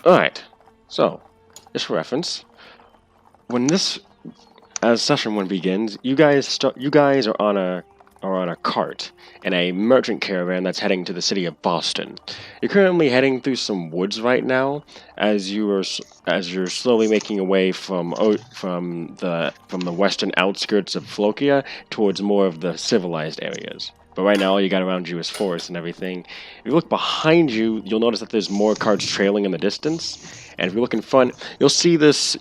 Alright, so, just for reference, when this as session 1 begins, you guys are on a cart in a merchant caravan that's heading to the city of Boston. You're currently heading through some woods right now as you're slowly making your way from the western outskirts of Flokia towards more of the civilized areas. But right now, all you got around you is forest and everything. If you look behind you, you'll notice that there's more carts trailing in the distance. And if you look in front, you'll see this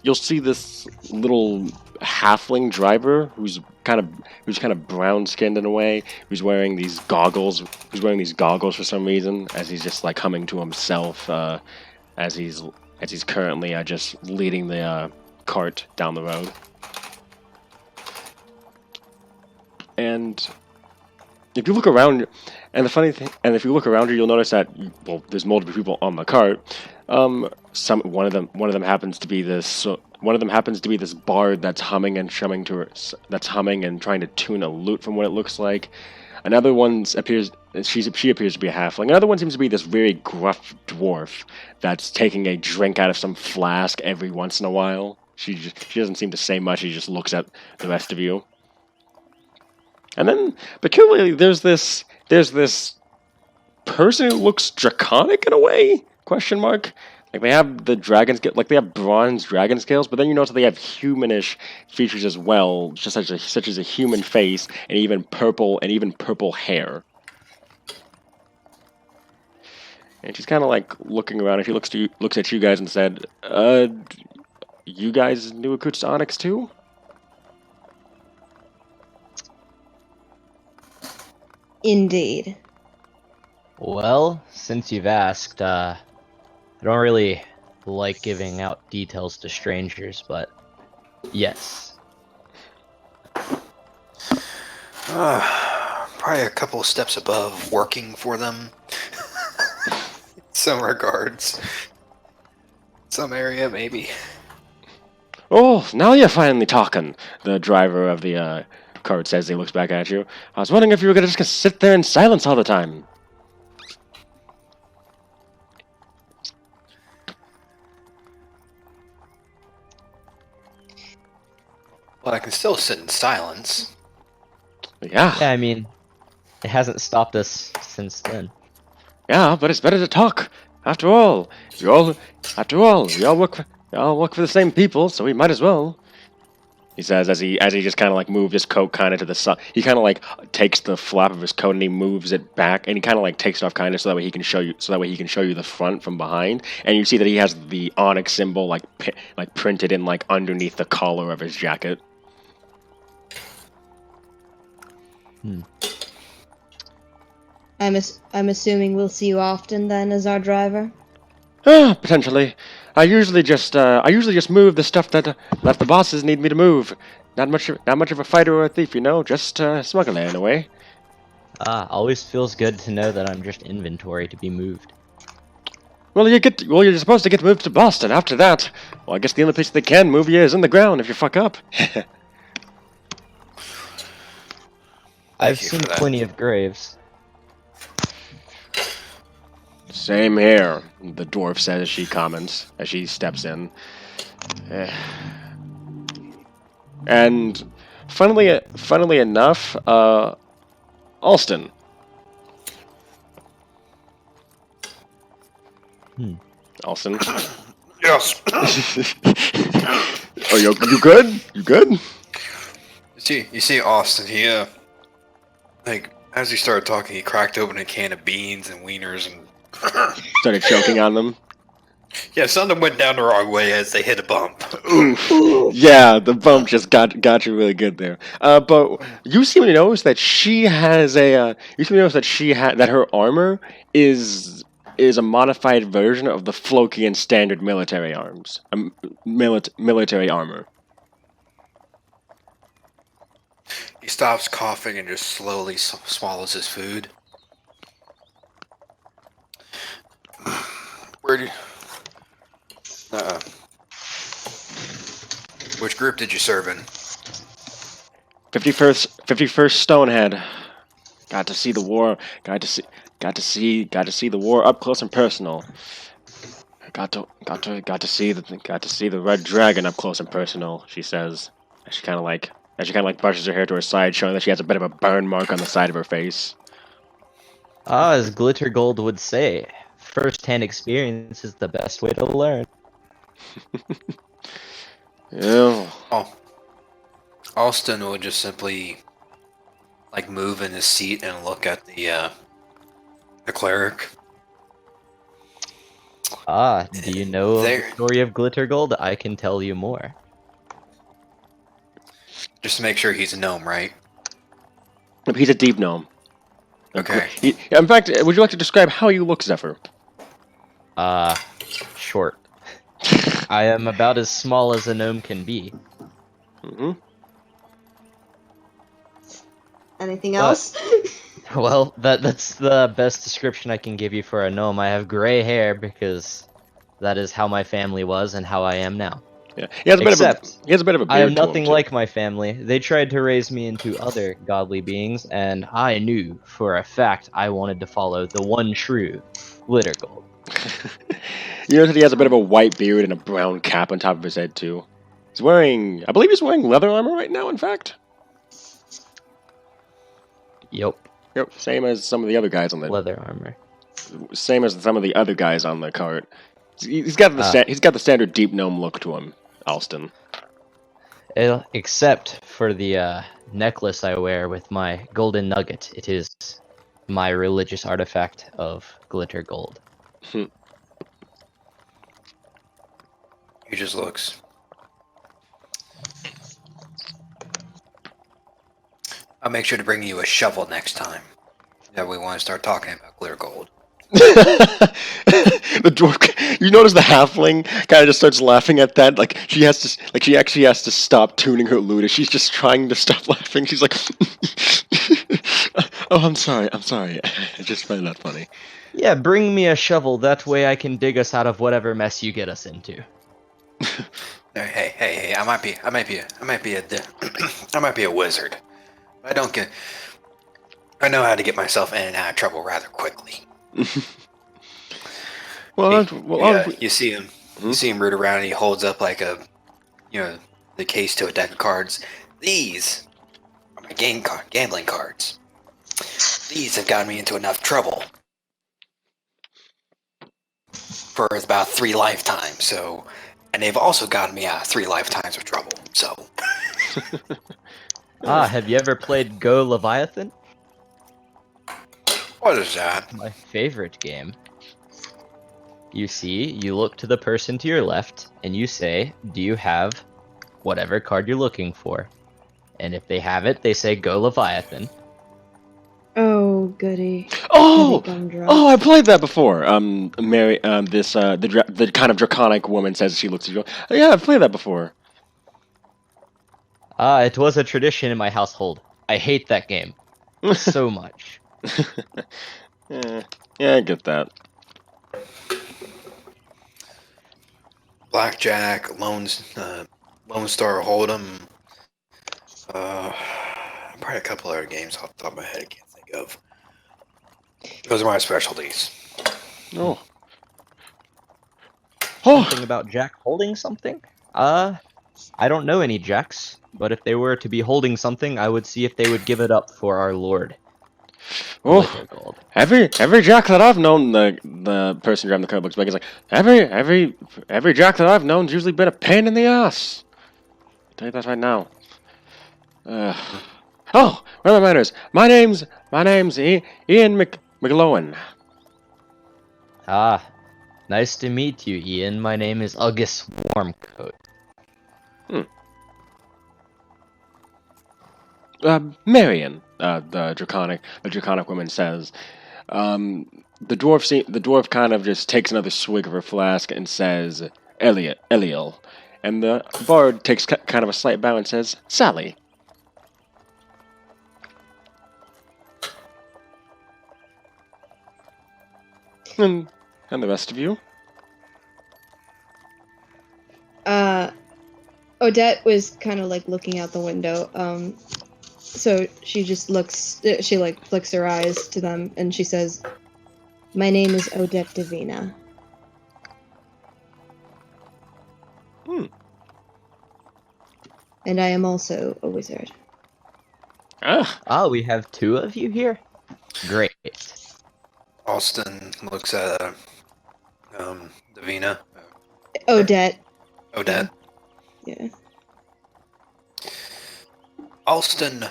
little halfling driver who's kind of brown skinned in a way, who's wearing these goggles for some reason, as he's just like humming to himself, as he's currently just leading the cart down the road. And if you look around, and if you look around you, you'll notice that there's multiple people on the cart. One of them happens to be this bard that's humming and trying to tune a lute from what it looks like. Another one appears to be a halfling. Another one seems to be this very gruff dwarf that's taking a drink out of some flask every once in a while. She doesn't seem to say much. She just looks at the rest of you. And then, peculiarly, there's this person who looks draconic in a way? Question mark. Like they have they have bronze dragon scales, but then you notice that they have humanish features as well, just such as a human face and even purple hair. And she's kind of like looking around, and she looks at you guys and said, "You guys knew Adventures of Onyx too?" Indeed. Well, since you've asked, I don't really like giving out details to strangers, but yes. Probably a couple of steps above working for them. Some regards. Some area, maybe. Oh, now you're finally talking, the driver of the cart says. He looks back at you. I was wondering if you were going to just sit there in silence all the time. Well, I can still sit in silence. Yeah. Yeah, I mean, it hasn't stopped us since then. Yeah, but it's better to talk. After all, we all work for the same people, so we might as well. He says as he just kind of like moves his coat kind of to the side. He kind of like takes the flap of his coat and he moves it back, and he kind of like takes it off kind of so that way he can show you the front from behind. And you see that he has the Onyx symbol like printed in like underneath the collar of his jacket. I'm assuming we'll see you often then as our driver. Potentially. I usually just move the stuff that the bosses need me to move. Not much of a fighter or a thief, just smuggler in a way. Always feels good to know that I'm just inventory to be moved. Well, you're supposed to get moved to Boston. After that, well, I guess the only place they can move you is in the ground if you fuck up. I've seen plenty of graves. Same here, the dwarf says as she comments, as she steps in. And funnily enough, Alston. Alston. Yes. Oh, you good? You good? You see Austin, he, as he started talking, he cracked open a can of beans and wieners and started choking on them. Yeah, something went down the wrong way as they hit a bump. Oof. Yeah, the bump just got you really good there. But you seem to notice that she has that her armor is a modified version of the Flokian standard military arms. Military armor. He stops coughing and just slowly swallows his food. Where do you... Which group did you serve in? 51st Stonehead. Got to see the war. Got to see the war up close and personal. got to see the red dragon up close and personal. She says, as she kind of like brushes her hair to her side, showing that she has a bit of a burn mark on the side of her face. As Glitter Gold would say, first-hand experience is the best way to learn. Yeah. Oh, Austin will just simply like move in his seat and look at the cleric. Do you know of the There, story of Glitter Gold? I can tell you more. just to make sure he's a gnome, right? He's a deep gnome. Okay. In fact, would you like to describe how you look, Zephyr? Short. I am about as small as a gnome can be. Mm-hmm. Anything But- else? Well, that's the best description I can give you for a gnome. I have gray hair because that is how my family was and how I am now. Yeah, he has a bit of a beard I am to him, nothing too. like my family. They tried to raise me into other godly beings, and I knew for a fact I wanted to follow the one true Glitter Gold. You notice that he has a bit of a white beard and a brown cap on top of his head, too. I believe he's wearing leather armor right now, in fact. Yep, Yep, same as some of the other guys on the leather armor. same as some of the other guys on the cart. He's got the standard deep gnome look to him, Alston. Except for the necklace I wear with my golden nugget. It is my religious artifact of Glitter Gold. He just looks. I'll make sure to bring you a shovel next time. That we want to start talking about clear gold. The dwarf, you notice the halfling kind of just starts laughing at that. She actually has to stop tuning her lute. She's just trying to stop laughing. She's like, "Oh, I'm sorry. I just find that funny." Yeah, bring me a shovel. That way I can dig us out of whatever mess you get us into. Hey! I might be a wizard. I know how to get myself in and out of trouble rather quickly. You see him. Hmm? You see him root around, and he holds up like the case to a deck of cards. These are my gambling cards. These have gotten me into enough trouble for about 3 lifetimes. And they've also gotten me out of 3 lifetimes of trouble. So, Have you ever played Go Leviathan? what is that? My favorite game. You see, you look to the person to your left, and you say, do you have whatever card you're looking for? And if they have it, they say, go Leviathan. Oh, goody. Oh, Goody gumdrop. oh, I played that before. Mary, the kind of draconic woman says she looks at you. Oh, yeah, I've played that before. It was a tradition in my household. I hate that game so much. Yeah, I get that. Blackjack, Lone Star Hold'em. Probably a couple other games off the top of my head I can't think of. Those are my specialties. Oh. Oh. Something about Jack holding something? I don't know any Jacks, but if they were to be holding something, I would see if they would give it up for our Lord. Oh. Gold. Every Jack that I've known, the person driving the car looks back. He's like, every Jack that I've known's usually been a pain in the ass. I'll tell you that right now. Oh, where are my manners? My name's Ian McGlowan. Nice to meet you, Ian. My name is Ugus Warmcoat. Marion, the draconic woman says. The dwarf kind of just takes another swig of her flask and says, Eliel. And the bard takes kind of a slight bow and says, Sally. And the rest of you? Odette was kind of like looking out the window. So she just looks. She like flicks her eyes to them, and she says, "My name is Odette Davina." and I am also a wizard. Ah, Oh, we have two of you here? Great. Austin looks at Davina. Odette. Odette. Yeah. Austin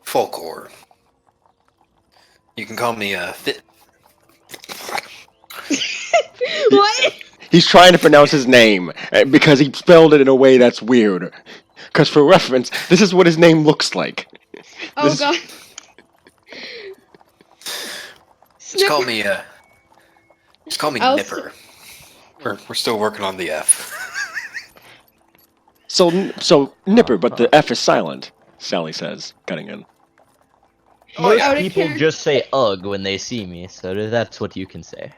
Folklore. You can call me Fit. What? he's trying to pronounce his name because he spelled it in a way that's weird. Because for reference, this is what his name looks like. Oh This- god. Just call me I'll Nipper. We're still working on the F. So Nipper, but the F is silent, Sally says, cutting in. Oh, yeah. Out of People character. just say ugh when they see me, so that's what you can say.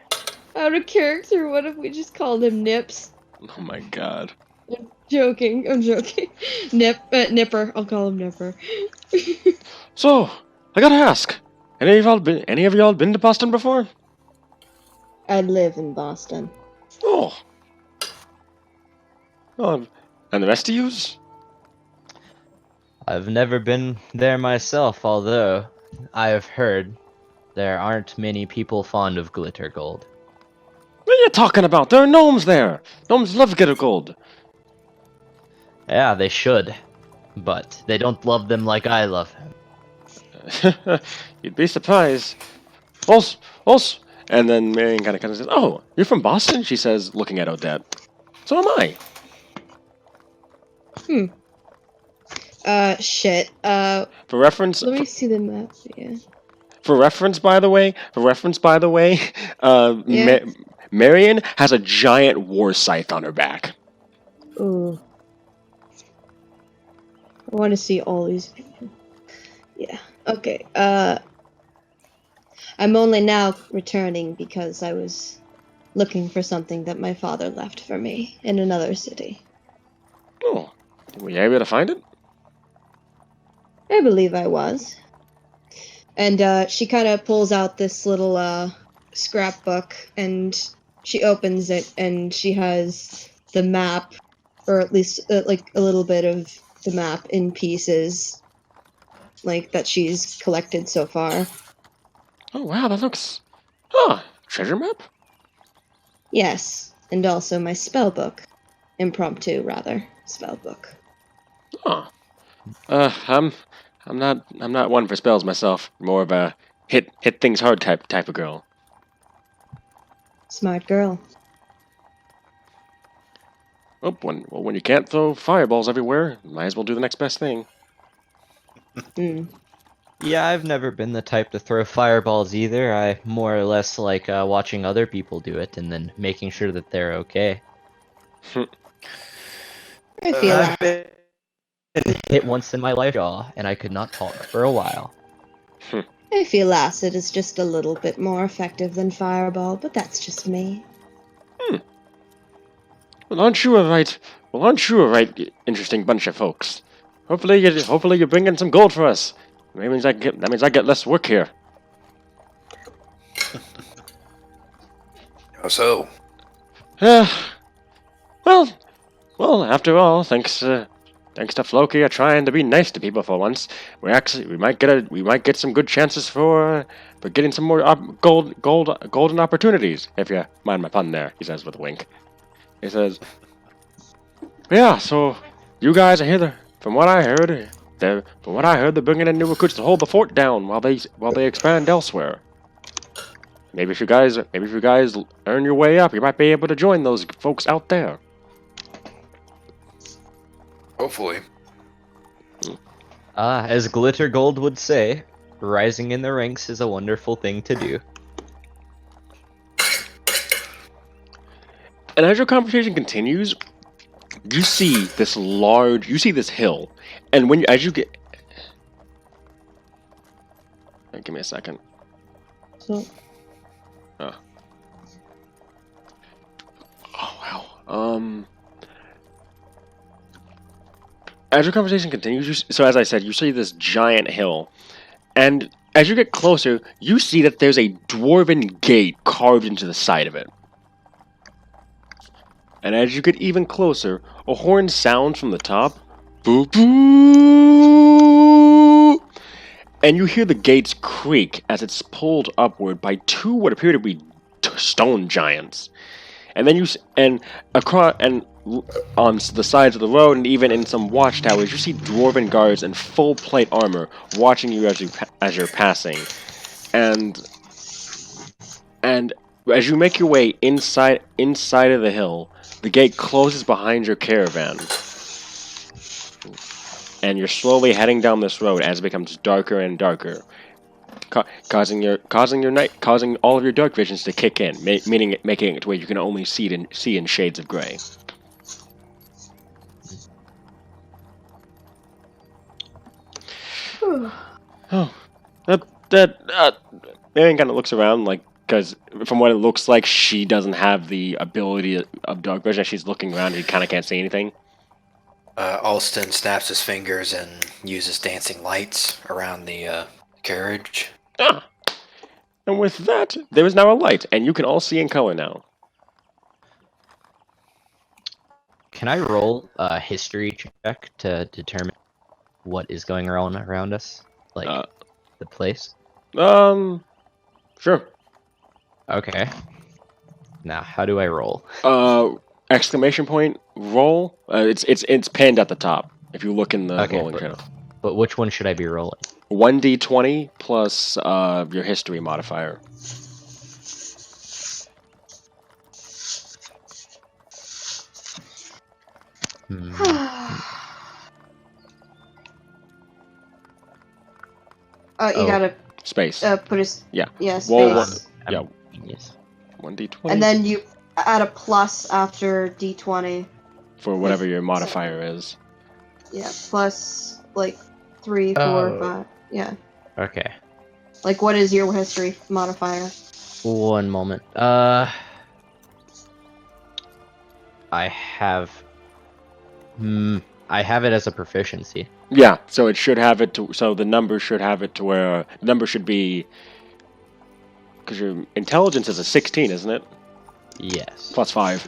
Out of character, what if we just called him Nips? Oh my god. I'm joking. Nipper. I'll call him Nipper. So, I gotta ask, any of y'all been to Boston before? I live in Boston. Oh. Oh, and the rest of yous? I've never been there myself, although I have heard there aren't many people fond of glitter gold. What are you talking about? There are gnomes there. Gnomes love glitter gold. Yeah, they should, but they don't love them like I love them. You'd be surprised. Also, and then Marion kind of says, "Oh, you're from Boston?" She says, looking at Odette. So am I. Shit. For reference, Let me see the map. Yeah. for reference, by the way, Yeah. Marion has a giant war scythe on her back. Ooh. I want to see all these people. Yeah. Okay. I'm only now returning because I was looking for something that my father left for me in another city. Oh, were you able to find it? I believe I was. And she kind of pulls out this little scrapbook and she opens it and she has the map, or at least like a little bit of the map in pieces, like that she's collected so far. Oh wow, that looks. Ah, treasure map. Yes, and also my spell book, impromptu rather spell book. Oh, I'm not one for spells myself. More of a hit things hard type of girl. Smart girl. Oh, when you can't throw fireballs everywhere, might as well do the next best thing. Hmm. Yeah, I've never been the type to throw fireballs either. I more or less like watching other people do it and then making sure that they're okay. I feel I've that. been hit once in my life, and I could not talk for a while. I feel acid is just a little bit more effective than fireball, but that's just me. Well, aren't you a right interesting bunch of folks? Hopefully you bring in some gold for us. That means I get less work here. How so? Well, after all, thanks to Flokia trying to be nice to people for once, we might get some good chances for getting some more golden opportunities. If you mind my pun there, he says with a wink. He says, "Yeah, so you guys are here. From what I heard, they're bringing in new recruits to hold the fort down while they expand elsewhere. Maybe if you guys earn your way up, you might be able to join those folks out there." Hopefully. As Glitter Gold would say, rising in the ranks is a wonderful thing to do. And as your conversation continues, you see this hill, and as you get, give me a second. So, Oh wow. As your conversation continues, so as I said, you see this giant hill, and as you get closer, you see that there's a dwarven gate carved into the side of it. And as you get even closer, a horn sounds from the top, Boo boo! And you hear the gates creak as it's pulled upward by two what appear to be stone giants. And then and across and on the sides of the road and even in some watchtowers, you see dwarven guards in full plate armor watching you as you're passing. And as you make your way inside of the hill, the gate closes behind your caravan. And you're slowly heading down this road as it becomes darker and darker, causing all of your dark visions to kick in, making it to where you can only see in shades of gray. Oh, Marion kind of looks around, like, because from what it looks like, she doesn't have the ability of dark vision. As she's looking around, she kind of can't see anything. Alston snaps his fingers and uses dancing lights around the carriage. Ah. And with that, there is now a light, and you can all see in color now. Can I roll a history check to determine what is going on around us? Like, the place? Sure. Okay. Now, how do I roll? Exclamation point, roll. It's pinned at the top, if you look in the rolling channel. But which one should I be rolling? 1d20 plus your history modifier. Hmm. You gotta space. put a space. Well, Yeah. Yes. 1d20. And then you add a plus after d20. For whatever your modifier is. Yeah, plus like 3, 4, Oh. 5. Yeah. Okay. Like, what is your history modifier? One moment. I have it as a proficiency. Yeah, so it should have it to. So the number should have it to where the number should be. Because your intelligence is a 16, isn't it? Yes. Plus 5.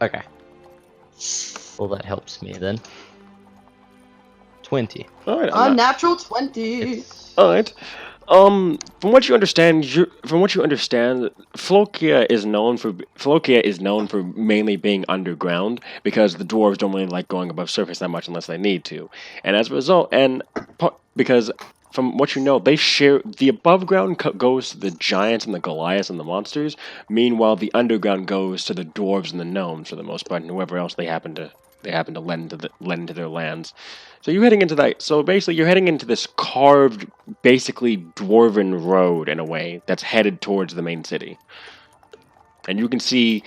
Okay. Well, that helps me then. 20. All right. Unnatural 20. All right. From what you understand, Flokia is known for mainly being underground because the dwarves don't really like going above surface that much unless they need to, and as a result, because from what you know, they share the above ground goes to the giants and the Goliaths and the monsters. Meanwhile, the underground goes to the dwarves and the gnomes for the most part, and whoever else they happen to lend to their lands. So you're heading into that. So basically, you're heading into this carved, basically dwarven road in a way that's headed towards the main city. And you can see,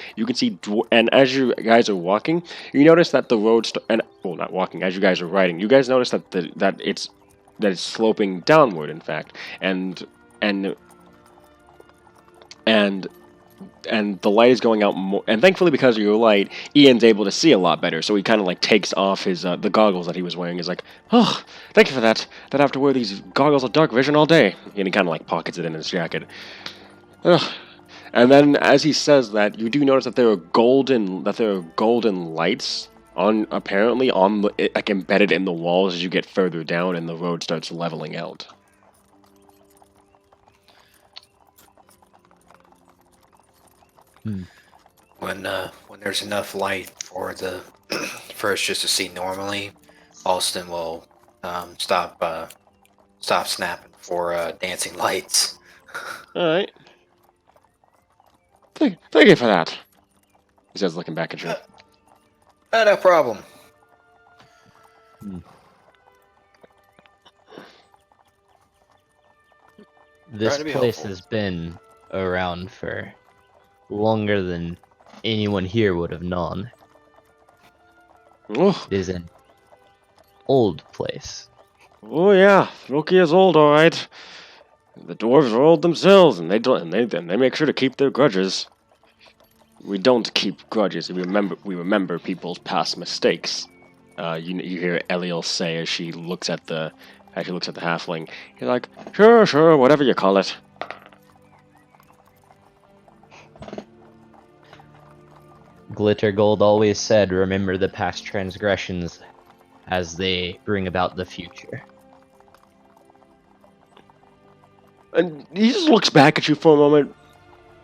and as you guys are walking, you notice that the road, not walking. As you guys are riding, you guys notice that it's sloping downward. In fact, and the light is going out more, and thankfully because of your light, Ian's able to see a lot better. So he kind of like takes off his the goggles that he was wearing. He's like, "Oh, thank you for that. That I have to wear these goggles of dark vision all day." And he kind of like pockets it in his jacket. Ugh. And then as he says that, you do notice that there are golden lights like embedded in the walls as you get further down, and the road starts leveling out. When there's enough light for for us just to see normally, Alston will stop snapping for dancing lights. All right. Thank you for that. He says, looking back at you. No problem. This Trying to be place helpful. has been around for longer than anyone here would have known. Oh, It is an old place. oh yeah, Flokia is old, all right. The dwarves are old themselves, and they make sure to keep their grudges. We don't keep grudges. We remember people's past mistakes. You hear Eliel say as she looks at the halfling. He's like, sure, whatever you call it. Glitter Gold always said, remember the past transgressions as they bring about the future. And he just looks back at you for a moment,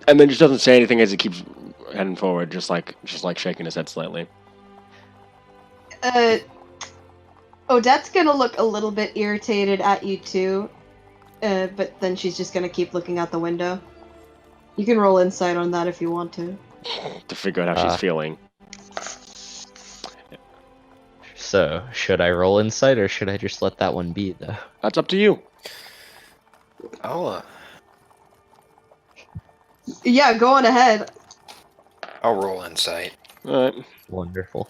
and then just doesn't say anything as he keeps heading forward, just like shaking his head slightly. Odette's gonna look a little bit irritated at you too, but then she's just gonna keep looking out the window. You can roll insight on that if you want to. To figure out how she's feeling. So, should I roll insight, or should I just let that one be, though? That's up to you. Yeah, go on ahead. I'll roll insight. Alright. Wonderful.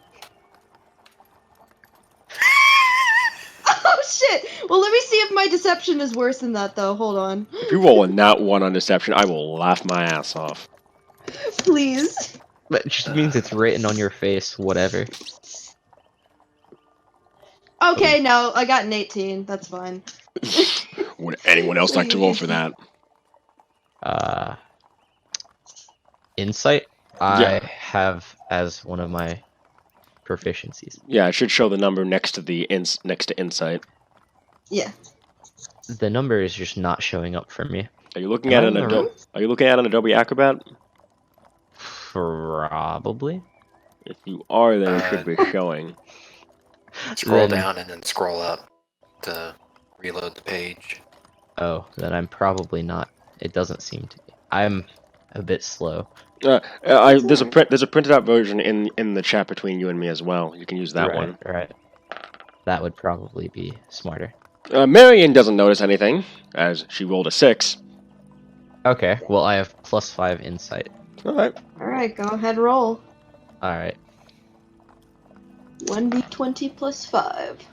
Oh shit! Well, let me see if my deception is worse than that, though. Hold on. If you roll a nat 1 on deception, I will laugh my ass off. Please. That just means it's written on your face, whatever. Okay, no, I got an 18. That's fine. Would anyone else like to roll for that? Insight, Yeah. I have as one of my proficiencies. Yeah, it should show the number next to insight. Yeah. The number is just not showing up for me. Are you looking Am at I an in the Adobe? Are you looking at an Adobe Acrobat? Probably. If you are, then it should be showing. Scroll Then- down and then scroll up to reload the page. Oh, then I'm probably not. It doesn't seem to be. I'm a bit slow. There's a printed out version in the chat between you and me as well. You can use that one. Right. That would probably be smarter. Marion doesn't notice anything as she rolled a 6. Okay, well I have +5 insight. All right. Alright, go ahead, roll. Alright. 1d20 plus 5.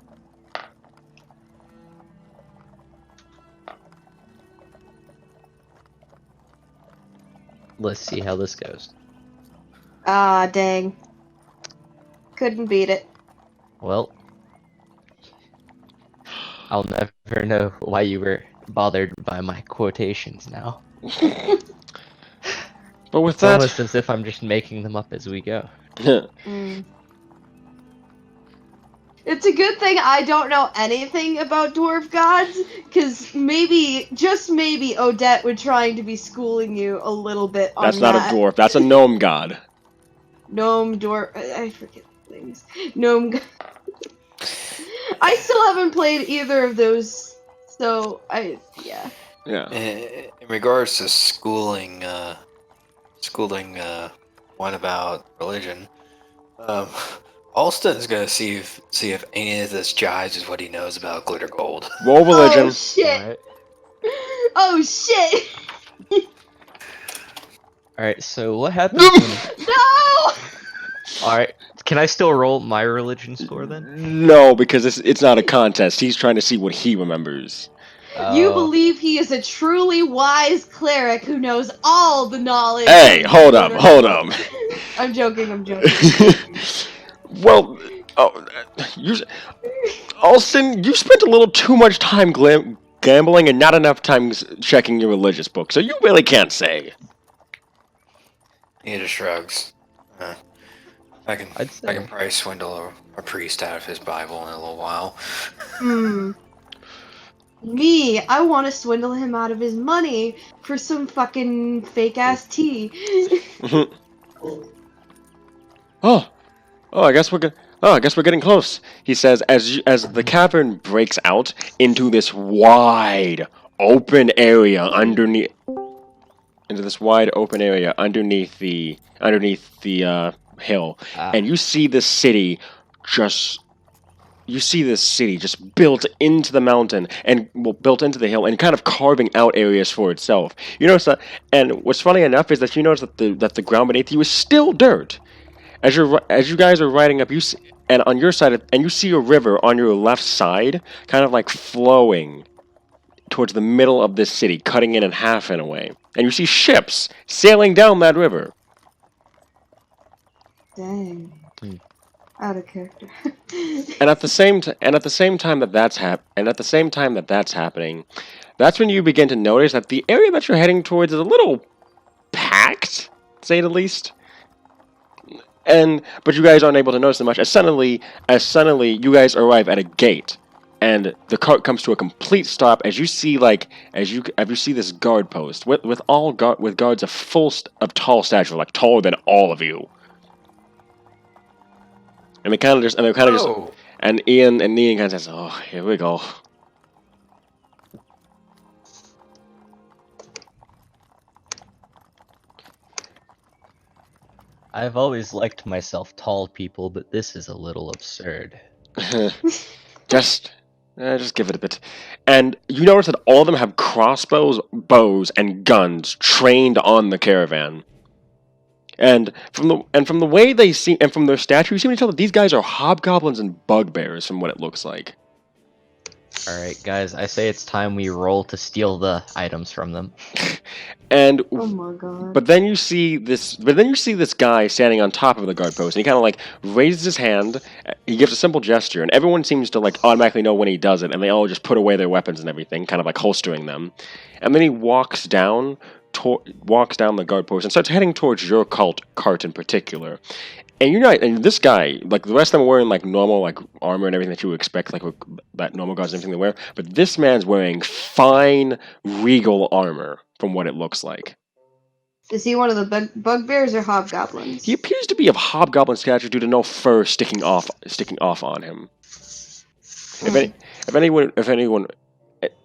Let's see how this goes. Ah, dang. Couldn't beat it. Well, I'll never know why you were bothered by my quotations now. But with It's that, almost as if I'm just making them up as we go. Mm. It's a good thing I don't know anything about dwarf gods, because maybe, just maybe, Odette would trying to be schooling you a little bit on that's not a dwarf. That's a gnome god. Gnome, dwarf, I forget things. Gnome god. I still haven't played either of those, so yeah. Yeah. In regards to schooling one about religion, Alston's gonna see if any of this jives with what he knows about glitter gold. Roll religion. Oh shit! Alright. Oh shit! Alright, so what happens when... No! Alright, can I still roll my religion score then? No, because it's not a contest. He's trying to see what he remembers. You Oh. believe he is a truly wise cleric who knows all the knowledge. Hey, hold up. I'm joking. Well, Alston, you spent a little too much time gambling and not enough time checking your religious book, so you really can't say. He just shrugs. I I'd say- can probably swindle a priest out of his Bible in a little while. Me, I want to swindle him out of his money for some fucking fake ass tea. I guess we're getting close. He says as the cavern breaks out into this wide open area underneath the hill, and you see this city just built into the mountain and built into the hill and kind of carving out areas for itself. You notice that, and what's funny enough is that you notice that the ground beneath you is still dirt. As you guys are riding up, and on your side, and you see a river on your left side, kind of like flowing towards the middle of this city, cutting it in half in a way. And you see ships sailing down that river. Dang. Out of character. And at the same time that that's happening, that's when you begin to notice that the area that you're heading towards is a little packed, to say the least. But you guys aren't able to notice them much. As suddenly you guys arrive at a gate, and the cart comes to a complete stop as you see this guard post with guards of tall stature, like taller than all of you. And and Ian kind of says, "Oh, here we go." I've always liked myself tall people, but this is a little absurd. just give it a bit. And you notice that all of them have crossbows, bows, and guns trained on the caravan. And from the way they seem, and from their stature, you seem to tell that these guys are hobgoblins and bugbears, from what it looks like. Alright, guys, I say it's time we roll to steal the items from them. And Oh my god. But then you see this guy standing on top of the guard post, and he kind of like raises his hand. He gives a simple gesture, and everyone seems to like automatically know when he does it, and they all just put away their weapons and everything, kind of like holstering them. And then he walks down the guard post and starts heading towards your cart in particular. And this guy, like the rest of them, are wearing like normal like armor and everything that you would expect, like that normal guards and everything they wear. But this man's wearing fine regal armor, from what it looks like. Is he one of the bugbears or hobgoblins? He appears to be of hobgoblin stature due to no fur sticking off on him. If anyone,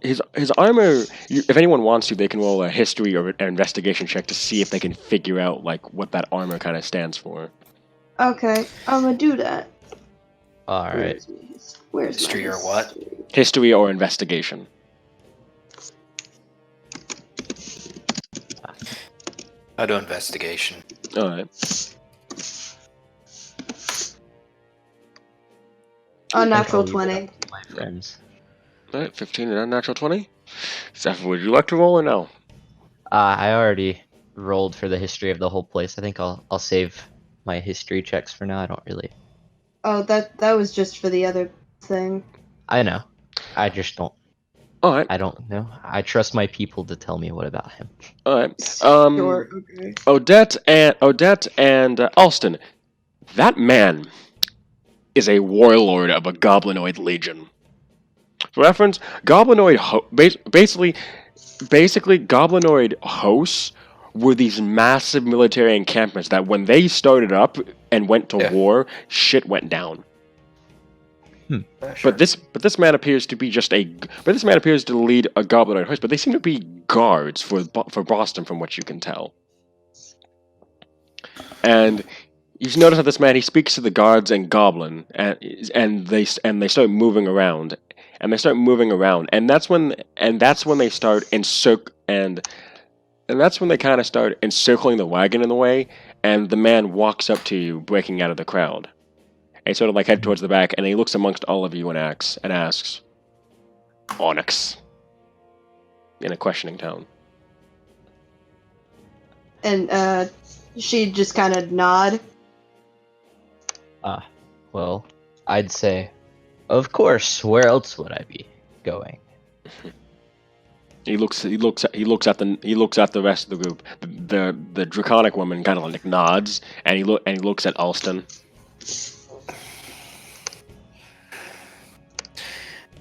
his armor. If anyone wants to, they can roll a history or an investigation check to see if they can figure out like what that armor kind of stands for. Okay, I'm gonna do that. Alright. Where's History my or what? history? History or investigation. I'll do investigation. All right. Unnatural I'll leave it 20. up to my friends. All right. 15 and unnatural 20. Steph, would you like to roll or no? I already rolled for the history of the whole place. I think I'll save my history checks for now. I don't really. Oh, that was just for the other thing. I know. I just don't. All right. I don't know. I trust my people to tell me what about him. All right. Sure, okay. Odette and Alston. That man is a warlord of a goblinoid legion. For reference, basically goblinoid hosts were these massive military encampments that when they started up and went to war, shit went down. Sure. But this man appears to be to lead a goblinoid host, but they seem to be guards for Boston, from what you can tell. And you notice that this man, he speaks to the guards in Goblin, and they start moving around, and that's when they start that's when they kind of start encircling the wagon in the way, and the man walks up to you, breaking out of the crowd. And sort of like head towards the back, and he looks amongst all of you and asks, "Onyx," in a questioning tone. And she just kind of nod. Well, I'd say, of course. Where else would I be going? He looks at the rest of the group. The draconic woman kind of like nods, and he looks at Alston.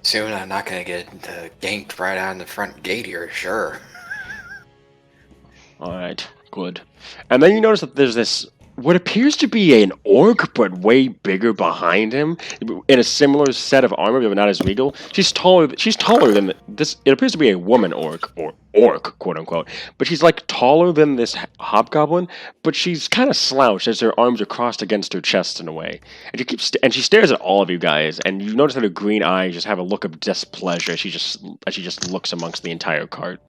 Soon I'm not gonna get ganked right out in the front gate here, sure. All right, good. And then you notice that there's this what appears to be an orc, but way bigger behind him, in a similar set of armor, but not as regal. She's taller than this. It appears to be a woman orc, or orc, quote unquote. But she's like taller than this hobgoblin, but she's kind of slouched as her arms are crossed against her chest in a way. And she stares at all of you guys, and you notice that her green eyes just have a look of displeasure as she just looks amongst the entire cart.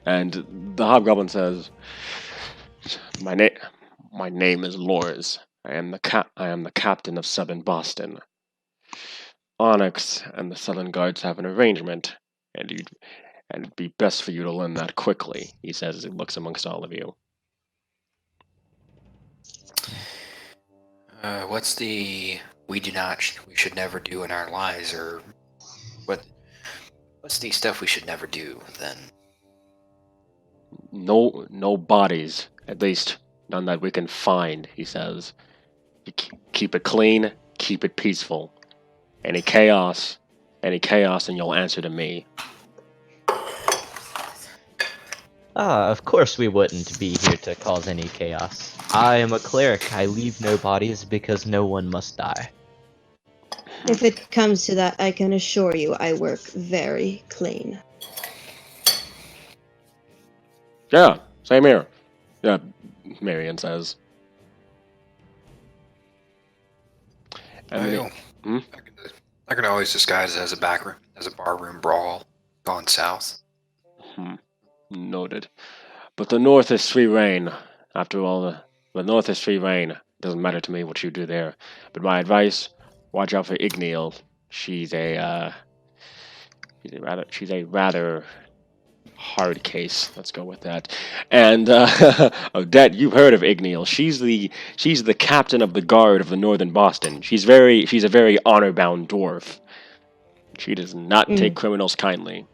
And the hobgoblin says, "My name is Lors. I am the captain of Southern Boston. Onyx and the Southern Guards have an arrangement, and it'd be best for you to learn that quickly," he says as he looks amongst all of you. What's the we should never do in our lives, or what's the stuff we should never do then? no bodies, at least none that we can find, he says. You keep it clean, keep it peaceful. Any chaos, and you'll answer to me. Of course we wouldn't be here to cause any chaos. I am a cleric. I leave no bodies because no one must die. If it comes to that, I can assure you I work very clean. Yeah, same here. Yeah, Marion says. And then Well, hmm? I can always disguise it as a backroom, as a barroom brawl gone south. Noted. But the North is free reign. After all, the North is free reign. Doesn't matter to me what you do there. But my advice: watch out for Igneal. She's a rather hard case. Let's go with that. And Odette, you've heard of Igneal. She's the captain of the guard of the Northern Boston. She's a very honor-bound dwarf. She does not take criminals kindly.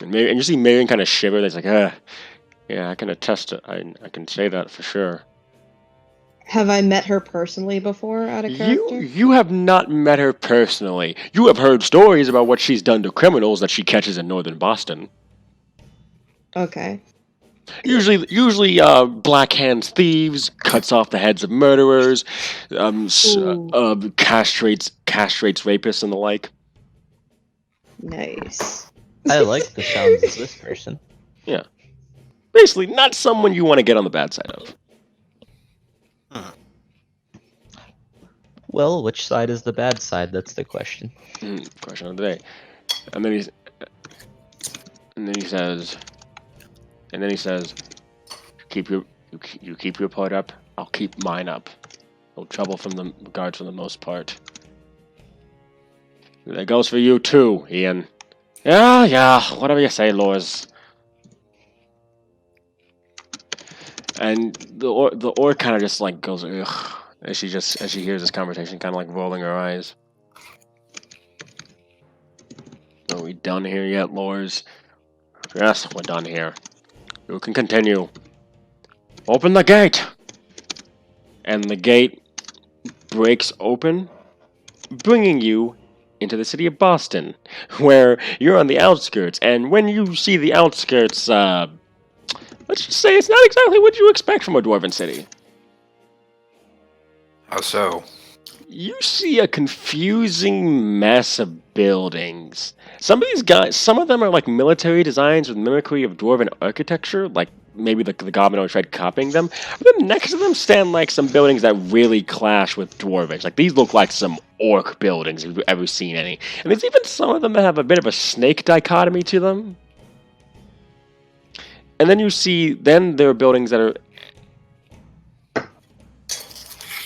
And you see Marion kind of shiver. That's like, yeah, I can attest it. I can say that for sure. Have I met her personally before out of character? You have not met her personally. You have heard stories about what she's done to criminals that she catches in Northern Boston. Okay. Usually, black hands thieves, cuts off the heads of murderers, castrates rapists and the like. Nice. I like the sounds of this person. Yeah. Basically, not someone you want to get on the bad side of. Well, which side is the bad side? That's the question. Question of the day. And then he says, you keep your part up. I'll keep mine up. No trouble from the guards for the most part. That goes for you too, Ian. Yeah, whatever you say, Lors. And the orc kind of just like goes ugh as she hears this conversation, kind of like rolling her eyes. Are we done here yet, Lors? Yes, we're done here. You can continue. Open the gate! And the gate breaks open, bringing you into the city of Boston, where you're on the outskirts. And when you see the outskirts, let's just say it's not exactly what you expect from a dwarven city. How so? You see a confusing mess of buildings. Some of them are like military designs with mimicry of dwarven architecture, like maybe the goblin tried copying them. But then next to them stand like some buildings that really clash with dwarvish. Like these look like some orc buildings if you've ever seen any. And there's even some of them that have a bit of a snake dichotomy to them. And then there are buildings that are.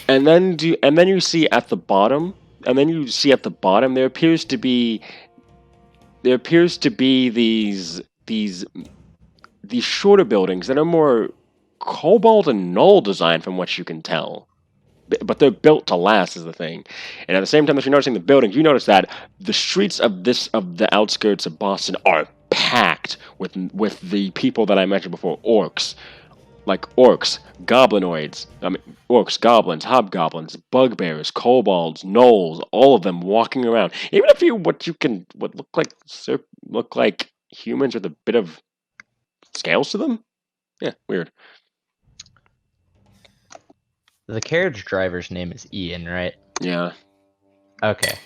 And then you see at the bottom, there appears to be these shorter buildings that are more cobalt and null design from what you can tell. But they're built to last is the thing. And at the same time that you're noticing the buildings, you notice that the streets of the outskirts of Boston are packed with the people that I mentioned before, orcs. Like orcs, goblinoids, orcs, goblins, hobgoblins, bugbears, kobolds, gnolls, all of them walking around. Even a few what look like humans with a bit of scales to them. Yeah, weird. The carriage driver's name is Ian, right? Yeah. Okay.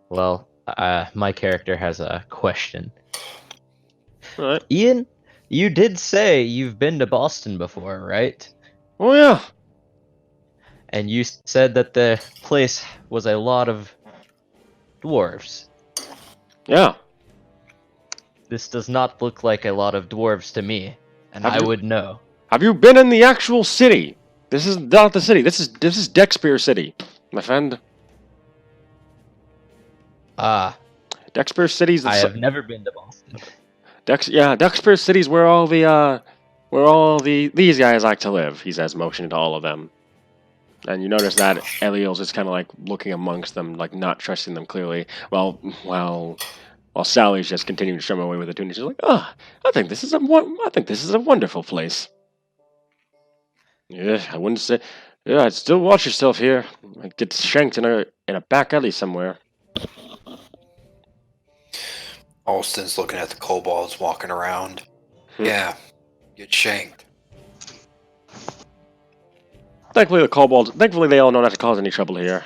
Well, my character has a question. All right. Ian, you did say you've been to Boston before, right? Oh yeah. And you said that the place was a lot of dwarves. Yeah. This does not look like a lot of dwarves to me, and I would know. Have you been in the actual city? This is not the city. This is Dexpear City, my friend. Dexpear City's. I have never been to Boston. Dexpear City's where all these guys like to live. He says, motioning to all of them. And you notice that Eliel's just kind of like looking amongst them, like not trusting them clearly. Well, while Sally's just continuing to strum away with the tune. She's like, "Ah, I think this is a wonderful place." Yeah, I wouldn't say. Yeah, I'd still watch yourself here. Like get shanked in a back alley somewhere. Alston's looking at the kobolds walking around. Yeah, get shanked. Thankfully, they all know not to cause any trouble here.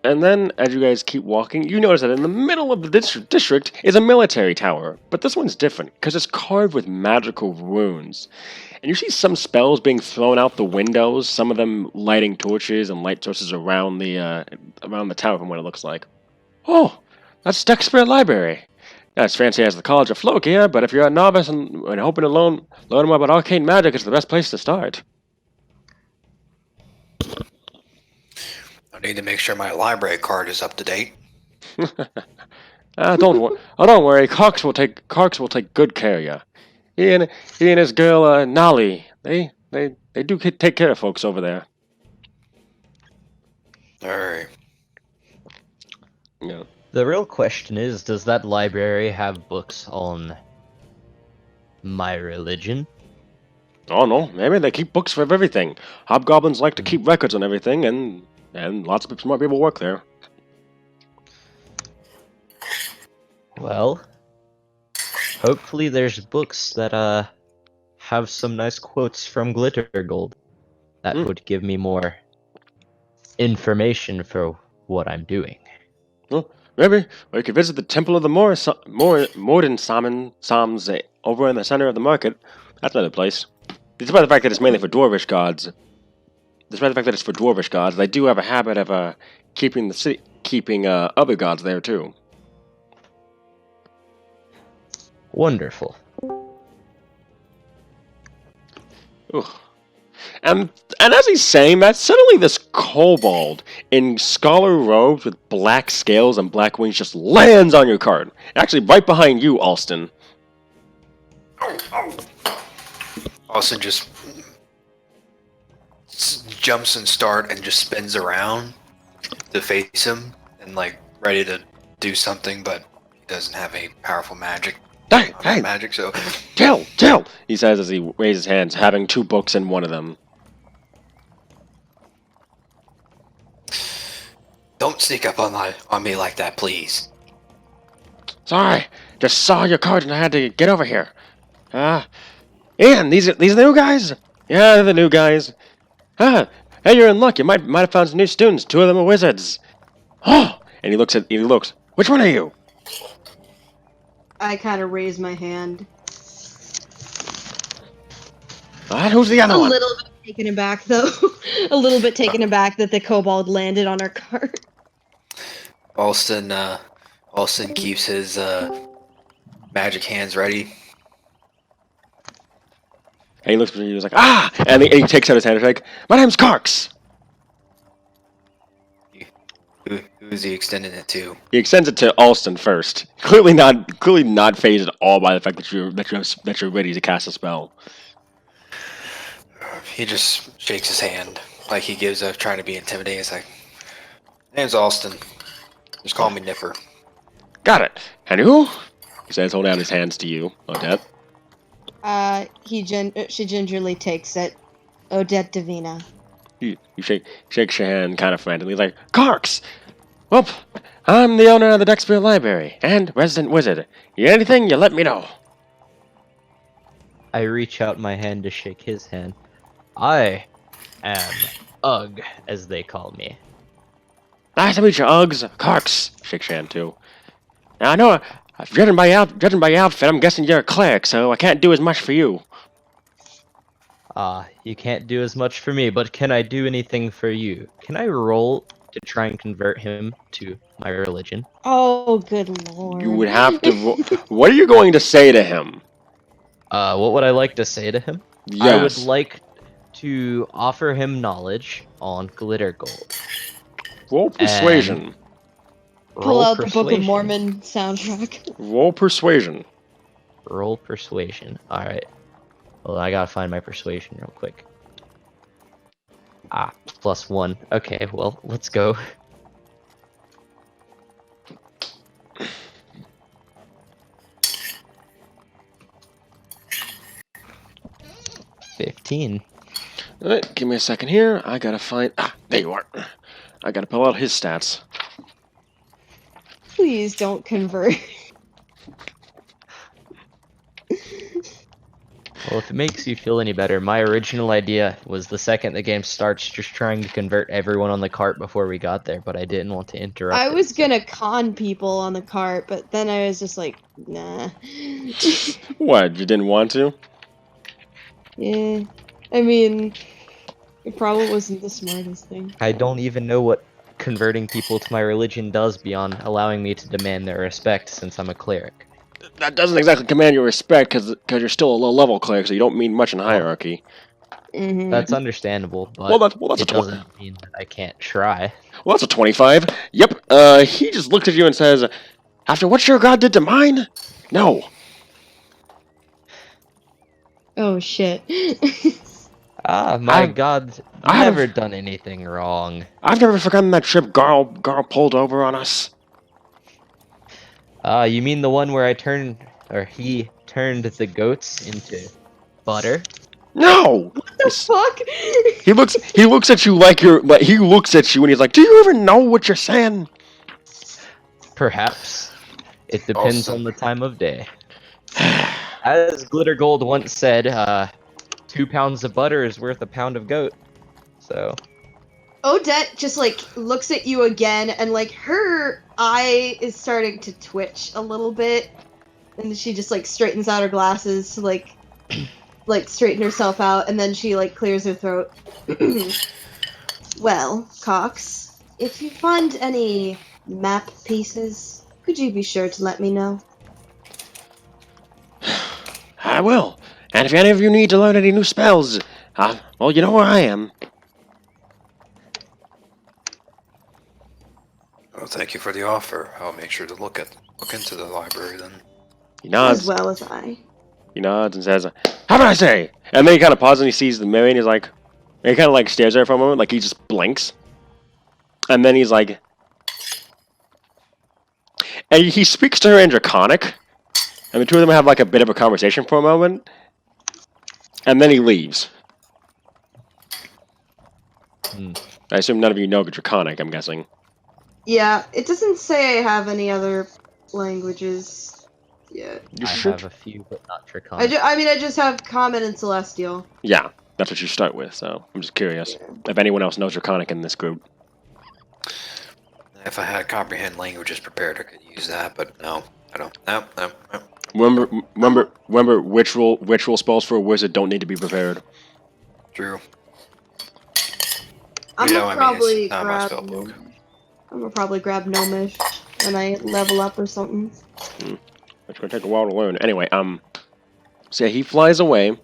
And then, as you guys keep walking, you notice that in the middle of the district is a military tower. But this one's different, because it's carved with magical runes. And you see some spells being thrown out the windows, some of them lighting torches and light sources around the tower from what it looks like. Oh, that's Dexter Library. Not as fancy as the College of Flokia, but if you're a novice and hoping to learn more about arcane magic, it's the best place to start. I need to make sure my library card is up to date. Don't worry. Cox will take good care of you. He and his girl Nolly, they do take care of folks over there. All right. Yeah. The real question is, does that library have books on my religion? Oh no, maybe they keep books of everything. Hobgoblins like to keep records on everything, and lots of smart people work there. Well, hopefully there's books that have some nice quotes from Glitter Gold. That would give me more information for what I'm doing. Well, maybe. Or you could visit the Temple of the Morden Psalms over in the center of the market. That's another place. Despite the fact that it's mainly for dwarvish gods. They do have a habit of keeping other gods there too. Wonderful. Ugh. And as he's saying that, suddenly this kobold in scholar robes with black scales and black wings just lands on your cart. Actually, right behind you, Alston. Alston just jumps and just spins around to face him and ready to do something, but he doesn't have any powerful magic. Hey, magic, so Tell, he says as he raises his hands, having two books in one of them. don't sneak up on me like that, please. Sorry, just saw your card and I had to get over here. Ian, these are the new guys? Yeah, they're the new guys. Hey, you're in luck. You might have found some new students. Two of them are wizards. Oh, and he looks. Which one are you? I kind of raise my hand. Who's the other A one? little bit taken aback, though. A little bit taken aback that the kobold landed on our cart. Alston keeps his magic hands ready. And he looks at you. He's like, and he takes out his hand and he's like, my name's Carx. Who is he extending it to? He extends it to Alston first. Clearly not phased at all by the fact that you're ready to cast a spell. He just shakes his hand like he gives up, trying to be intimidating. It's like, name's Alston. Just call me Nipper. Got it. And who? He says, holding out his hands to you, Odette. She gingerly takes it. Odette Davina. You shakes your hand kind of frantically, like, Carx! Well, I'm the owner of the Dexter Library and resident wizard. You need anything, you let me know. I reach out my hand to shake his hand. I am Ugg, as they call me. Nice to meet you, Uggs. Carx shakes your hand too. Now I know, judging by your outfit, I'm guessing you're a cleric, so I can't do as much for you. You can't do as much for me, but can I do anything for you? Can I roll to try and convert him to my religion? Oh, good lord. You would have to. What are you going to say to him? What would I like to say to him? Yes. I would like to offer him knowledge on Glitter Gold. Roll persuasion. Pull out the Book of Mormon soundtrack. Roll persuasion. Roll persuasion. Alright. Well, I gotta find my persuasion real quick. +1. Okay, well, let's go. 15. Alright, give me a second here. I gotta find... Ah, there you are. I gotta pull out his stats. Please don't convert. Well, if it makes you feel any better, my original idea was the second the game starts, just trying to convert everyone on the cart before we got there, but I didn't want to interrupt. I it, was so- gonna con people on the cart, but then I was just like, nah. What, you didn't want to? Yeah. I mean, it probably wasn't the smartest thing. I don't even know what converting people to my religion does beyond allowing me to demand their respect since I'm a cleric. That doesn't exactly command your respect, because you're still a low-level cleric, so you don't mean much in hierarchy. Mm-hmm. That's understandable, but Well, that's it doesn't mean that I can't try. Well, that's a 25. Yep, he just looks at you and says, after what your god did to mine? No. Oh shit. Ah, my I've- god, I haven't- never done anything wrong. I've never forgotten that trip Garl pulled over on us. You mean the one where he turned the goats into butter? No! The fuck? He looks at you he looks at you and he's like, do you even know what you're saying? Perhaps. It depends Also- on the time of day. As Glitter Gold once said, 2 pounds of butter is worth a pound of goat. So, Odette just like looks at you again, and like her eye is starting to twitch a little bit, and she just like straightens out her glasses to like straighten herself out, and then she like clears her throat. Well, Cox, if you find any map pieces, could you be sure to let me know? I will. And if any of you need to learn any new spells, well, you know where I am. Well, thank you for the offer. I'll make sure to look into the library then. He As nods. well as I. He nods and says, how did I say? And then he kind of pauses and he sees the mirror and he's like, and he kind of like stares at her for a moment, like he just blinks. And then he's like, and he speaks to her in Draconic. And the two of them have like a bit of a conversation for a moment. And then he leaves. I assume none of you know Draconic, I'm guessing. Yeah, it doesn't say I have any other languages yet. You I should. have a few, but not Draconic. I just have Common and Celestial. Yeah, that's what you start with, so I'm just curious if anyone else knows Draconic in this group. If I had comprehend languages prepared, I could use that, but no, I don't. No. Remember, ritual spells for a wizard don't need to be prepared. True. I'm You know, gonna I mean, probably it's not my grab. spellbook. I'm gonna probably grab Gnomish when I level up or something. It's gonna take a while to learn. Anyway, so yeah, he flies away.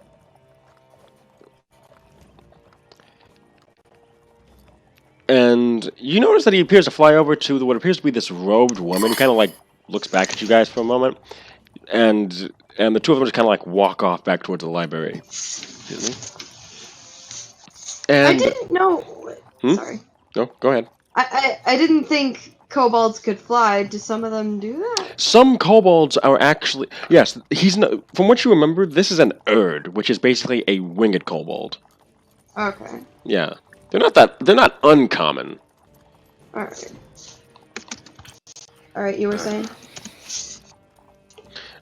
And you notice that he appears to fly over to what appears to be this robed woman who kind of like looks back at you guys for a moment. And the two of them just kind of like walk off back towards the library. Excuse me. And I didn't know. Hmm? Sorry. No, go ahead. I didn't think kobolds could fly. Do some of them do that? Some kobolds are actually yes. He's not, from what you remember, this is an Erd, which is basically a winged kobold. Okay. Yeah, they're not uncommon. All right. All right. You were saying?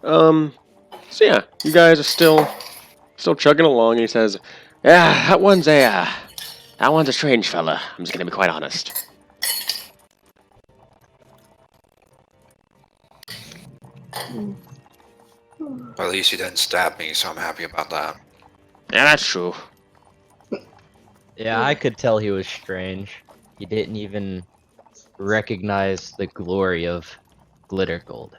So yeah, you guys are still chugging along. And he says, "Yeah, that one's a strange fella. I'm just gonna be quite honest." Well, at least you didn't stab me, so I'm happy about that. Yeah, that's true. Yeah, I could tell he was strange. He didn't even recognize the glory of Glitter Gold.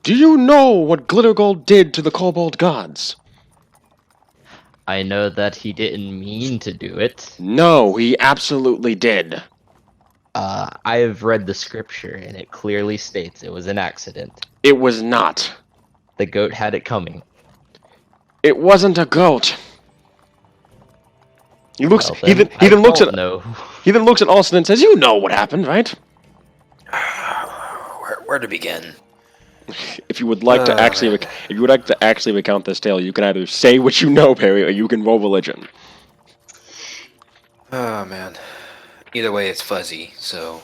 Do you know what Glittergold did to the kobold gods? I know that he didn't mean to do it. No, he absolutely did. I have read the scripture, and it clearly states it was an accident. It was not. The goat had it coming. It wasn't a goat. He looks. Well, he then, then I looks don't at. know. He then looks at Alston and says, "You know what happened, right?" Where to begin? If you would like to actually recount this tale, you can either say what you know, Perry, or you can roll religion. Oh man. Either way, it's fuzzy. So,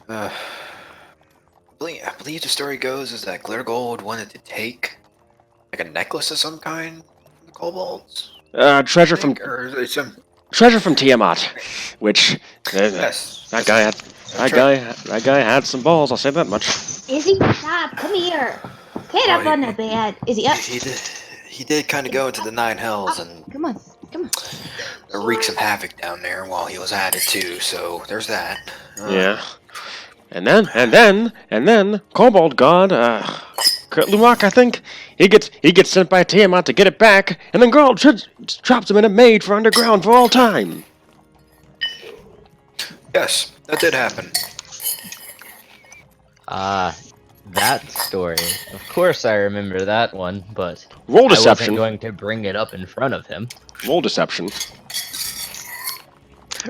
I believe the story goes is that Glitter Gold wanted to take like a necklace of some kind from the kobolds. Treasure I think, or some. from Tiamat, which Yes. that guy had some balls. I'll say that much. Izzy, stop. Come here. Get up on the bed. Izzy, up. He did kind of go into the nine hells and Come on. Come on. wreak some havoc down there while he was at it too. So there's that. Yeah. And then, Kobold God, Kurt Lumak, I think, he gets sent by Tiamat to get it back, and then Gold drops him in a maid for underground for all time. Yes, that did happen. That story. Of course I remember that one, but Roll I deception. wasn't going to bring it up in front of him. Roll deception.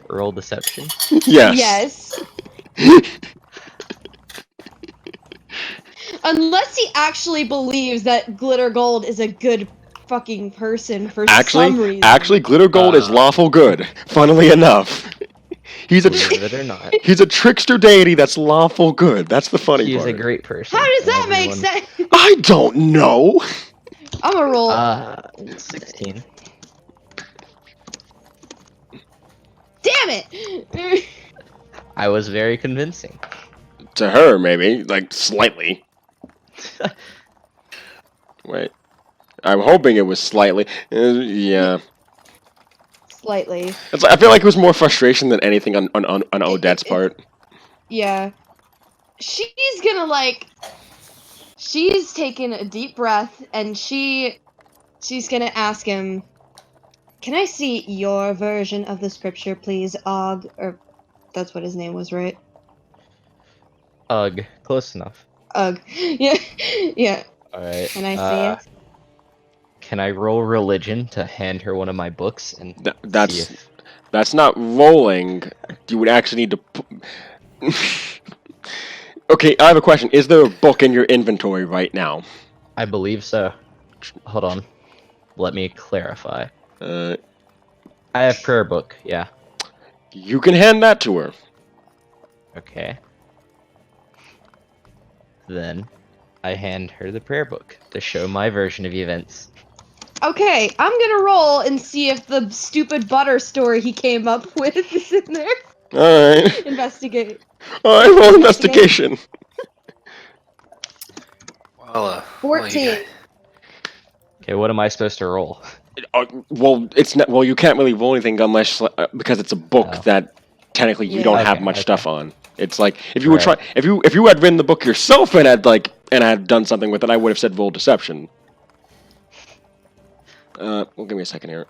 Roll deception. Yes. Unless he actually believes that Glitter Gold is a good fucking person for some reason. Actually, Glitter Gold is lawful good. Funnily enough, he's a Believe it or not. he's a trickster deity that's lawful good. That's the funny He's part. a great person. How does and that make everyone- sense? I don't know. I'm a roll. 16. Damn it! I was very convincing. To her, maybe, like slightly. Wait, I'm hoping it was slightly. Yeah. Slightly. I feel like it was more frustration than anything on Odette's part. Yeah. She's gonna she's taking a deep breath and she's gonna ask him, "Can I see your version of the scripture, please, Og?" Or that's what his name was, right? Ugh, close enough. Og. Yeah. Yeah. Alright. Can I see it? Can I roll religion to hand her one of my books and see if... That's not rolling. You would actually need to. Okay, I have a question. Is there a book in your inventory right now? I believe so. Hold on. Let me clarify. I have prayer book, yeah. You can hand that to her. Okay. Then I hand her the prayer book to show my version of events. Okay, I'm gonna roll and see if the stupid butter story he came up with is in there. Alright. Investigate. Alright, roll investigation. Well, 14. Okay, what am I supposed to roll? Well, it's not. Well, you can't really roll anything unless because it's a book that technically you don't have much stuff on. It's like if you were if you had written the book yourself and had done something with it, I would have said roll deception. Well, give me a second here.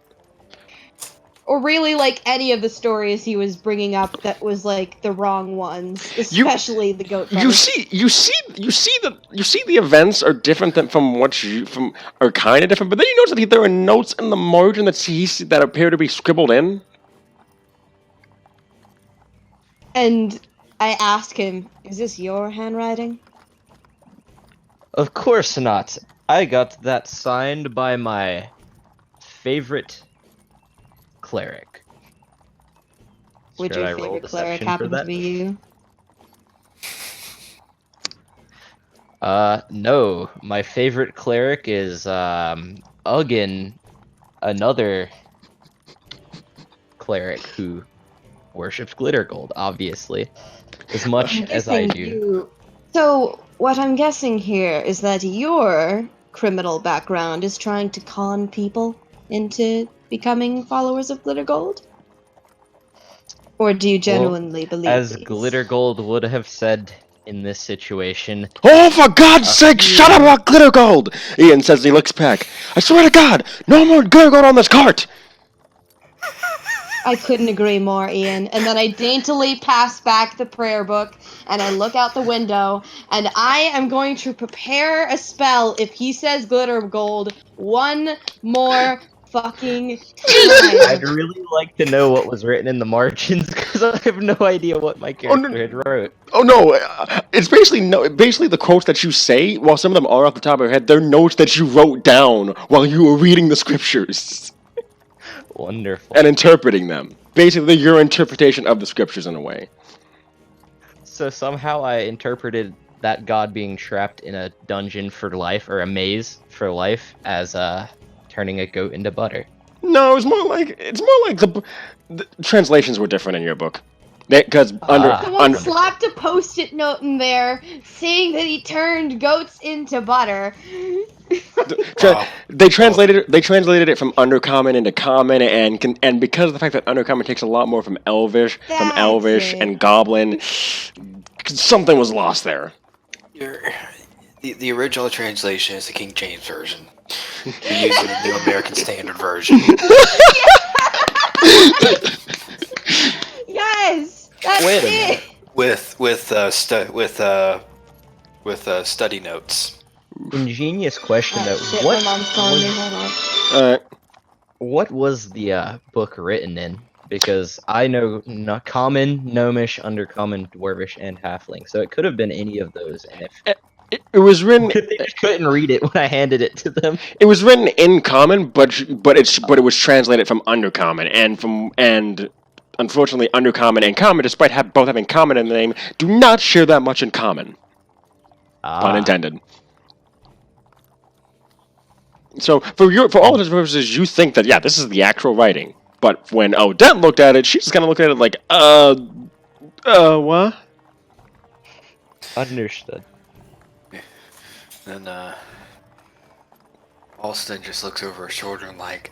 Or really, any of the stories he was bringing up that was the wrong ones, especially the goat. You see the events are different are kind of different, but then you notice that there are notes in the margin that appear to be scribbled in. And I ask him, "Is this your handwriting?" Of course not. I got that signed by my favorite cleric. Would Should your I roll favorite cleric deception for happen to that? be you? No. My favorite cleric is Ugin, another cleric who worships glitter gold, obviously. As much as I do. So, what I'm guessing here is that your criminal background is trying to con people into becoming followers of Glitter Gold? Or do you genuinely believe As these? Glitter Gold would have said in this situation... Oh, for God's sake, shut up about Glitter Gold! Ian says he looks back. I swear to God, no more Glitter Gold on this cart! I couldn't agree more, Ian. And then I daintily pass back the prayer book, and I look out the window, and I am going to prepare a spell if he says Glitter Gold one more fucking I'd time. really like to know what was written in the margins because I have no idea what my character had wrote. Oh no, it's basically basically the quotes that you say. While some of them are off the top of your head, they're notes that you wrote down while you were reading the scriptures Wonderful. and interpreting them. Basically, your interpretation of the scriptures in a way. So somehow I interpreted that god being trapped in a dungeon for life or a maze for life as turning a goat into butter. No, it's more like the translations were different in your book. Because Someone slapped a post-it note in there saying that he turned goats into butter. Wow. they translated it from undercommon into common, and because of the fact that undercommon takes a lot more from elvish That's it. and goblin, something was lost there. The original translation is the King James version. You're using the New American Standard version. Yes, that's Wait a it. With study notes. Ingenious question though. Shit, my mom's calling me. Hold on. What was the book written in? Because I know common, gnomish, undercommon, dwarvish, and halfling, so it could have been any of those. And if It was written. they just couldn't read it when I handed it to them. It was written in common, but it was translated from undercommon, and unfortunately, undercommon and common, despite both having common in the name, do not share that much in common. Pun intended. So for all intents and purposes, you think that this is the actual writing, but when Odette looked at it, she just kind of looked at it like, what? Understood. Then Alston just looks over her shoulder and like,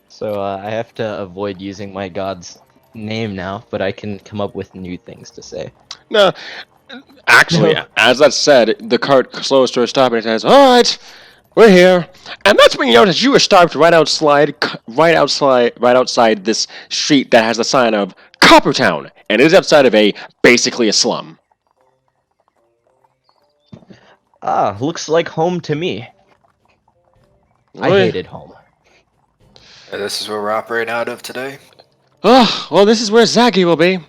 So I have to avoid using my god's name now, but I can come up with new things to say. No, actually, as that said, the cart slows to a stop and it says, "All right, we're here." And that's when you notice you were stopped right outside this street that has the sign of Coppertown, and it is outside of basically a slum. Looks like home to me. I Really? hated home. this is where we're operating out of today? Oh, well, this is where Zaggy will be.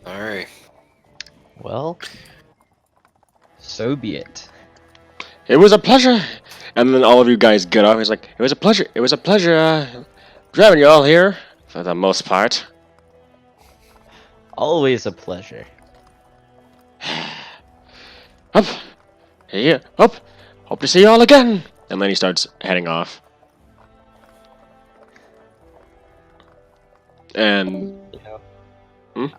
Alright. Well, so be it. It was a pleasure. And then all of you guys get off. He's like, it was a pleasure. It was a pleasure driving you all here, for the most part. Always a pleasure. Up. Here. Up. Hope to see you all again. And then he starts heading off. And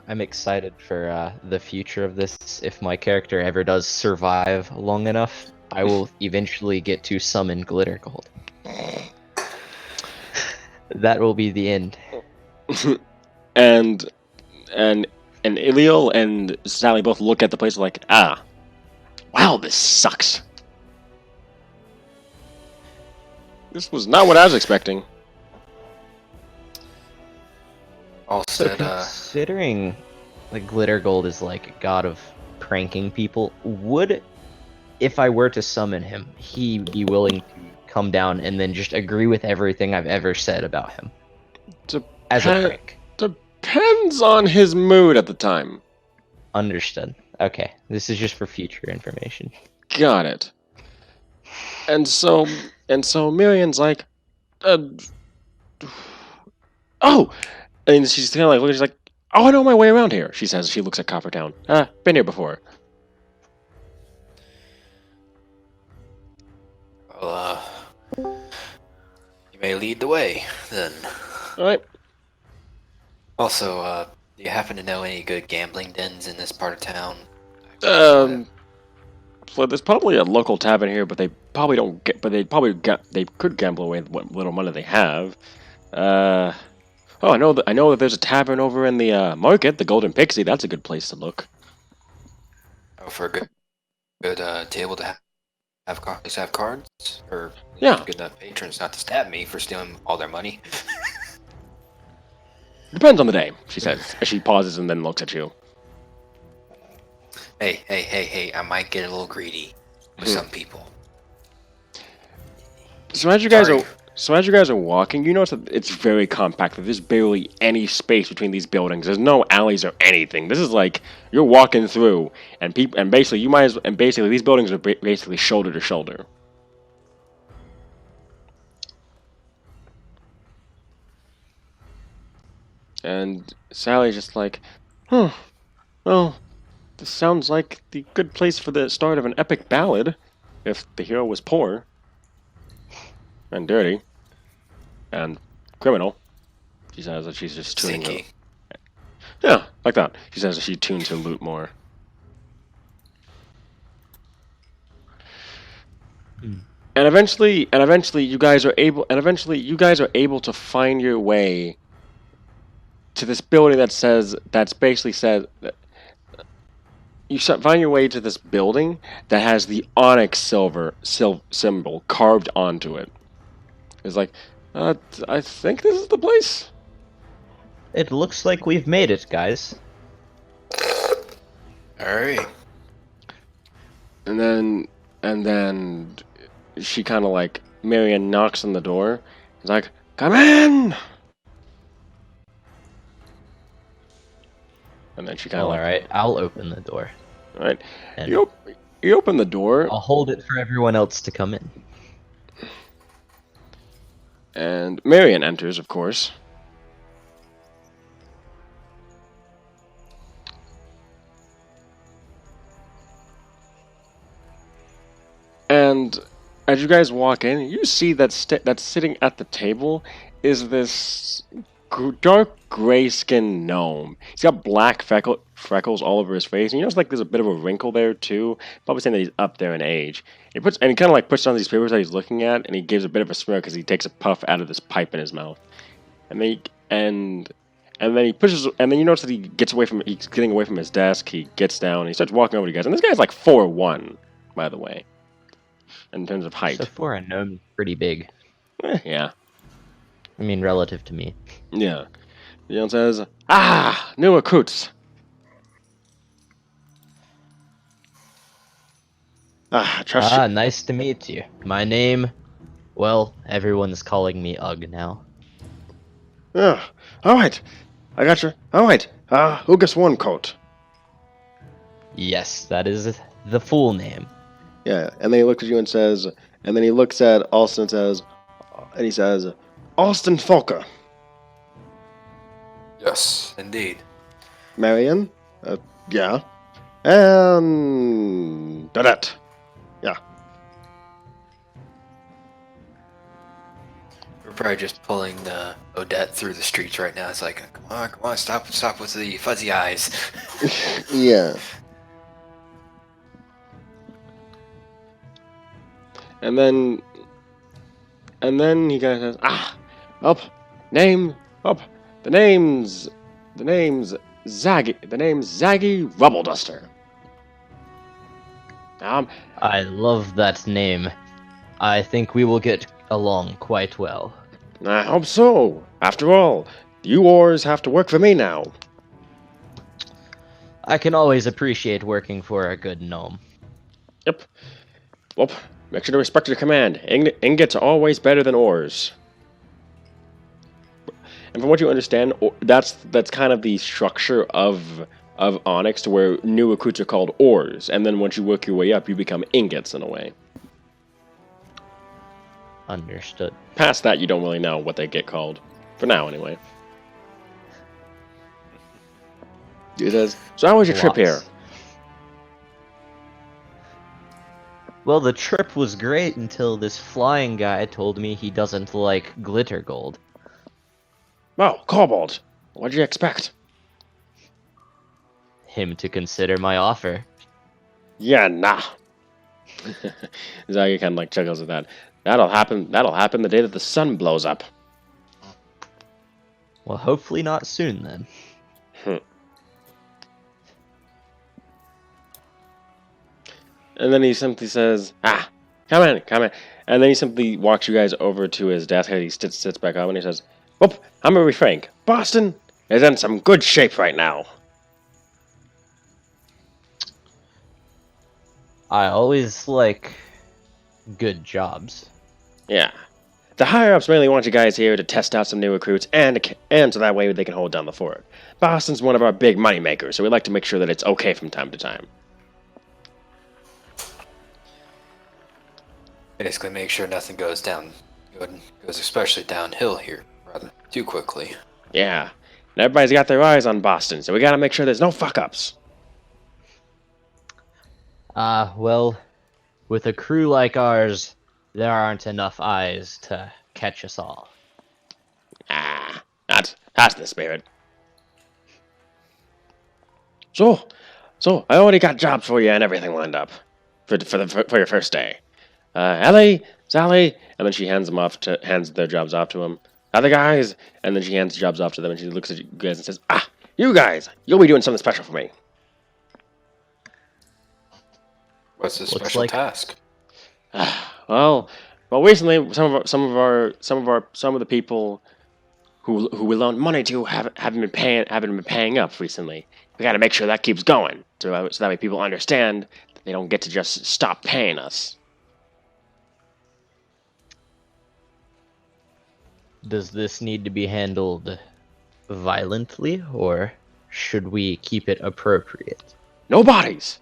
I'm excited for the future of this. If my character ever does survive long enough, I will eventually get to summon Glitter Gold. That will be the end. and Iliel and Sally both look at the place like, wow, this sucks. This was not what I was expecting. Also, So considering the Glitter Gold is like a god of pranking people, would, if I were to summon him, he be willing to come down and then just agree with everything I've ever said about him? As a prank. Depends on his mood at the time. Understood. Okay, this is just for future information. Got it. And so Miriam's like, oh! And she's kind of like, she's like, oh, I know my way around here, she says. She looks at Coppertown. Been here before. well, you may lead the way, then. Alright. Also, do you happen to know any good gambling dens in this part of town? Well, there's probably a local tavern here, but they probably don't get. But they could gamble away what little money they have. I know that there's a tavern over in the market, the Golden Pixie. That's a good place to look. Oh, for a good table to have cards, or Yeah. good enough patrons not to stab me for stealing all their money. Depends on the day, she says, as she pauses and then looks at you. Hey, I might get a little greedy. with some people. So as you guys Sorry. are walking, you notice that it's very compact. That there's barely any space between these buildings. There's no alleys or anything. This is like you're walking through, and basically these buildings are basically shoulder to shoulder. And Sally's just like, well, this sounds like the good place for the start of an epic ballad, if the hero was poor, and dirty, and criminal. She says that she's just tuning Sneaky. Yeah, like that. She says that she tunes her loot more. And eventually you guys are able to find your way to this building that's basically said that you find your way to this building that has the onyx symbol carved onto it. It's like, I think this is the place. It looks like we've made it, guys. Alright. And then she kind of like, Marion knocks on the door. It's like, come in! And then she kind of Alright, I'll open the door. Alright. And You open the door, I'll hold it for everyone else to come in. and Marion enters, of course. And as you guys walk in, you see that that's sitting at the table is this dark gray-skinned gnome. He's got black freckles all over his face, and you notice like there's a bit of a wrinkle there too. Probably saying that he's up there in age. He kind of like puts down these papers that he's looking at, and he gives a bit of a smirk as he takes a puff out of this pipe in his mouth. And then he pushes, and then you notice that he's getting away from his desk. He gets down, and he starts walking over to you guys. And this guy's like 4'1", by the way, in terms of height. So for a gnome, pretty big. Yeah. I mean, relative to me. Yeah. Leon says, "Ah, new recruits. I trust you." Nice to meet you. My name, well, everyone's calling me Ugg now. Yeah. All right. I got you. All right. Who gets one coat? Yes, that is the full name. Yeah. And then he looks at you and says, and then he looks at Alston and he says, Alston Folker. Yes, indeed. Marion? Yeah. And Dadette. Yeah. We're probably just pulling Odette through the streets right now. It's like, come on, stop with the fuzzy eyes. Yeah. And then he kind of says, the name's Zaggy Rubbleduster. I love that name. I think we will get along quite well. I hope so. After all, you Oars have to work for me now. I can always appreciate working for a good gnome. Yep. Well, make sure to respect your command. Ingots are always better than ores. And from what you understand, that's kind of the structure of Onyx, to where new recruits are called ores, and then once you work your way up, you become ingots in a way. Understood. Past that, you don't really know what they get called. For now, anyway. He says, so how was your trip here? Well, the trip was great until this flying guy told me he doesn't like glitter gold. Well, Kobold, what'd you expect? Him to consider my offer. Yeah, nah. Zaggy kind of like chuckles at that. That'll happen the day that the sun blows up. Well, hopefully not soon then. And then he simply says, come in. And then he simply walks you guys over to his desk, and he sits back up, and he says, I'm gonna be frank. Boston is in some good shape right now. I always like good jobs. Yeah. The higher-ups mainly want you guys here to test out some new recruits, and so that way they can hold down the fort. Boston's one of our big money makers, so we like to make sure that it's okay from time to time. Basically, make sure nothing goes especially downhill here, rather too quickly. Yeah. And everybody's got their eyes on Boston, so we gotta make sure there's no fuck-ups. Well, with a crew like ours, there aren't enough eyes to catch us all. That's the spirit. So I already got jobs for you and everything lined up for your first day. Ellie, Sally, and then she hands their jobs off to him. Other guys, and then she hands the jobs off to them, and she looks at you guys and says, you guys, you'll be doing something special for me. What's the special task? Well, recently some of the people who we loaned money to haven't been paying up recently. We got to make sure that keeps going, so that way people understand that they don't get to just stop paying us. Does this need to be handled violently, or should we keep it appropriate? No bodies,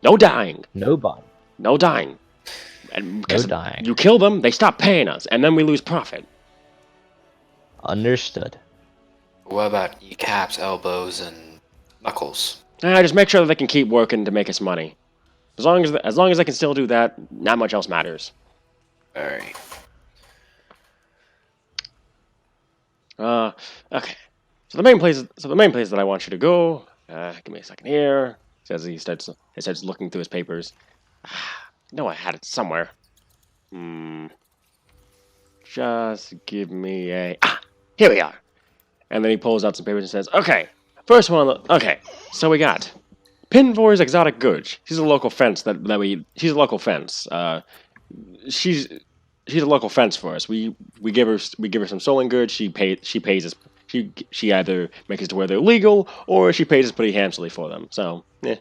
no dying, No body. no dying, and because No dying. you kill them, they stop paying us, and then we lose profit. Understood. What about kneecaps, elbows, and knuckles? Just make sure that they can keep working to make us money. As long as they can still do that, not much else matters. All right. Okay. So the main place that I want you to go. Give me a second here. Says he starts looking through his papers. No, I had it somewhere. Just give me a. Here we are. And then he pulls out some papers and says, "Okay, first one. Okay, so we got Pinvor's Exotic Goods. She's a local fence She's a local fence. She's a local fence for us. We give her some sewing goods. She pays us. She either makes it to where they're legal, or she pays us pretty handsomely for them. So, yeah.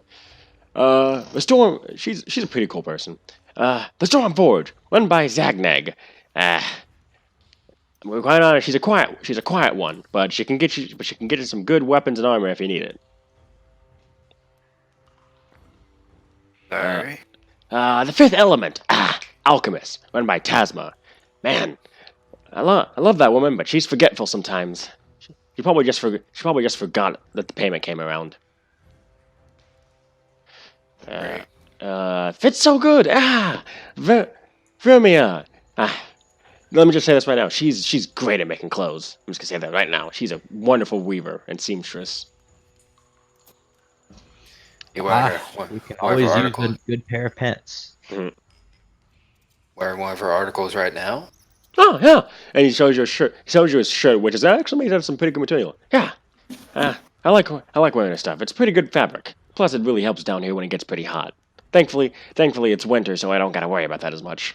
The Storm. She's a pretty cool person. The Storm Forge, run by Zagnag. We're quite honest. She's a quiet one, but she can get you some good weapons and armor if you need it. All right. The Fifth Element. Alchemist, run by Tasma. Man, I love that woman, but she's forgetful sometimes. She probably just forgot that the payment came around. Fits so good. Vermia. Let me just say this right now. She's great at making clothes. I'm just gonna say that right now. She's a wonderful weaver and seamstress. You wear We can always use a good pair of pants. Wearing one of her articles right now. Oh yeah, and he shows you a shirt. He shows you his shirt, which is actually made out of some pretty good material. Yeah, I like wearing her stuff. It's pretty good fabric. Plus, it really helps down here when it gets pretty hot. Thankfully, it's winter, so I don't gotta worry about that as much.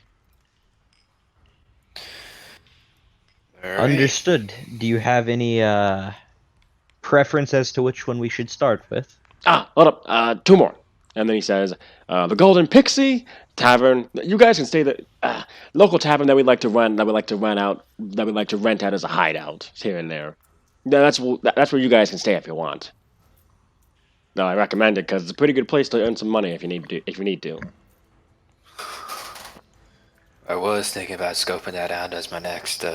All right. Understood. Do you have any preference as to which one we should start with? Hold up. Two more. And then he says, the Golden Pixie Tavern. You guys can stay the local tavern that we like to rent out as a hideout here and there. That's where you guys can stay if you want. No, I recommend it because it's a pretty good place to earn some money if you need to. I was thinking about scoping that out as my next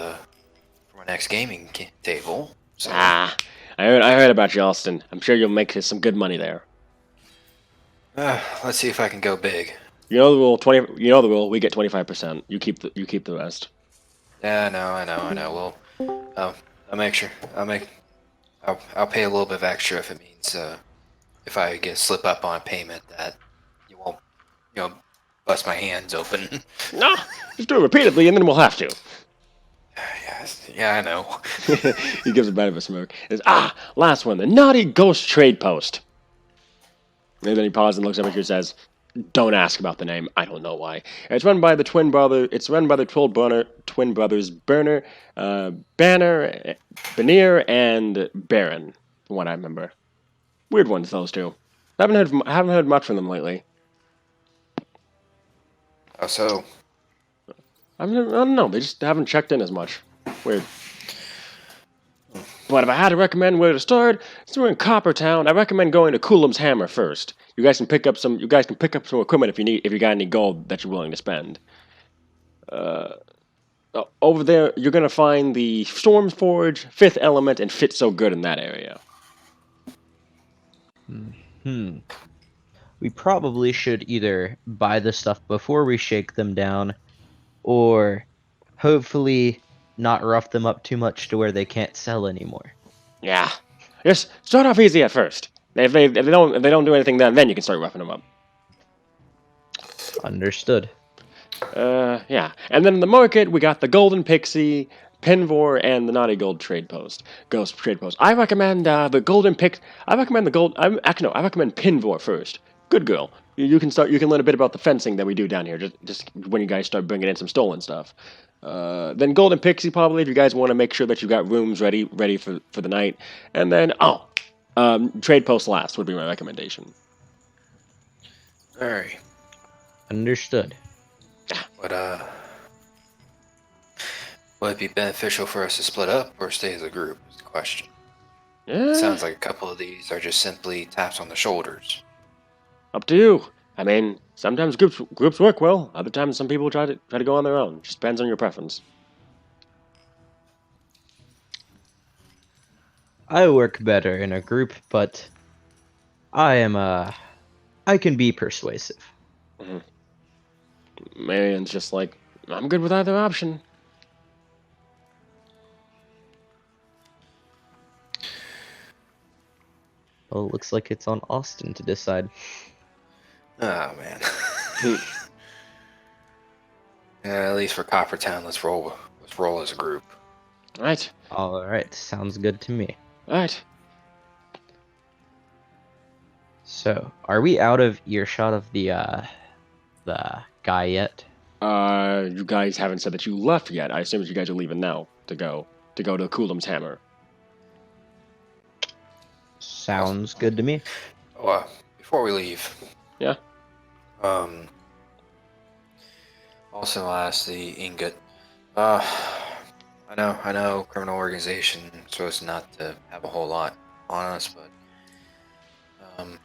gaming table. So. I heard about you, Austin. I'm sure you'll make some good money there. Let's see if I can go big. You know the rule. You know the rule. We get 25%. You keep the rest. Yeah, I know. Well, I'll make sure. I'll pay a little bit of extra if it means if I slip up on a payment that you won't, bust my hands open. No, just do it repeatedly, and then we'll have to. Yes, yeah, I know. He gives a bit of a smirk. He says, last one, the Naughty Ghost Trade Post. And then he pauses and looks up at you and says, "Don't ask about the name. I don't know why. It's run by the twin brothers Banner, Bannier, and Baron, from what I remember. Weird ones, those two. Haven't heard much from them lately." How so? I don't know. They just haven't checked in as much. Weird. But if I had to recommend where to start, since we're in Coppertown, I recommend going to Coolum's Hammer first. You guys can pick up some. You guys can pick up some equipment if you got any gold that you're willing to spend. Over there, you're gonna find the Storm Forge, Fifth Element, and Fit So Good in that area. Hmm. We probably should either buy the stuff before we shake them down, or hopefully not rough them up too much to where they can't sell anymore. Yeah, just start off easy at first. If they don't do anything, then you can start roughing them up. Understood. Yeah. And then in the market, we got the Golden Pixie, Pinvor, and the Naughty Gold Trade Post. Ghost Trade Post. I recommend the Golden Pix. I recommend the Gold. Actually, no. I recommend Pinvor first. Good girl. You can start. You can learn a bit about the fencing that we do down here. Just when you guys start bringing in some stolen stuff. Then Golden Pixie probably if you guys want to make sure that you got rooms ready for the night. And then Trade Post last would be my recommendation. All right. Understood. Would it be beneficial for us to split up or stay as a group? Is the question. Yeah. It sounds like a couple of these are just simply taps on the shoulders. Up to you. I mean, sometimes groups work well. Other times, some people try to go on their own. Just depends on your preference. I work better in a group, but I can be persuasive. Marion's just like, I'm good with either option. Well, it looks like it's on Austin to decide. Oh man. Yeah, at least for Coppertown, let's roll as a group. Right. All right, sounds good to me. Right. So, are we out of earshot of the guy yet? You guys haven't said that you left yet. I assume that you guys are leaving now to go to Coolum's Hammer. Sounds good to me. Oh, before we leave. Yeah. Also, I'll ask the ingot. I know, criminal organization supposed not to have a whole lot on us, but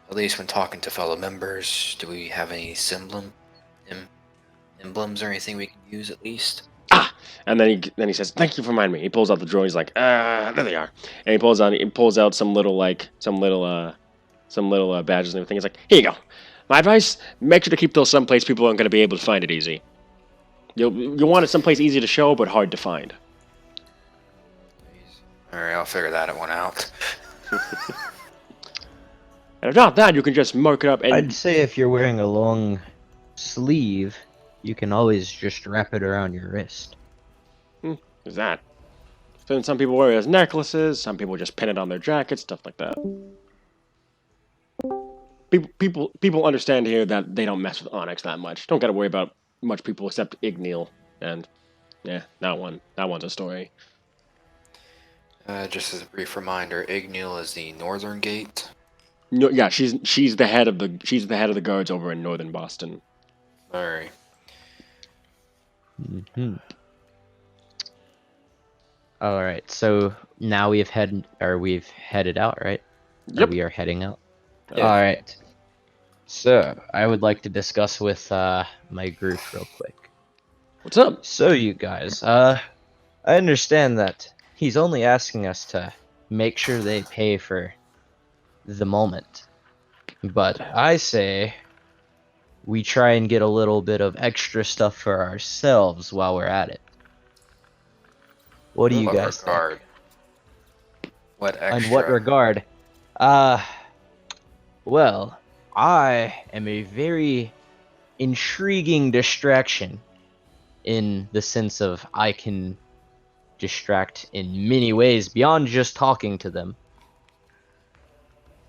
at least when talking to fellow members, do we have any emblems or anything we can use at least? And then he says, "Thank you for reminding me." He pulls out the drawer. He's like, there they are. And he pulls out some little badges and everything. He's like, "Here you go. My advice: make sure to keep those someplace people aren't going to be able to find it easy. You'll want it someplace easy to show but hard to find." All right, I'll figure that one out. And if not that, you can just mark it up. And I'd say if you're wearing a long sleeve, you can always just wrap it around your wrist. There's that. Then some people wear it as necklaces. Some people just pin it on their jackets, stuff like that. People understand here that they don't mess with Onyx that much. Don't got to worry about much people except Igneel, and yeah, that one's a story. Just as a brief reminder, Igneel is the northern gate. No, yeah, she's the head of the guards over in northern Boston. All right. All right, so now we've headed out, right? Yep. Or we are heading out. Yeah. All right. So I would like to discuss with my group real quick. What's up? So you guys, I understand that he's only asking us to make sure they pay for the moment, but I say we try and get a little bit of extra stuff for ourselves while we're at it. What do you guys think? What extra? In what regard? Well, I am a very intriguing distraction in the sense of I can distract in many ways beyond just talking to them.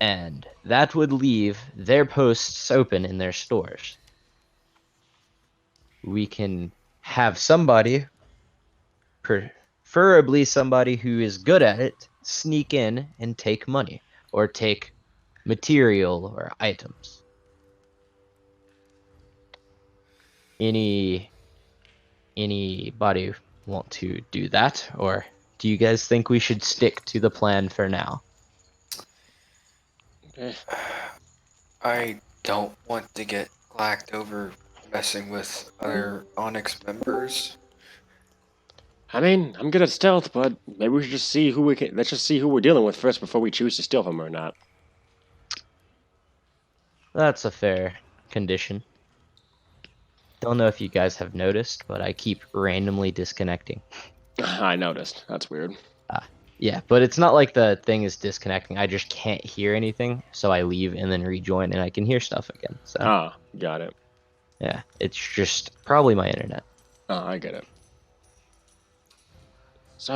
And that would leave their posts open in their stores. We can have somebody, preferably somebody who is good at it, sneak in and take money or take material or items. anybody want to do that, or do you guys think we should stick to the plan for now? Eh, I don't want to get clacked over messing with other Onyx members. I mean, I'm good at stealth, but maybe we should just see who we can. Let's just see who we're dealing with first before we choose to steal from them or not. That's a fair condition. Don't know if you guys have noticed, but I keep randomly disconnecting. I noticed. That's weird. Yeah, but it's not like the thing is disconnecting. I just can't hear anything, so I leave and then rejoin, and I can hear stuff again. So Ah, got it. yeah, it's just probably my internet. Oh, I get it. So,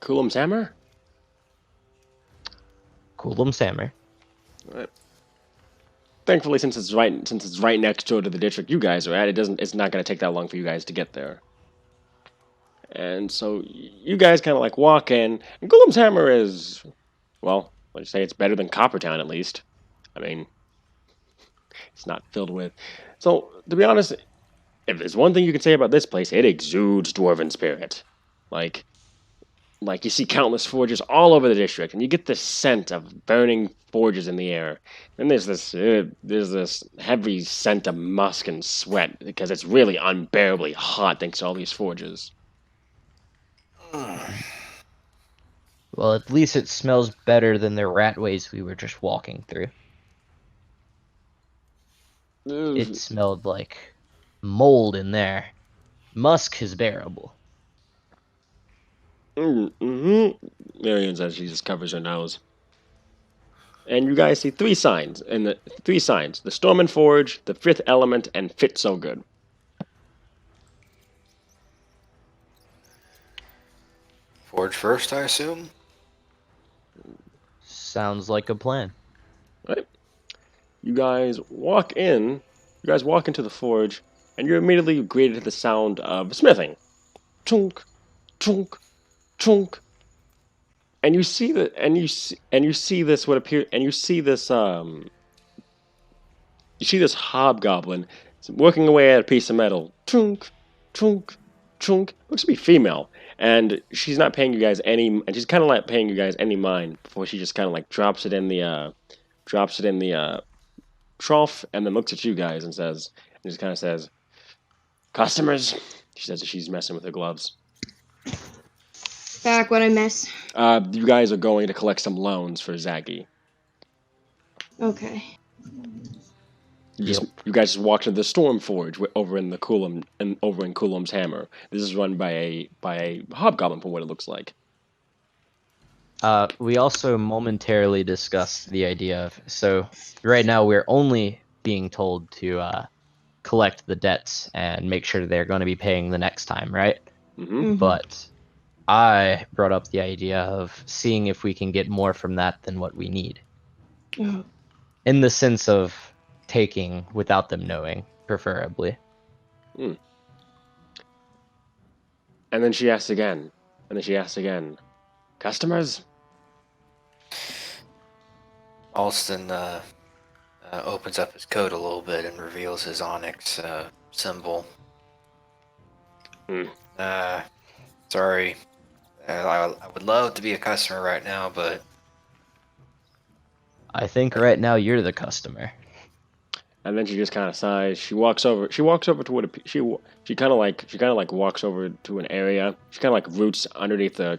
Coolum's hammer? Coolum Sammer. Thankfully, since it's right next door to the district you guys are at, it's not going to take that long for you guys to get there. And so you guys kind of like walk in, and Coolum's hammer is, well, let's say it's better than Coppertown at least. I mean, it's not filled with. So to be honest, if there's one thing you can say about this place, it exudes dwarven spirit. Like you see countless forges all over the district, and you get this scent of burning forges in the air. And there's this heavy scent of musk and sweat because it's really unbearably hot thanks to all these forges. Well, at least it smells better than the ratways we were just walking through. It smelled like mold in there. Musk is bearable. Mm-hmm. Marion says she just covers her nose. And you guys see three signs, the Storm and Forge, the Fifth Element, and Fit So Good. Forge first, I assume? Sounds like a plan. Right? You guys walk into the forge, and you're immediately greeted to the sound of smithing. Chunk, chunk, chunk. And you see this hobgoblin working away at a piece of metal. Chunk, chunk, chunk. Looks to be female, and she's not paying you guys and she's kind of not paying you guys any mind before she just kind of like drops it in the trough, and then looks at you guys and just kind of says, "Customers." She says that she's messing with her gloves. Back, what I miss? You guys are going to collect some loans for Zaggy. Okay. You guys just walked into the Storm Forge over in Coolum's Hammer. This is run by a hobgoblin, from what it looks like. We also momentarily discussed the idea of, so right now we're only being told to collect the debts and make sure they're going to be paying the next time, right? Mm-hmm. Mhm. But I brought up the idea of seeing if we can get more from that than what we need. Oh, In the sense of taking without them knowing, preferably. And then she asks again. Customers? Alston opens up his coat a little bit and reveals his Onyx symbol. Sorry. I would love to be a customer right now, but Uh, I think right now you're the customer. And then she just kind of sighs. She walks over to what she kind of like walks over to an area. She kind of like roots underneath a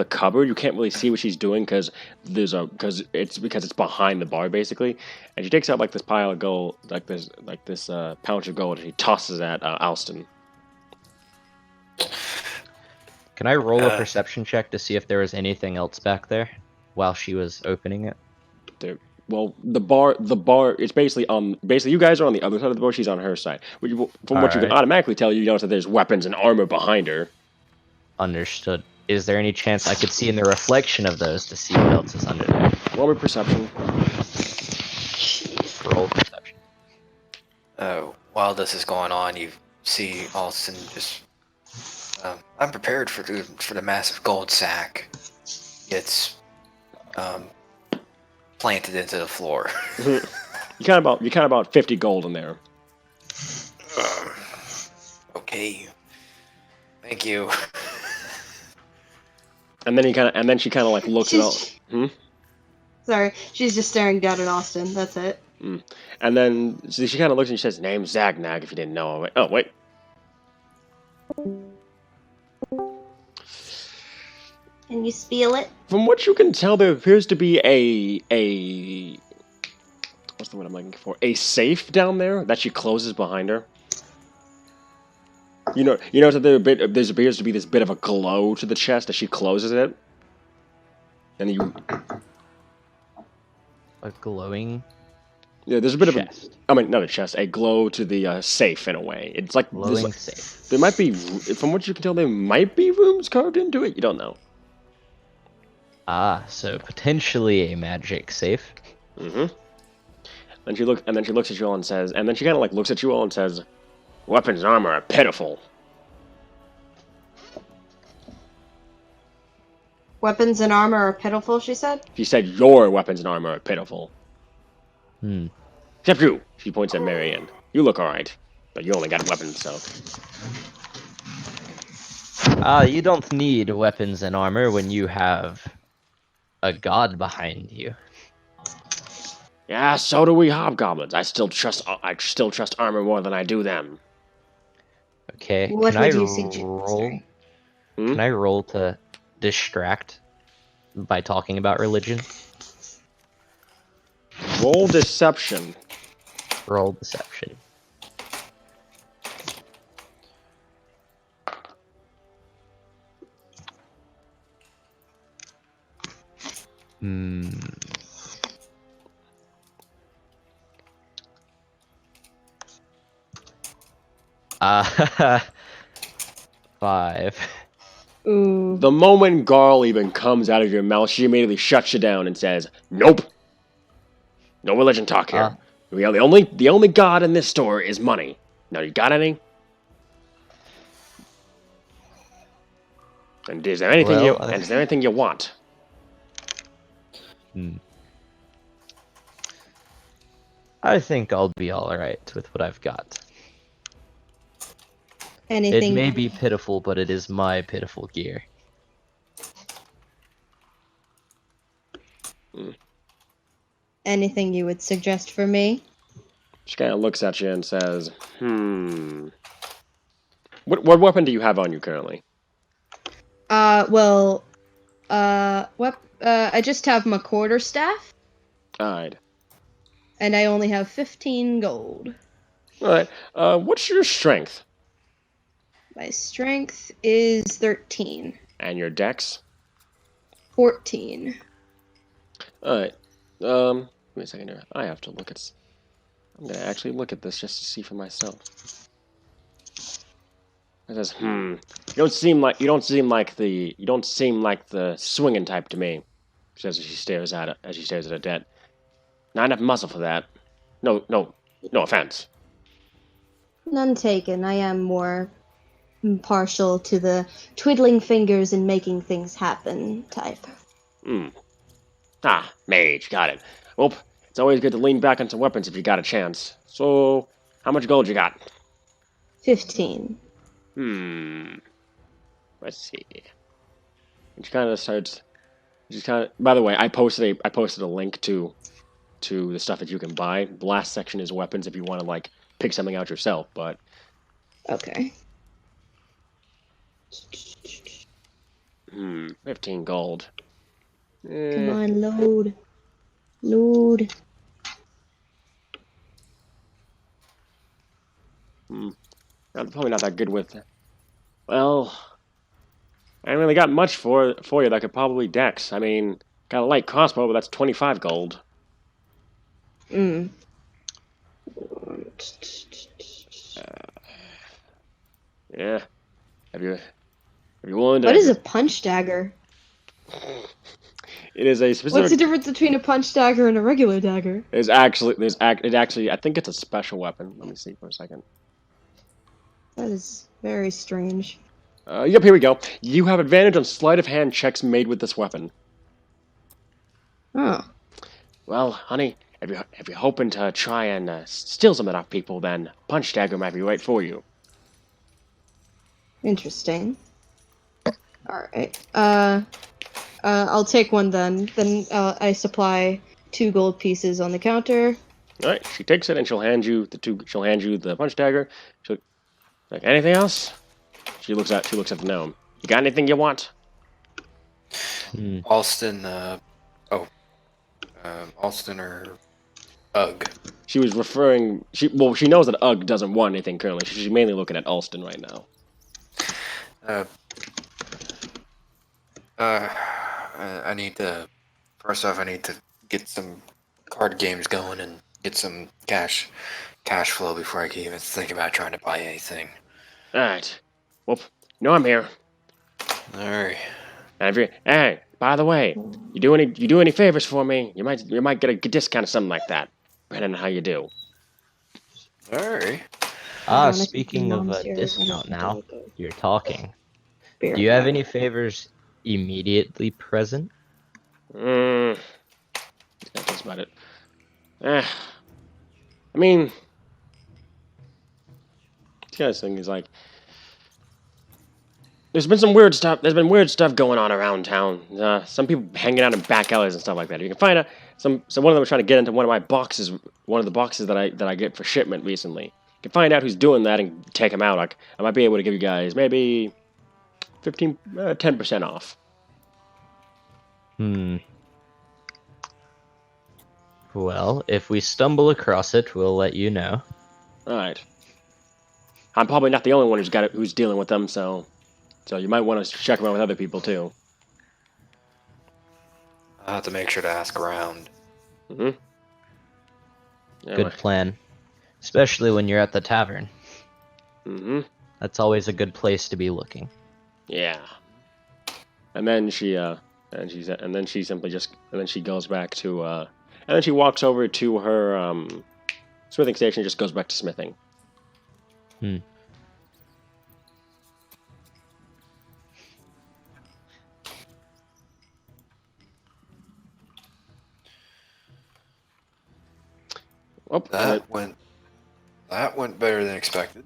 cupboard. You can't really see what she's doing because it's behind the bar basically. And she takes out like this pile of gold, like this pouch of gold, and she tosses at Alston. Can I roll a perception check to see if there was anything else back there while she was opening it? Well, the bar, it's basically you guys are on the other side of the bar, she's on her side. From what you can Alright. automatically tell, you notice that there's weapons and armor behind her. Understood. Is there any chance I could see in the reflection of those to see what else is under there? Roll me perception. Roll perception. while this is going on, you see Alston just I'm prepared for the massive gold sack gets planted into the floor. You count about 50 gold in there. Okay. Thank you. And then she kind of like looks at all. She's sorry, she's just staring down at Austin. That's it. And then she kind of looks and she says, "Name's Zagnag. If you didn't know." Oh wait. Can you spiel it? From what you can tell, there appears to be a what's the word I'm looking for? A safe down there that she closes behind her. You know that there appears to be this bit of a glow to the chest as she closes it. And you, A glowing yeah, there's a bit chest. of a, I mean, not a chest, a glow to the safe in a way. It's like Glowing safe. There might be, from what you can tell, there might be rooms carved into it. You don't know. Ah, so potentially a magic safe. Mm-hmm. And she looks at you all and says, and then she kind of like looks at you all and says, "Weapons and armor are pitiful." Weapons and armor are pitiful, she said. She said, "Your weapons and armor are pitiful." Hmm. Except you. She points at Marianne. You look alright, but you only got weapons, so. You don't need weapons and armor when you have a god behind you. Yeah, so do we hobgoblins. I still trust armor more than I do them. Okay, What can I would you suggest? roll? Sorry. Can I roll to distract by talking about religion? Roll deception. Roll deception. Hmm. Uh, 5. Ooh. The moment Garl even comes out of your mouth, she immediately shuts you down and says, "Nope. No religion talk here. The only god in this store is money. Now, you got any? And is there anything you want?" I think I'll be alright with what I've got. Anything? It may be pitiful, but it is my pitiful gear. Anything you would suggest for me? She kind of looks at you and says, What weapon do you have on you currently? Well, I just have my quarterstaff, Alright. and I only have 15 gold. Alright. What's your strength? My strength is 13. And your dex? 14. Alright. Give me a second here. I have to look at... I'm gonna actually look at this just to see for myself. It says, You don't seem like the swinging type to me. She says as she stares at her debt. Not enough muscle for that. No offense. None taken. I am more partial to the twiddling fingers and making things happen type. Ah, mage, got it. Well, it's always good to lean back on some weapons if you got a chance. So, how much gold you got? 15. Let's see. And she kind of starts. By the way, I posted a link to the stuff that you can buy. The last section is weapons if you want to like pick something out yourself. But Okay. 15 gold. Come on, load. Load. I'm probably not that good with. Well, I haven't really got much for you that could probably dex. I mean, got a light crossbow, but that's 25 gold. Mm. Yeah. Have you willing to? What is a punch dagger? It is a specific. What's the difference between a punch dagger and a regular dagger? I think it's a special weapon. Let me see for a second. That is very strange. Yep, here we go. You have advantage on sleight of hand checks made with this weapon. Oh. Well, honey, if you're hoping to try and steal some of that off people, then punch dagger might be right for you. Interesting. Alright. I'll take one then. Then I supply 2 gold pieces on the counter. All right, she takes it and she'll hand you the two. She'll hand you the punch dagger. She'll like anything else. She looks at the gnome. You got anything you want? Hmm. Alston, Alston or Ugg. She was referring. She knows that Ugg doesn't want anything currently. She's mainly looking at Alston right now. Uh, I need to. First off, I need to get some card games going and get some cash flow before I can even think about trying to buy anything. All right. Well, no, I'm here. All right. And if you, hey, by the way, you do any favors for me, you might get a discount or something like that, depending on how you do. All right. Ah, Ironically, speaking of Mom's a here, discount and now, I'll you're talking. be right Do you have back. any favors immediately present? Mm, that's about it. I mean, the other thing is like, there's been some weird stuff. There's been weird stuff going on around town. Some people hanging out in back alleys and stuff like that. You can find out some. So one of them was trying to get into one of my boxes. One of the boxes that I get for shipment recently. You can find out who's doing that and take him out. Like, I might be able to give you guys maybe 10% off. Well, if we stumble across it, we'll let you know. All right. I'm probably not the only one who's dealing with them, so you might want to check around with other people too. I'll have to make sure to ask around. Mm-hmm. Good plan. Especially when you're at the tavern. Mm-hmm. That's always a good place to be looking. Yeah. And then she goes back to and then she walks over to her smithing station and just goes back to smithing. Oh, That went better than expected.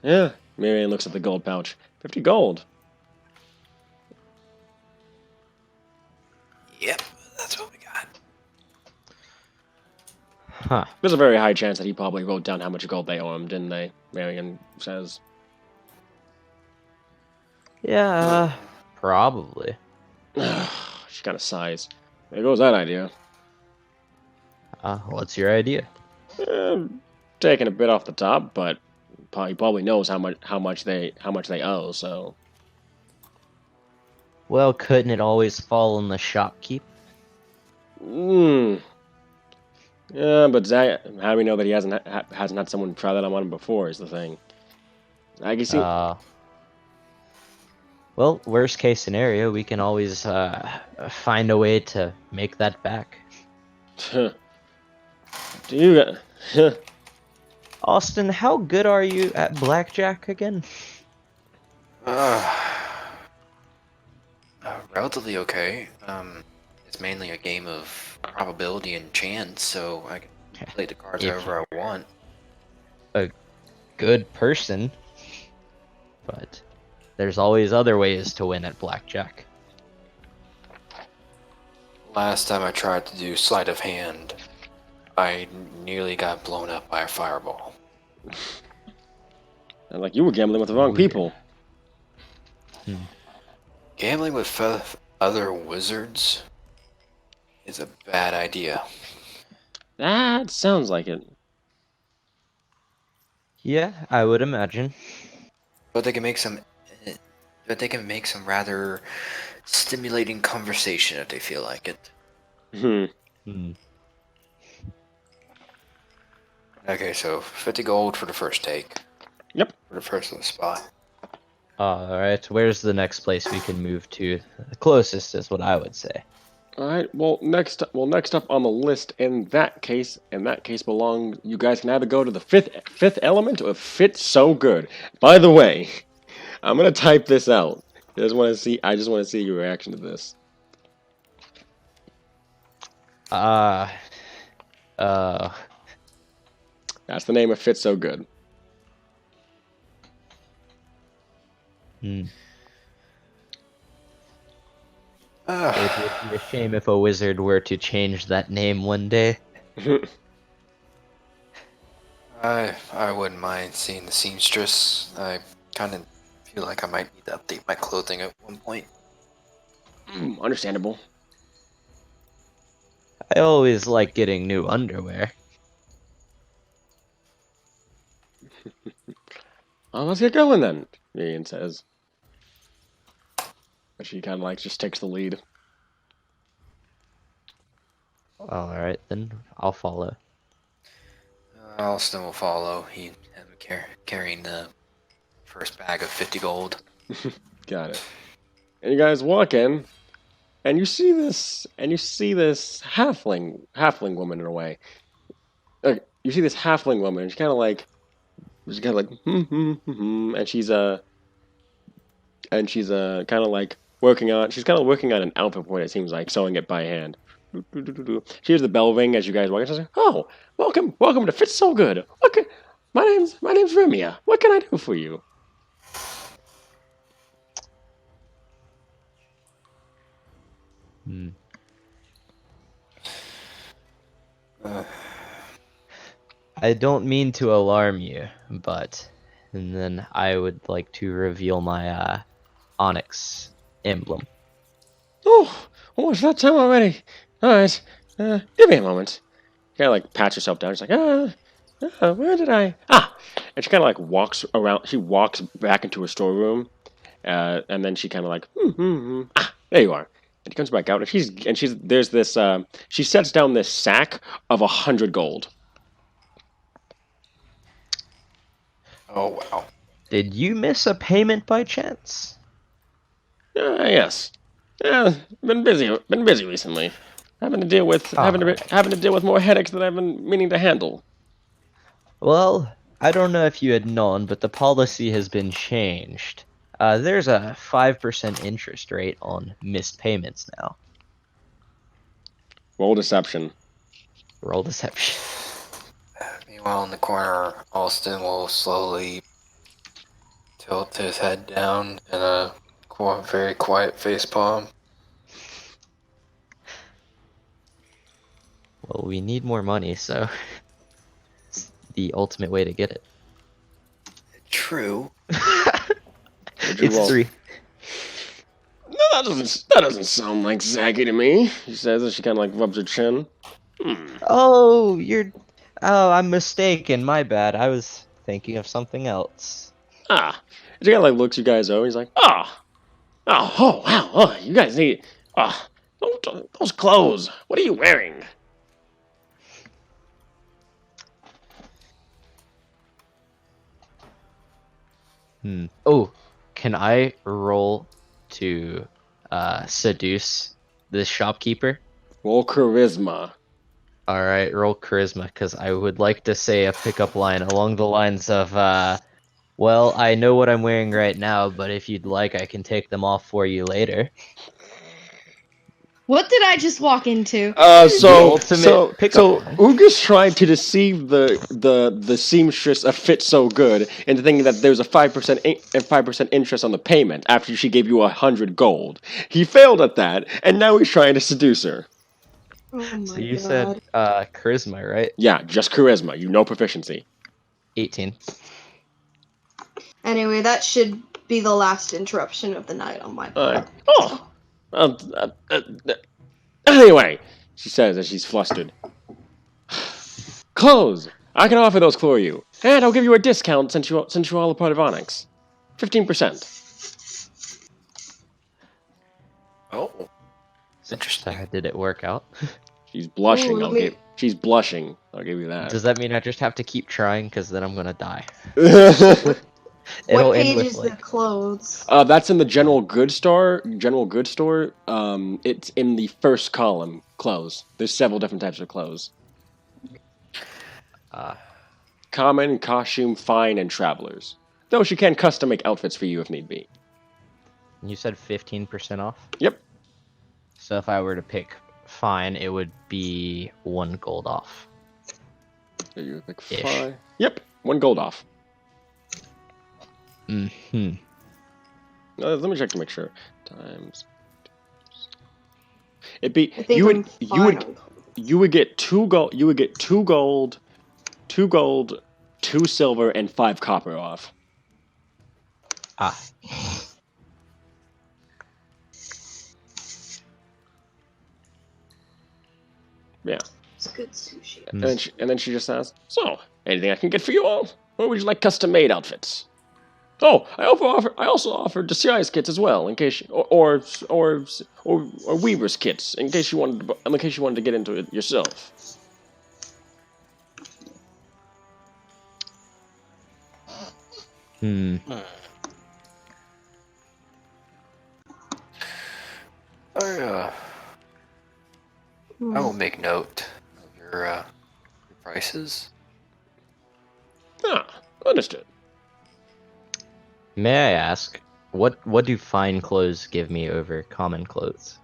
yeah. Marion looks at the gold pouch. 50 gold. Yep, that's what we got. Huh. There's a very high chance that he probably wrote down how much gold they owe him, didn't they? Marion says. Yeah, probably. She kind of sighs. There goes that idea. What's your idea? Taking a bit off the top, but he probably knows how much they owe. So Well, couldn't it always fall on the shopkeep? Yeah, but how do we know that he hasn't had someone try that on him before? Is the thing. I can see. Well, worst case scenario, we can always find a way to make that back. Do you? Austin, how good are you at blackjack again? Relatively okay. It's mainly a game of probability and chance, so I can play the cards If however I want. A good person, but there's always other ways to win at blackjack. Last time I tried to do sleight of hand, I nearly got blown up by a fireball. And like you were gambling with the wrong people. Gambling with other wizards is a bad idea. That sounds like it. Yeah, I would imagine. But they can make some rather stimulating conversation if they feel like it. Okay, so 50 gold for the first take. Yep. For the first spot. Alright, where's the next place we can move to? The closest is what I would say. All right. Well, next up on the list in that case belongs. You guys can either go to the fifth element or fit so good. By the way, I'm gonna type this out. I just want to see your reaction to this. That's the name of Fit So Good. Hmm. Uh, It would be a shame if a wizard were to change that name one day. I wouldn't mind seeing the seamstress. I kind of feel like I might need to update my clothing at one point. Understandable. I always like getting new underwear. Let's get going then, Ian says. But she kind of like just takes the lead. Alright, then I'll follow. Alston will follow. He ends up carrying the first bag of 50 gold. Got it. And you guys walk in, and you see this halfling woman in a way. You see this halfling woman, and she's kind of like, and she's kind of like working on. She's kind of working on an outfit point. It seems like sewing it by hand. She hears the bell ring as you guys walk in. She's like, "Oh, welcome to Fit So Good. My name's Remia. What can I do for you?" Hmm. I don't mean to alarm you, but and then I would like to reveal my Onyx emblem. Oh, it's that time already. All right, give me a moment. Kind of like pats herself down. She's like, where did I? Ah, and she kind of like walks around. She walks back into her storeroom, and then she kind of like, there you are. And she comes back out, and she's there's this. She sets down this sack of 100 gold. Oh, wow. Did you miss a payment by chance? Yes. Yeah, been busy recently. Having to deal with more headaches that I've been meaning to handle. Well, I don't know if you had known, but the policy has been changed. There's a 5% interest rate on missed payments now. Roll deception. Roll deception. Meanwhile, in the corner, Alston will slowly tilt his head down in a very quiet facepalm. Well, we need more money, so it's the ultimate way to get it. True. What'd you It's roll? 3. No, that doesn't sound like Zaggy to me. She says as she kind of like rubs her chin. Oh, I'm mistaken. My bad. I was thinking of something else. Ah, and she kind of like looks you guys over. He's like, oh, wow, oh, you guys need, those clothes. What are you wearing? Oh, can I roll to seduce this shopkeeper? Roll charisma. All right, roll charisma, because I would like to say a pickup line along the lines of, well, I know what I'm wearing right now, but if you'd like, I can take them off for you later. What did I just walk into? ultimate pickup line. Ugas tried to deceive the seamstress of Fit So Good into thinking that there's a 5% interest on the payment after she gave you 100 gold. He failed at that, and now he's trying to seduce her. Oh my So you god. said charisma, right? Yeah, just charisma. You know proficiency. 18. Anyway, that should be the last interruption of the night on my part. Anyway, she says as she's flustered. Clothes. I can offer those for you, and I'll give you a discount since you're all a part of Onyx. 15%. Oh. Interesting. Did it work out? She's blushing. Ooh, She's blushing. I'll give you that. Does that mean I just have to keep trying? Because then I'm gonna die. What It'll page end with is the clothes? That's in the general goods store. It's in the first column. Clothes. There's several different types of clothes. Common, costume, fine, and travelers. Though she can custom make outfits for you if need be. You said 15% off? Yep. So if I were to pick fine, it would be 1 gold off. So you pick Ish. 5. Yep. 1 gold off. Hmm. Let me check to make sure. Times. It'd be I think you I'm would you fine would on gold. you would get 2 gold. You would get 2 gold, 2 gold, 2 silver, and 5 copper off. Ah. Yeah. It's good sushi. And then she just asks, "So, anything I can get for you all? Or would you like custom-made outfits?" Oh, I also offer disguise kits as well, in case or weavers kits, in case you wanted to get into it yourself. Hmm. I Hmm. will make note of your prices. Ah, understood. May I ask, what do fine clothes give me over common clothes?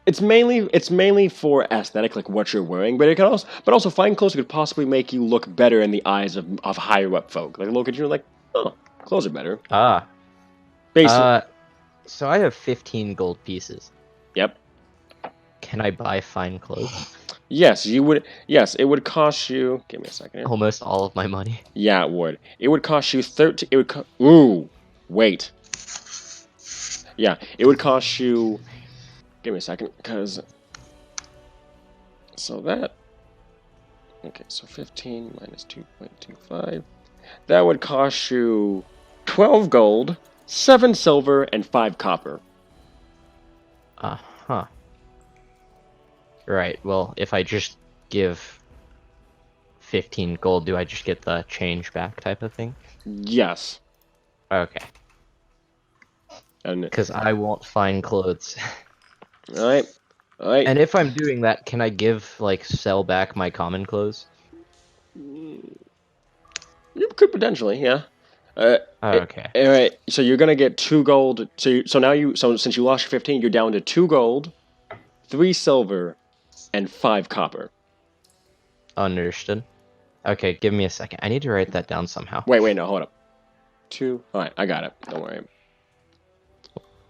It's mainly for aesthetic, like what you're wearing, but it can also fine clothes could possibly make you look better in the eyes of higher up folk. Like look at you like, oh, clothes are better. Ah. Basically, So I have 15 gold pieces. yep. Can I buy fine clothes? Yes, you would. Yes, it would cost you. Give me a second here. Almost all of my money. Yeah, it would. It would cost you 13. It would. Ooh, wait. Yeah, it would cost you. Give me a second, because. So that. Okay, so 15 minus 2.25. That would cost you 12 gold, 7 silver, and 5 copper. Uh-huh. Right, well, if I just give 15 gold, do I just get the change back type of thing? Yes. Okay. And Because I want fine clothes. all right. All right. And if I'm doing that, can I sell back my common clothes? You could potentially, yeah. Okay. All right. So you're gonna get 2 gold. So since you lost your 15, you're down to 2 gold, 3 silver, and 5 copper. Understood. Okay, give me a second. I need to write that down somehow. Wait, no, hold up. 2. All right, I got it. Don't worry.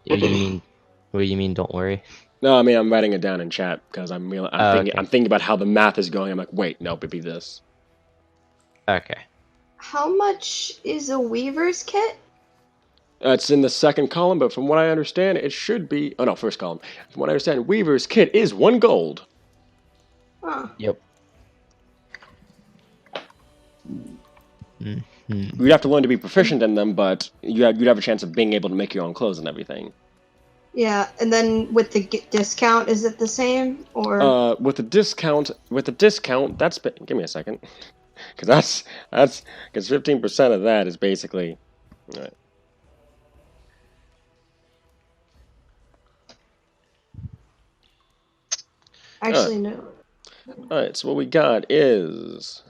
What do you mean? What do you mean? Don't worry. No, I mean I'm writing it down in chat because I'm Okay. thinking about how the math is going. I'm like, wait, no, it'd be this. Okay. How much is a weaver's kit? It's in the second column, but from what I understand, it should be. Oh no, first column. From what I understand, Weaver's kit is 1 gold. Huh. Yep. Mm-hmm. You'd have to learn to be proficient in them, but you'd have a chance of being able to make your own clothes and everything. Yeah, and then with the discount, is it the same or? With the discount, that's give me a second, because because 15% of that is basically. All right. Actually, no. All right, so what we got is.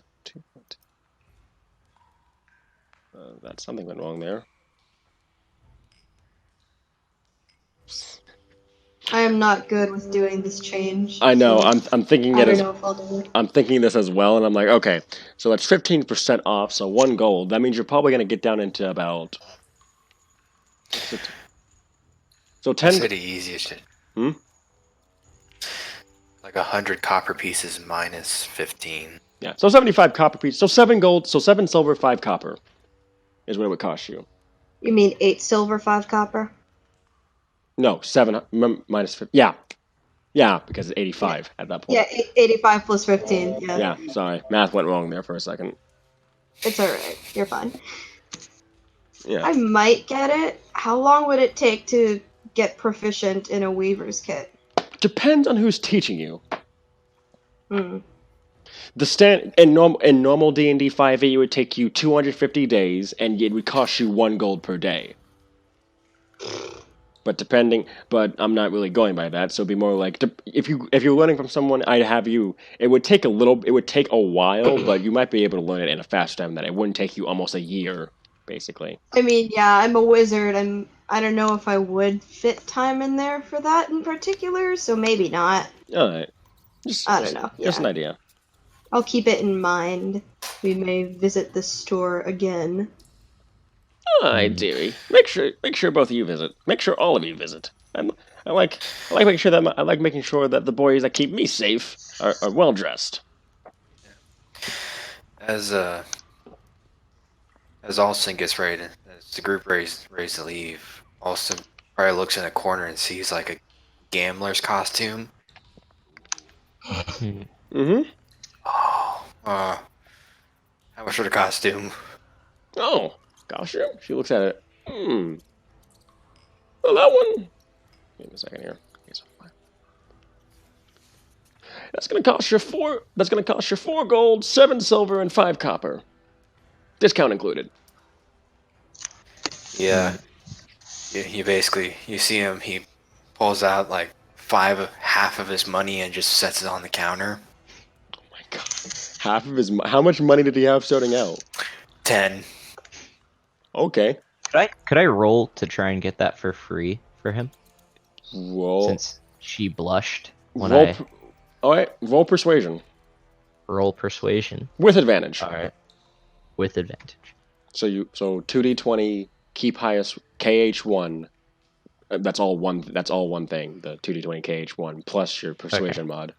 That something went wrong there. I am not good with doing this change. I know. so I'm thinking I it don't as know if I'll do it. I'm thinking this as well, and I'm like, okay, so that's 15% off, so 1 gold. That means you're probably gonna get down into about. So I'd 10. say the easiest shit. Hmm? Like 100 copper pieces minus 15. Yeah. So 75 copper pieces. So 7 gold. So 7 silver, 5 copper, is what it would cost you. You mean 8 silver, 5 copper? No, 7 minus 50. Yeah. Yeah, because it's 85 at that point. Yeah, 85 plus 15. Yeah. Yeah. Sorry, math went wrong there for a second. It's alright. You're fine. Yeah. I might get it. How long would it take to get proficient in a weaver's kit? Depends on who's teaching you. Hmm. The in normal D&D 5e, it would take you 250 days, and it would cost you 1 gold per day. But I'm not really going by that, so it'd be more like if you're learning from someone, I'd have you. It would take a while, but you might be able to learn it in a faster time than that. It wouldn't take you almost a year, basically. I mean, yeah, I'm a wizard. I don't know if I would fit time in there for that in particular, so maybe not. All right, I don't know. Just an Yeah. idea. I'll keep it in mind. We may visit the store again. Hi, dearie. Make sure both of you visit. Make sure all of you visit. I like making sure that I like making sure that the boys that keep me safe are well dressed. As Alston gets ready to, as the group ready to leave, Alston probably looks in a corner and sees like a gambler's costume. Mm-hmm. Oh, how much for the costume? Oh, gosh, yeah. She looks at it. Well, that one. Give me a second here. That's gonna cost you four. That's gonna cost you 4 gold, 7 silver, and 5 copper. Discount included. Yeah. He basically, you see him. He pulls out like half of his money and just sets it on the counter. Oh my god. Half of his. How much money did he have starting out? 10. Okay. Could I roll to try and get that for free for him? Roll. Since she blushed when roll. I All right. Roll persuasion roll persuasion. with advantage. All right, with advantage. So 2d20, keep highest KH1. That's all one. That's all one thing. The 2d20 KH1 plus your persuasion mod.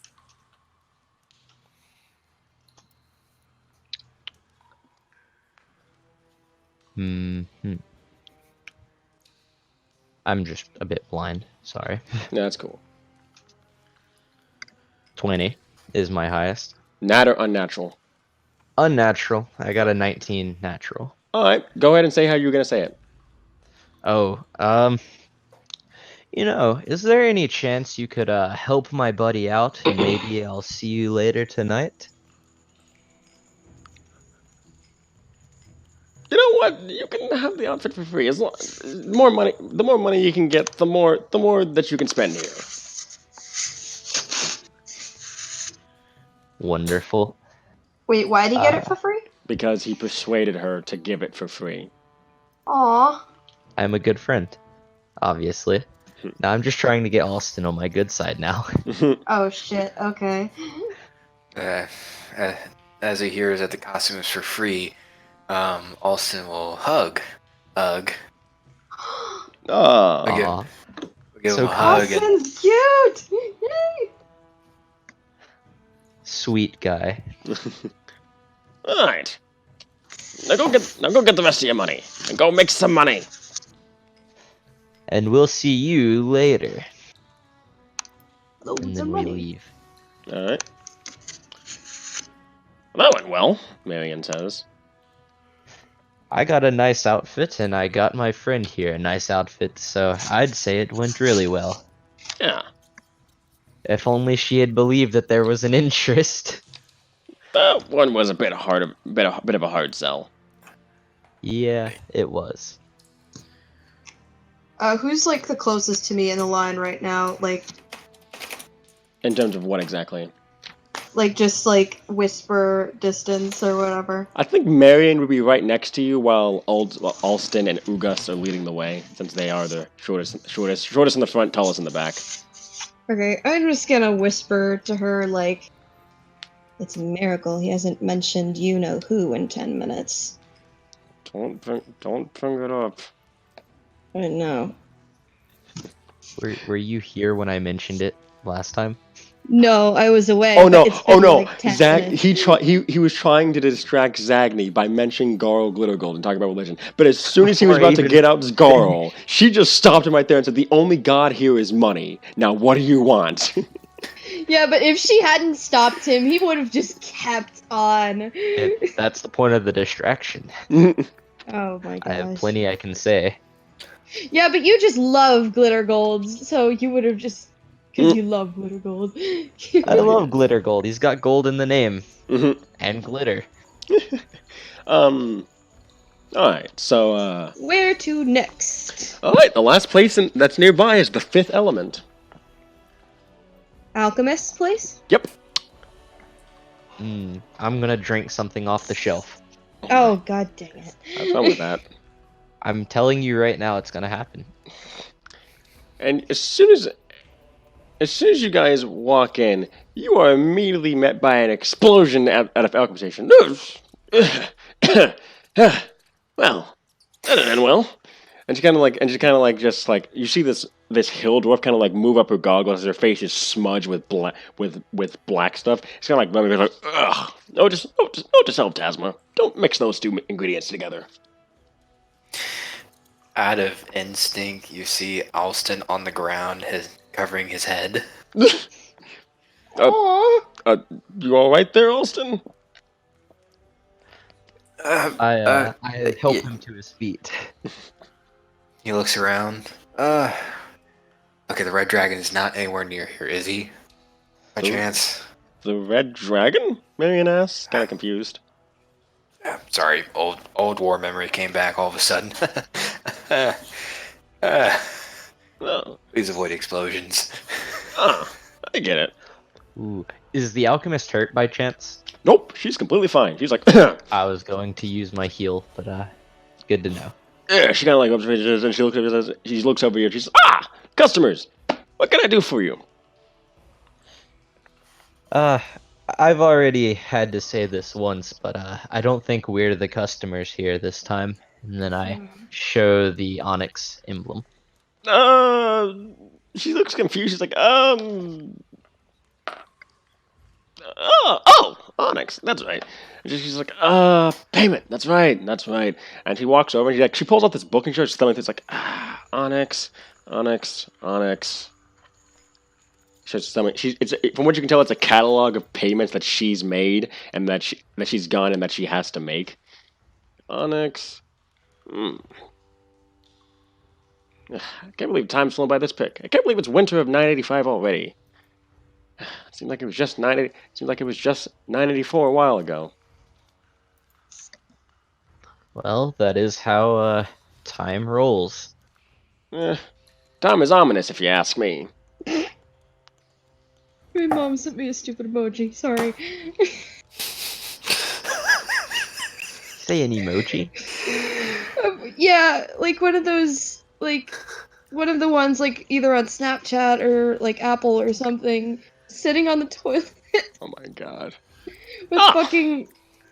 I'm just a bit blind. Sorry. Yeah, that's cool. 20 is my highest. Nat or unnatural. Unnatural. I got a 19 natural. All right. Go ahead and say how you're gonna say it. Oh, is there any chance you could help my buddy out and maybe I'll see you later tonight? You know what? You can have the outfit for free. As long more money, the more money you can get, the more that you can spend here. Wonderful. Wait, why'd he get it for free? Because he persuaded her to give it for free. Aw. I'm a good friend, obviously. Now I'm just trying to get Alston on my good side now. Oh shit, okay. As he hears that the costume is for free, Alston will hug Ugg. Ah. Aw. Give So him a hug. And, Austin's cute! Yay! Sweet guy. All right. Now go get the rest of your money and go make some money. And we'll see you later. And Loads then of we money. leave. All right. Well, that went well, Marion says. I got a nice outfit, and I got my friend here a nice outfit, so I'd say it went really well. Yeah. If only she had believed that there was an interest. That one was a bit of a hard sell. Yeah, it was. Who's like the closest to me in the line right now? Like In terms of what exactly? just like whisper distance or whatever. I think Marion would be right next to you while Alston and Ugas are leading the way, since they are the shortest in the front, tallest in the back. Okay, I'm just gonna whisper to her like, it's a miracle he hasn't mentioned you-know-who in 10 minutes. Don't bring it up. I know. Were you here when I mentioned it last time? No, I was away. Oh no! but it's been, like, 10 Zag, minutes. he was trying to distract Zagny by mentioning Garl Glittergold and talking about religion. But as soon as he was Before I about to even get out Garl, she just stopped him right there and said, "The only god here is money. Now, what do you want?" Yeah, but if she hadn't stopped him, he would have just kept on. That's the point of the distraction. Oh my I have gosh. plenty I can say. Yeah, but you just love glitter golds, so you would have just... Because you love glitter gold. I love glitter gold. He's got gold in the name. Mhm. And glitter. Alright, so, Where to next? alright, the last place that's nearby is the 5th element. Alchemist's place? Yep. I'm gonna drink something off the shelf. Oh, god dang it. Have fun with that. I'm telling you right now, it's gonna happen. And as soon as you guys walk in, you are immediately met by an explosion out of alchemy station. Well, That didn't end well. And she kind of like, just like you see this hill dwarf kind of like move up her goggles as her face is smudged with black stuff. It's kind of like rubbing like, ugh. Note to self, Tasma. Don't mix those two ingredients together. Out of instinct, you see Alston on the ground, covering his head. Aww. You all right there, Alston? I help him to his feet. He looks around. Okay, the red dragon is not anywhere near here, is he? By chance? The red dragon? Marion asks, kind of confused. Sorry, old war memory came back all of a sudden. Oh, Please avoid explosions. I get it. Ooh, is the alchemist hurt by chance? Nope, she's completely fine. She's like, I was going to use my heal, but good to know. yeah. She kind of like opens her face and she looks over here. She's customers. What can I do for you? I've already had to say this once, but I don't think we're the customers here this time. And then I show the Onyx emblem. She looks confused. She's like, Onyx, that's right. And she's like, payment, that's right. And she walks over and she pulls out this book and she's telling things like, Onyx. From what you can tell, it's a catalog of payments that she's made and that she's gone and that she has to make. Onyx. I can't believe time's flown by this quick. I can't believe it's winter of 985 already. It seemed like it was just 984 a while ago. Well, that is how time rolls. Time is ominous, if you ask me. My mom sent me a stupid emoji. Sorry. Say an emoji. Yeah, like one of those, like one of the ones like either on Snapchat or like Apple or something, sitting on the toilet. Oh my god.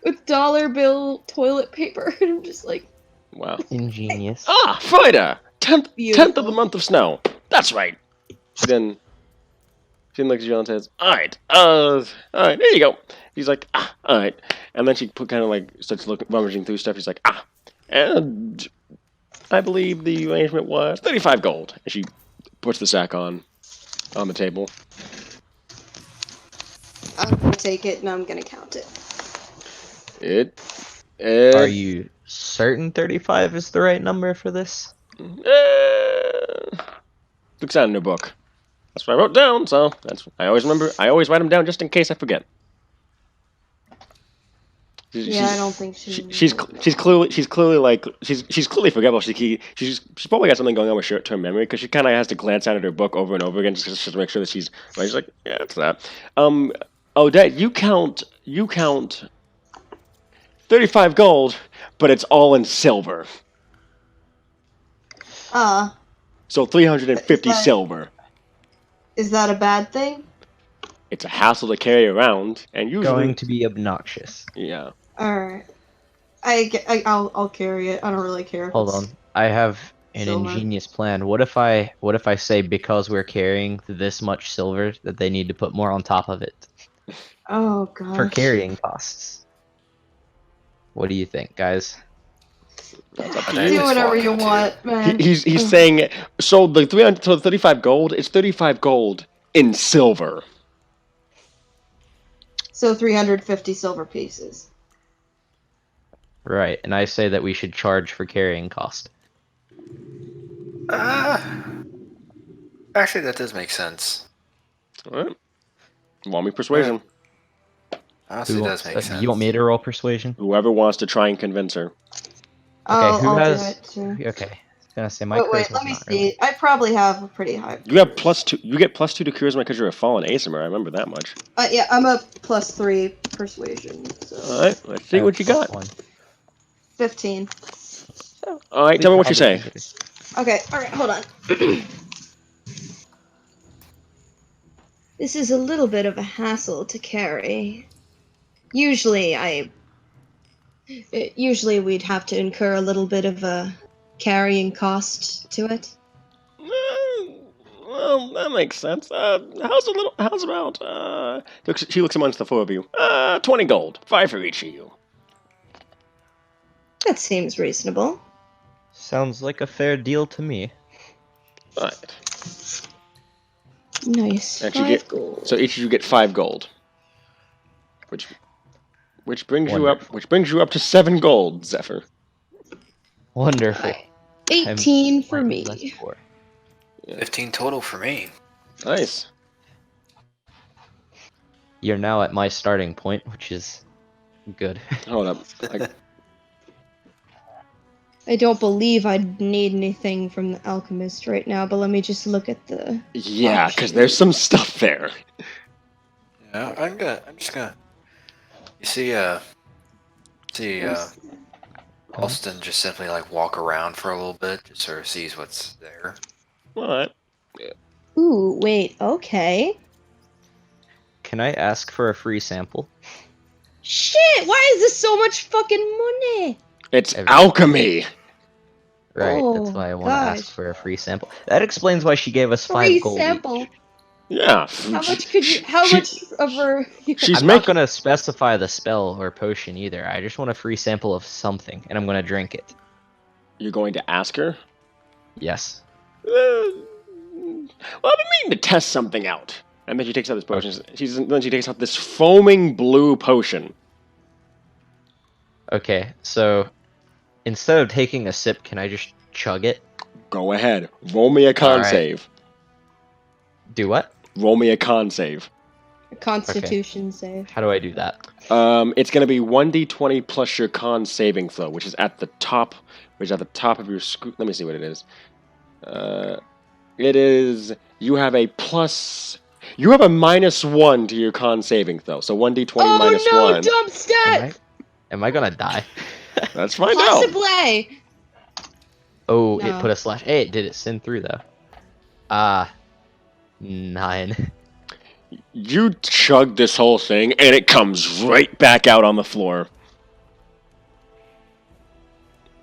with dollar bill toilet paper. And I'm just like, wow. Ingenious. Frida! 10th Beautiful. of the month of snow. That's right. Then she looks at you and says, Alright, there you go. He's like, alright. And then she starts rummaging through stuff. He's like, and I believe the arrangement was 35 gold. And she puts the sack on the table. I'm gonna take it and I'm gonna count it. Are you certain 35 is the right number for this? Looks out in her book. That's what I wrote down, so I always write them down just in case I forget. I don't think she's clearly forgetful. She's probably got something going on with short-term memory because she kind of has to glance out at her book over and over again just to make sure that she's right. She's like, yeah, it's that. Odette, you count 35 gold, but it's all in silver. So 350 silver. Is that a bad thing? It's a hassle to carry around, and usually Going to be obnoxious. Yeah. Alright. I'll carry it. I don't really care. Hold on. I have an Silver. ingenious plan. What if I say because we're carrying this much silver that they need to put more on top of it Oh god. for carrying costs? What do you think, guys? That's up to Do you. whatever you want, man. He's saying so the 35 gold. It's 35 gold in silver. So 350 silver pieces. Right, and I say that we should charge for carrying cost. Actually, that does make sense. All right. Want me persuasion? Honestly, does make sense. You want me to roll persuasion? Whoever wants to try and convince her. who I'll has? do it too. Okay, I was gonna say my. Wait, let me see. I probably have a pretty high. You have +2. You get +2 to charisma because you're a fallen Aesimer. I remember that much. Yeah, I'm a +3 persuasion. So. All right. Let's see what you got. 15. All right. Tell me what you say. Okay, alright, hold on. This is a little bit of a hassle to carry. Usually we'd have to incur a little bit of a carrying cost to it. Well, that makes sense. How's about, she looks amongst the four of you. 20 gold. 5 for each of you. That seems reasonable. Sounds like a fair deal to me. Right. Nice. And 5 gold. So each of you get 5 gold. Which brings you up to 7 gold, Zephyr. Wonderful. 18 for I'm me. less poor. 15 total for me. Nice. You're now at my starting point, which is good. Hold up. I don't believe I'd need anything from the alchemist right now, but let me just look at the. Yeah, because there's some stuff there. Yeah, I'm just gonna. You see, Alston just simply like walk around for a little bit, just sort of sees what's there. Alright. Ooh, wait, okay. Can I ask for a free sample? Shit, why is this so much fucking money? It's Every- alchemy! Right, Oh, that's why I want to gosh. ask for a free sample. That explains why she gave us 5 Free gold sample. each. Yeah. How much could you? How much of her? She's I'm not making. going to specify the spell or potion either. I just want a free sample of something, and I'm going to drink it. You're going to ask her? Yes. Well, I've been meaning to test something out. And then she takes out this potion. Then she takes out this foaming blue potion. Okay, so instead of taking a sip, can I just chug it? Go ahead. Roll me a con Alright. save. Do what? Roll me a con save. Constitution save. How do I do that? It's going to be 1d20 plus your con saving throw, which is at the top. Which is at the top of your screen. Let me see what it is. It is. You have a plus. You have a -1 to your con saving throw. So 1d20 Oh minus no, 1. dump stat! Am I gonna die? Let's find out. Possibly. Oh, No. it put a slash. Hey, did it sin through though? 9. You chug this whole thing, and it comes right back out on the floor.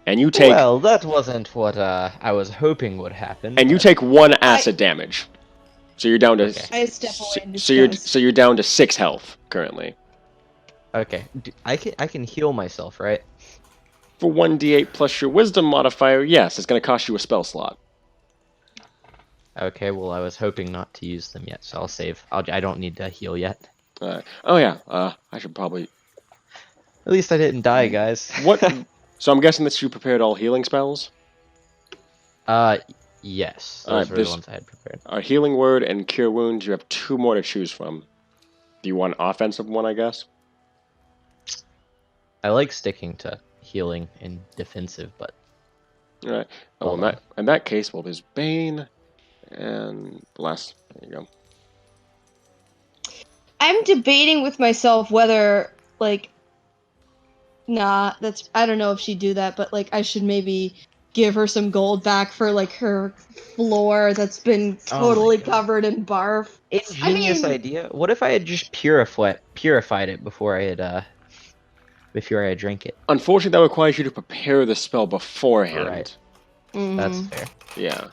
And you take. Well, that wasn't what I was hoping would happen. And you but- take 1 acid damage. So you're down to. Okay. I step away in So disgust. you're down to 6 health currently. Okay, I can heal myself, right? For 1d8 plus your wisdom modifier, yes, it's going to cost you a spell slot. Okay, well I was hoping not to use them yet, so I'll save. I don't need to heal yet. Oh yeah, I should probably. At least I didn't die, guys. What? So I'm guessing that you prepared all healing spells. Yes. Alright, Those were the ones I had prepared. Healing word and cure wounds. You have 2 more to choose from. Do you want an offensive one? I guess. I like sticking to healing and defensive, but All right. Oh, in that case, well, there's Bane, and bless. There you go. I'm debating with myself whether, like, nah, that's, I don't know if she'd do that, but, like, I should maybe give her some gold back for, like, her floor that's been totally covered in barf. ingenious idea. What if I had just purified it before I drank it? Unfortunately, that requires you to prepare the spell beforehand. Right. Mhm. That's fair. Yeah.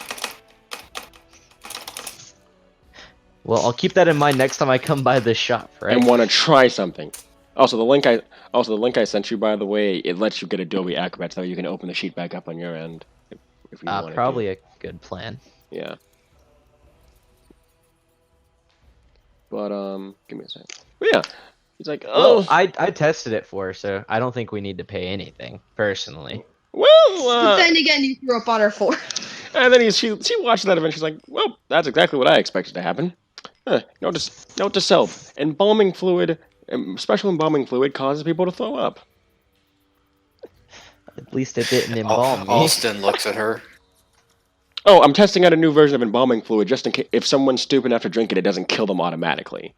Well, I'll keep that in mind next time I come by this shop, right? And want to try something. Also, the link I sent you, by the way, it lets you get Adobe Acrobat so you can open the sheet back up on your end if you want. Probably a good plan. Yeah. But give me a second. But yeah, he's like, Well, oh, I tested it for her, so I don't think we need to pay anything personally. well. But then again, you threw up on her floor. And then she watches that event. She's like, well, that's exactly what I expected to happen. Note to self: embalming fluid, special embalming fluid causes people to throw up. At least it didn't embalm me. Alston looks at her. Oh, I'm testing out a new version of embalming fluid just in case if someone's stupid enough to drink it, it doesn't kill them automatically.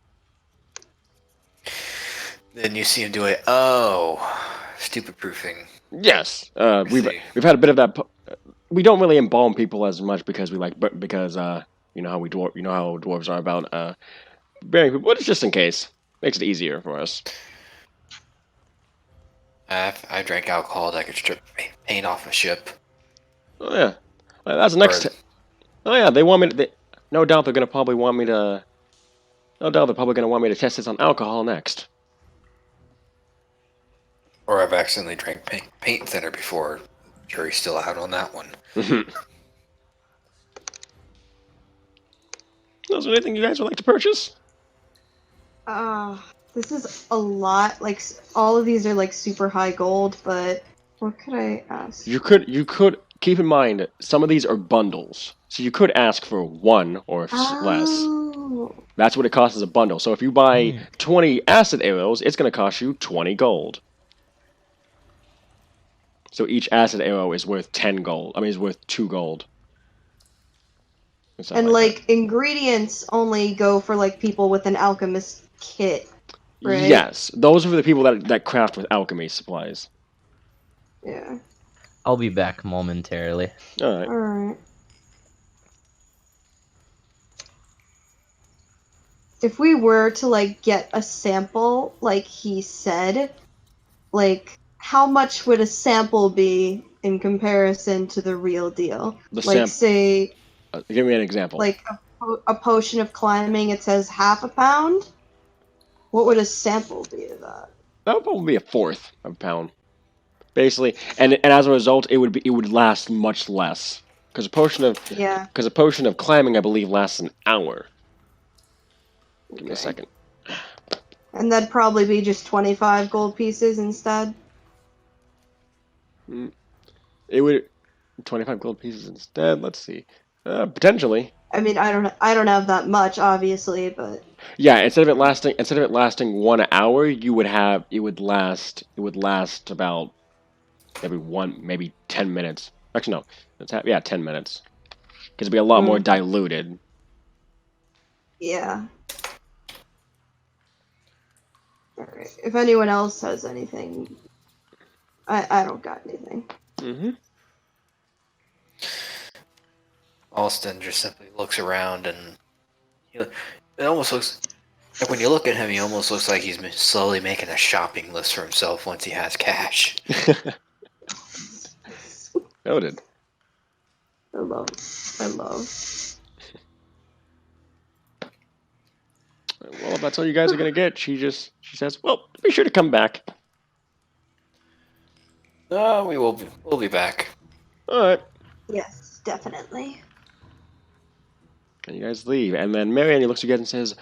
Then you see him do it. Oh, stupid proofing. Yes, we've see. had a bit of that. We don't really embalm people as much because you know how dwarves are about burying people, but it's just in case. Makes it easier for us. If I drank alcohol that could strip paint off a ship. Oh yeah, that's the next. Oh yeah, they want me to. No doubt they're gonna probably want me to. No doubt they're probably gonna want me to test this on alcohol next. Or I've accidentally drank paint thinner before. Jury's still out on that one. Is there anything you guys would like to purchase? This is a lot. Like, all of these are like super high gold, but what could I ask? You could keep in mind some of these are bundles, so you could ask for one or less. Oh. That's what it costs as a bundle. So if you buy 20 acid arrows, it's going to cost you 20 gold. So each acid arrow is worth 10 gold. I mean, is worth 2 gold. And like ingredients only go for like people with an alchemist kit, right? Yes, those are for the people that craft with alchemy supplies. Yeah. I'll be back momentarily. All right. Alright. If we were to like get a sample, like he said, like how much would a sample be in comparison to the real deal? Like say, give me an example. like a potion of climbing, it says half a pound. What would a sample be of that? That would probably be a fourth of a pound, basically. And as a result, it would last much less because a potion of climbing, I believe, lasts an hour. Give me a second. And that'd probably be just 25 gold pieces instead. It would 25 gold pieces instead. Let's see. Potentially. I mean, I don't have that much, obviously, but yeah, instead of it lasting 1 hour, it would last about maybe 10 minutes. Actually, no, 10 minutes, because it'd be a lot more diluted. Yeah. Alright. If anyone else has anything, I don't got anything. Alston just simply looks around and it almost looks like when you look at him, he almost looks like he's slowly making a shopping list for himself once he has cash. Noted. I love. Well, if that's all you guys are gonna get, she says, "Well, be sure to come back." We'll be back. All right. Yes, definitely. And you guys leave, and then Marianne looks at you guys and says,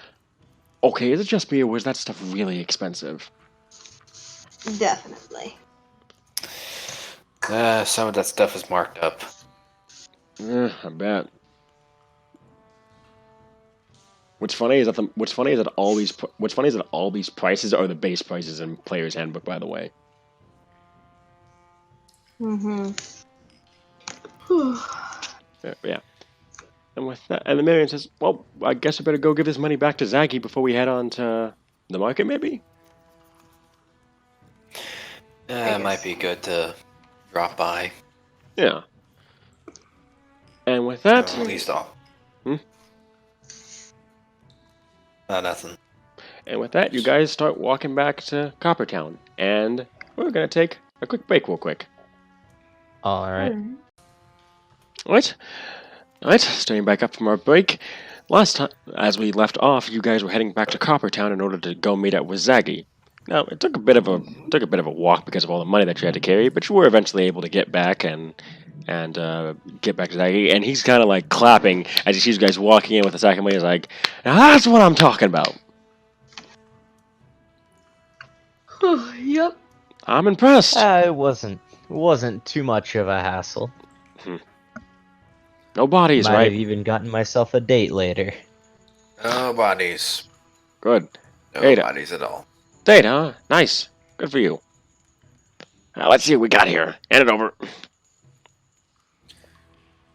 "Okay, is it just me, or was that stuff really expensive?" Definitely. Some of that stuff is marked up. I bet. What's funny is that all these prices are the base prices in Player's Handbook, by the way. Yeah. And with that, and then Marion says, "Well, I guess I better go give this money back to Zaggy before we head on to the market, maybe." It might be good to drop by. Yeah. And with that, At least all. Nothing. And with that, you guys start walking back to Coppertown, and we're gonna take a quick break, real quick. All right. All right. Starting back up from our break. Last time, as we left off, you guys were heading back to Coppertown in order to go meet up with Zaggy. Now, it took a bit of a walk because of all the money that you had to carry, but you were eventually able to get back and get back to Zaggy. And he's kind of like clapping as he sees you guys walking in with a sack of money. He's like, "Now that's what I'm talking about." Yep. I'm impressed. It wasn't too much of a hassle. No bodies, Might right? have even gotten myself a date later. No bodies. Good. No Data. bodies at all. Date, huh? Nice. Good for you. Let's see what we got here. Hand it over.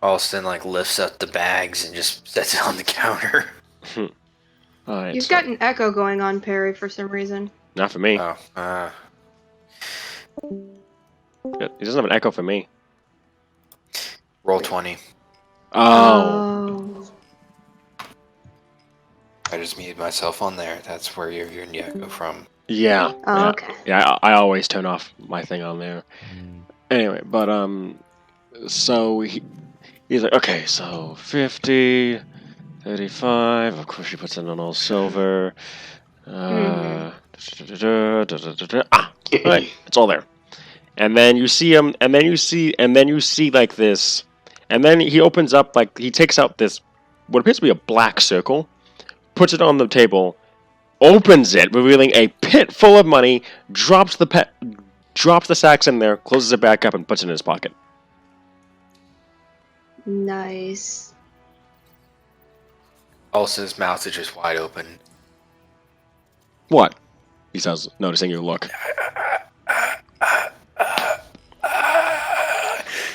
Alston lifts up the bags and just sets it on the counter. All right. You've got an echo going on, Perry, for some reason. Not for me. Oh, He doesn't have an echo for me. roll 20. Oh. I just muted myself on there. That's where you're hearing the echo from. Yeah. Oh, yeah. okay. Yeah, I always turn off my thing on there. Anyway, but So he's like, okay, so 50, 35. Of course, she puts in on all silver. Ah, right, it's all there. And then you see him, and then you see like this, and then he opens up, like he takes out this, what appears to be a black circle, puts it on the table, opens it, revealing a pit full of money, drops the sacks in there, closes it back up, and puts it in his pocket. Nice. Alston's mouth is just wide open. What? He says, noticing your look.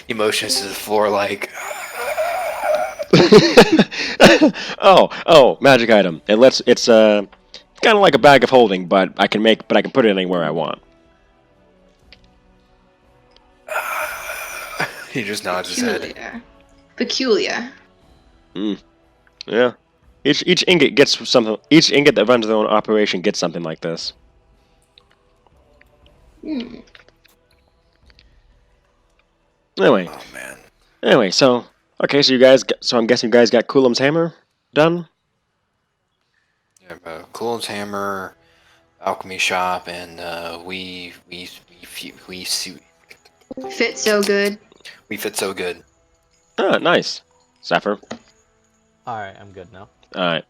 He motions to the floor like. oh, magic item. It's kind of like a bag of holding, but I can put it anywhere I want. He just nods his head. Peculiar. Yeah. Each ingot gets something. Each ingot that runs their own operation gets something like this. Anyway. Oh man. Anyway, so okay, so I'm guessing you guys got Coulom's hammer done. Yeah, Coulom's hammer, alchemy shop, and we Fit so good. We fit so good. Ah, nice. Zephyr. Alright, I'm good now. Alright.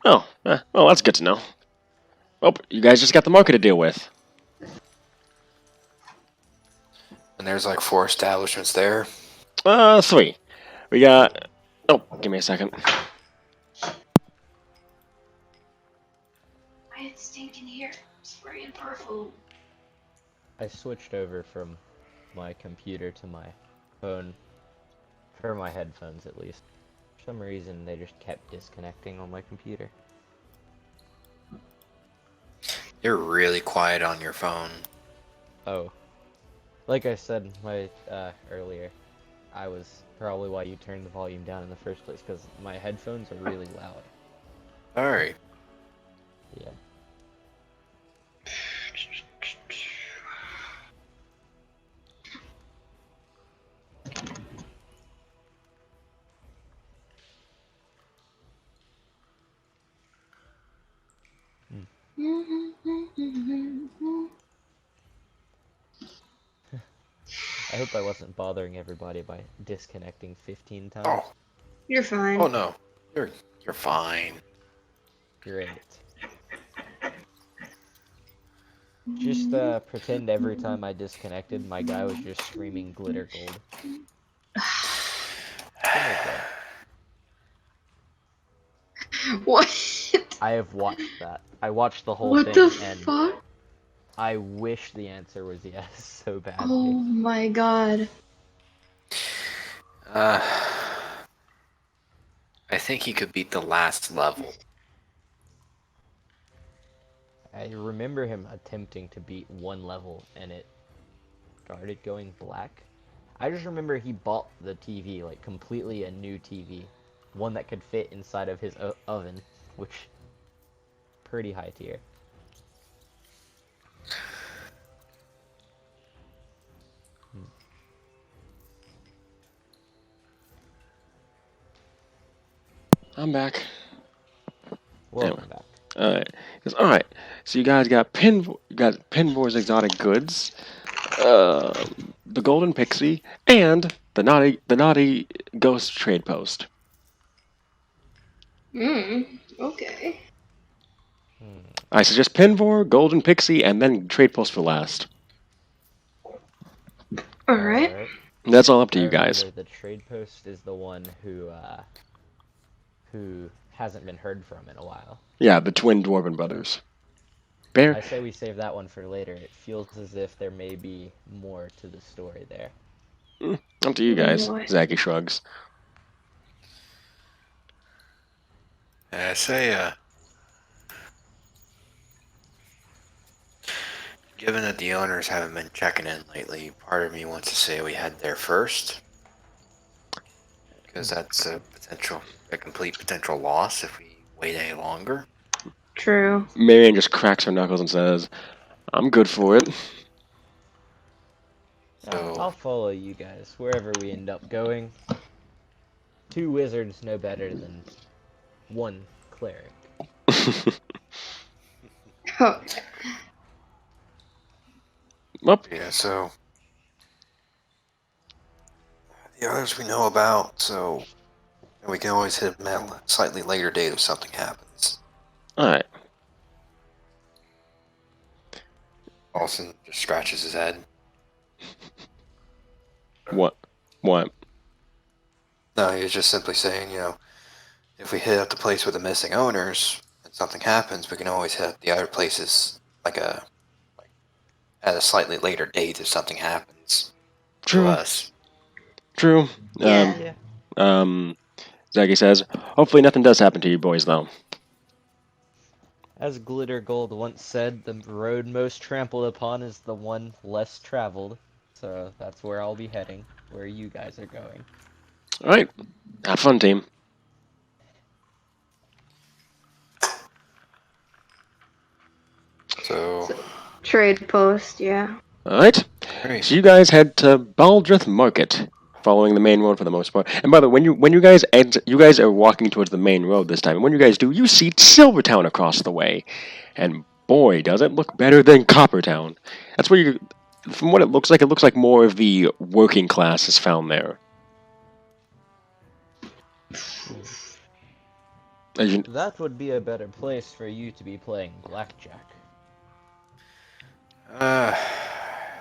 Oh, well, that's good to know. Oh, you guys just got the market to deal with. And there's like 4 establishments there. 3. We got... Oh, give me a second. It's stinking here. Spraying purple. I switched over from my computer to my phone. For my headphones, at least. For some reason, they just kept disconnecting on my computer. You're really quiet on your phone. Oh. Like I said earlier, I was probably why you turned the volume down in the first place, because my headphones are really loud. Alright. Yeah. I hope I wasn't bothering everybody by disconnecting 15 times. Oh. You're fine. Oh no. You're fine. Great. Just pretend every time I disconnected, my guy was just screaming glitter gold. What? I have watched that. I watched the whole What thing, the and fuck? I wish the answer was yes so badly. Oh my god. I think he could beat the last level. I remember him attempting to beat one level, and it started going black. I just remember he bought the TV, like completely a new TV. One that could fit inside of his oven, which pretty high tier. I'm back. Welcome back. Alright. So you guys got Pinvor's exotic goods, the Golden Pixie, and the naughty ghost trade post. Okay. I suggest Pinvor, Golden Pixie, and then trade post for last. Alright. That's all up to I you guys. remember the trade post is the one who hasn't been heard from in a while. Yeah, the twin Dwarven brothers. I say we save that one for later. It feels as if there may be more to the story there. Up to you guys. Boy. Zaki shrugs. I say, given that the owners haven't been checking in lately, part of me wants to say we head there first. Because that's a complete potential loss if we wait any longer. True. Marion just cracks her knuckles and says, I'm good for it. So I'll follow you guys wherever we end up going. 2 wizards no better than 1 cleric. Oh, Well, yeah, so the others we know about, so we can always hit them at a slightly later date if something happens. alright. Austin just scratches his head. What? What? No, he was just simply saying, if we hit up the place with the missing owners and something happens, we can always hit up the other places like at a slightly later date if something happens to True. us. True. Yeah. Zaggy says, hopefully nothing does happen to you boys, though. As Glitter Gold once said, the road most trampled upon is the one less traveled. So that's where I'll be heading, where you guys are going. Alright. Have fun, team. So, Trade post, yeah. Alright. great. So you guys head to Baldrith Market, following the main road for the most part. And by the way, when you guys are walking towards the main road this time, and when you guys do, you see Silvertown across the way. And boy, does it look better than Coppertown. That's where you, from what it looks like more of the working class is found there. As you, That would be a better place for you to be playing blackjack.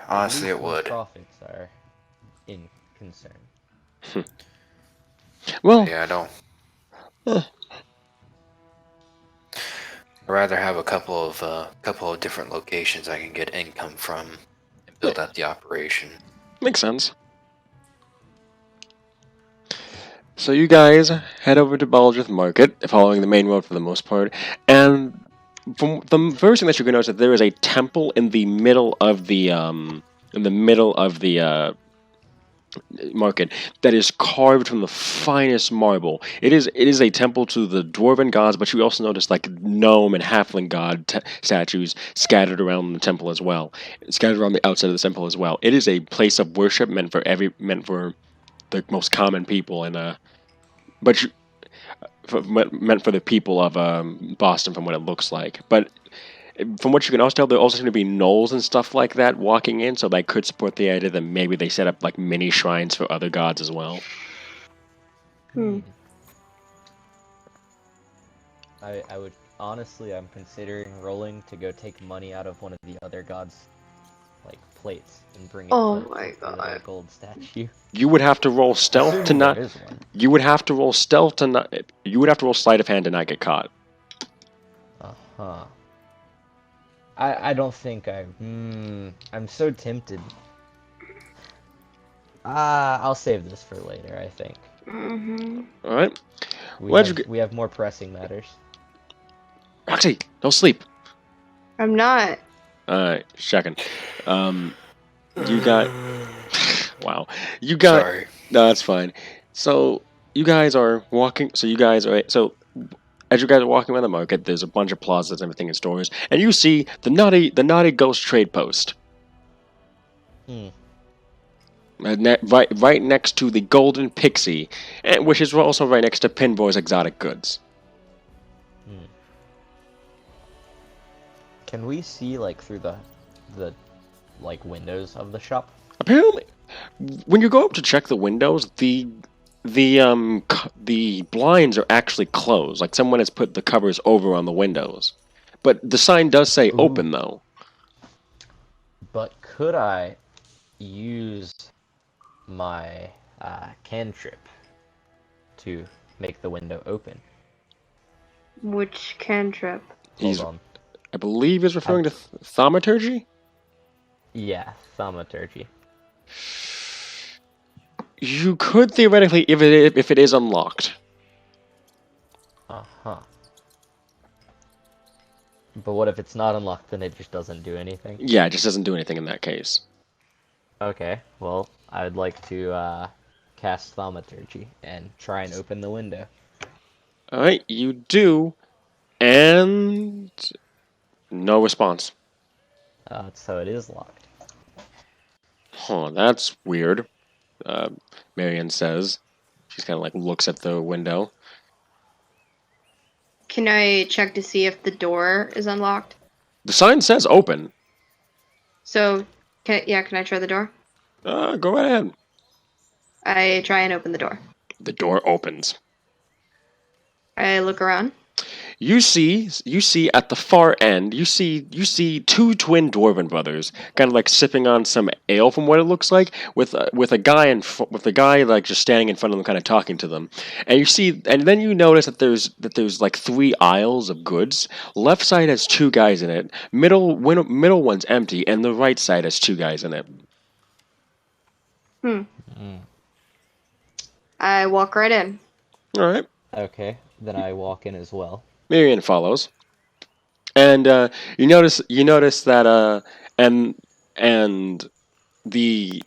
Honestly, At it least where would. profits are in concern. well, Yeah, I don't. eh, I'd rather have a couple of different locations I can get income from and build out the operation. makes sense. So you guys head over to Baldrith Market, following the main road for the most part, and from the first thing that you can notice is that there is a temple in the middle of the market that is carved from the finest marble. It is a temple to the dwarven gods, but you also notice like gnome and halfling god statues scattered around the temple as well, scattered around the outside of the temple as well. It is a place of worship meant for the most common people and but you, meant for the people of Boston from what it looks like. But from what you can also tell, there also seem to be gnolls and stuff like that walking in, so that could support the idea that maybe they set up like mini shrines for other gods as well. Hmm. I would honestly, I'm considering rolling to go take money out of one of the other gods' like plates and bring it Oh to my the God. gold statue. You would have to roll stealth to Assuming not. there is one. You would have to roll stealth to not. You would have to roll sleight of hand to not get caught. Uh-huh. I don't think I'm so tempted. I'll save this for later, I think. Mm-hmm. All right, We have more pressing matters. Roxy, don't sleep. I'm not. All right, checking. You got. Wow, you got. Sorry. No, that's fine. So you guys are walking. So you guys are. So as you guys are walking around the market, there's a bunch of plazas and everything in stores, and you see the naughty ghost trade post. Hmm. Right next to the Golden Pixie, and which is also right next to Pinboy's Exotic Goods. Can we see like through the like windows of the shop? Apparently, when you go up to check the windows, the blinds are actually closed. Like someone has put the covers over on the windows, but the sign does say Ooh. open though. But could I use my cantrip to make the window open? Which cantrip? He's, Hold on. I believe, he's referring to thaumaturgy. Yeah, thaumaturgy. You could theoretically, if it is unlocked. Uh-huh. But what if it's not unlocked, then it just doesn't do anything? Yeah, it just doesn't do anything in that case. Okay, well, I would like to cast thaumaturgy and try and open the window. All right, you do, and no response. So it is locked. Huh, that's weird. Marion says. She's kind of like looks at the window. Can I check to see if the door is unlocked? The sign says open. So, can I try the door? Go right ahead. I try and open the door. The door opens. I look around. You see at the far end, you see two twin dwarven brothers, kind of like sipping on some ale from what it looks like, with a guy like just standing in front of them, kind of talking to them. And then you notice that there's like 3 aisles of goods. Left side has 2 guys in it. Middle one's empty, and the right side has 2 guys in it. I walk right in. All right. Okay, then I walk in as well. Marion follows, and you notice that and then the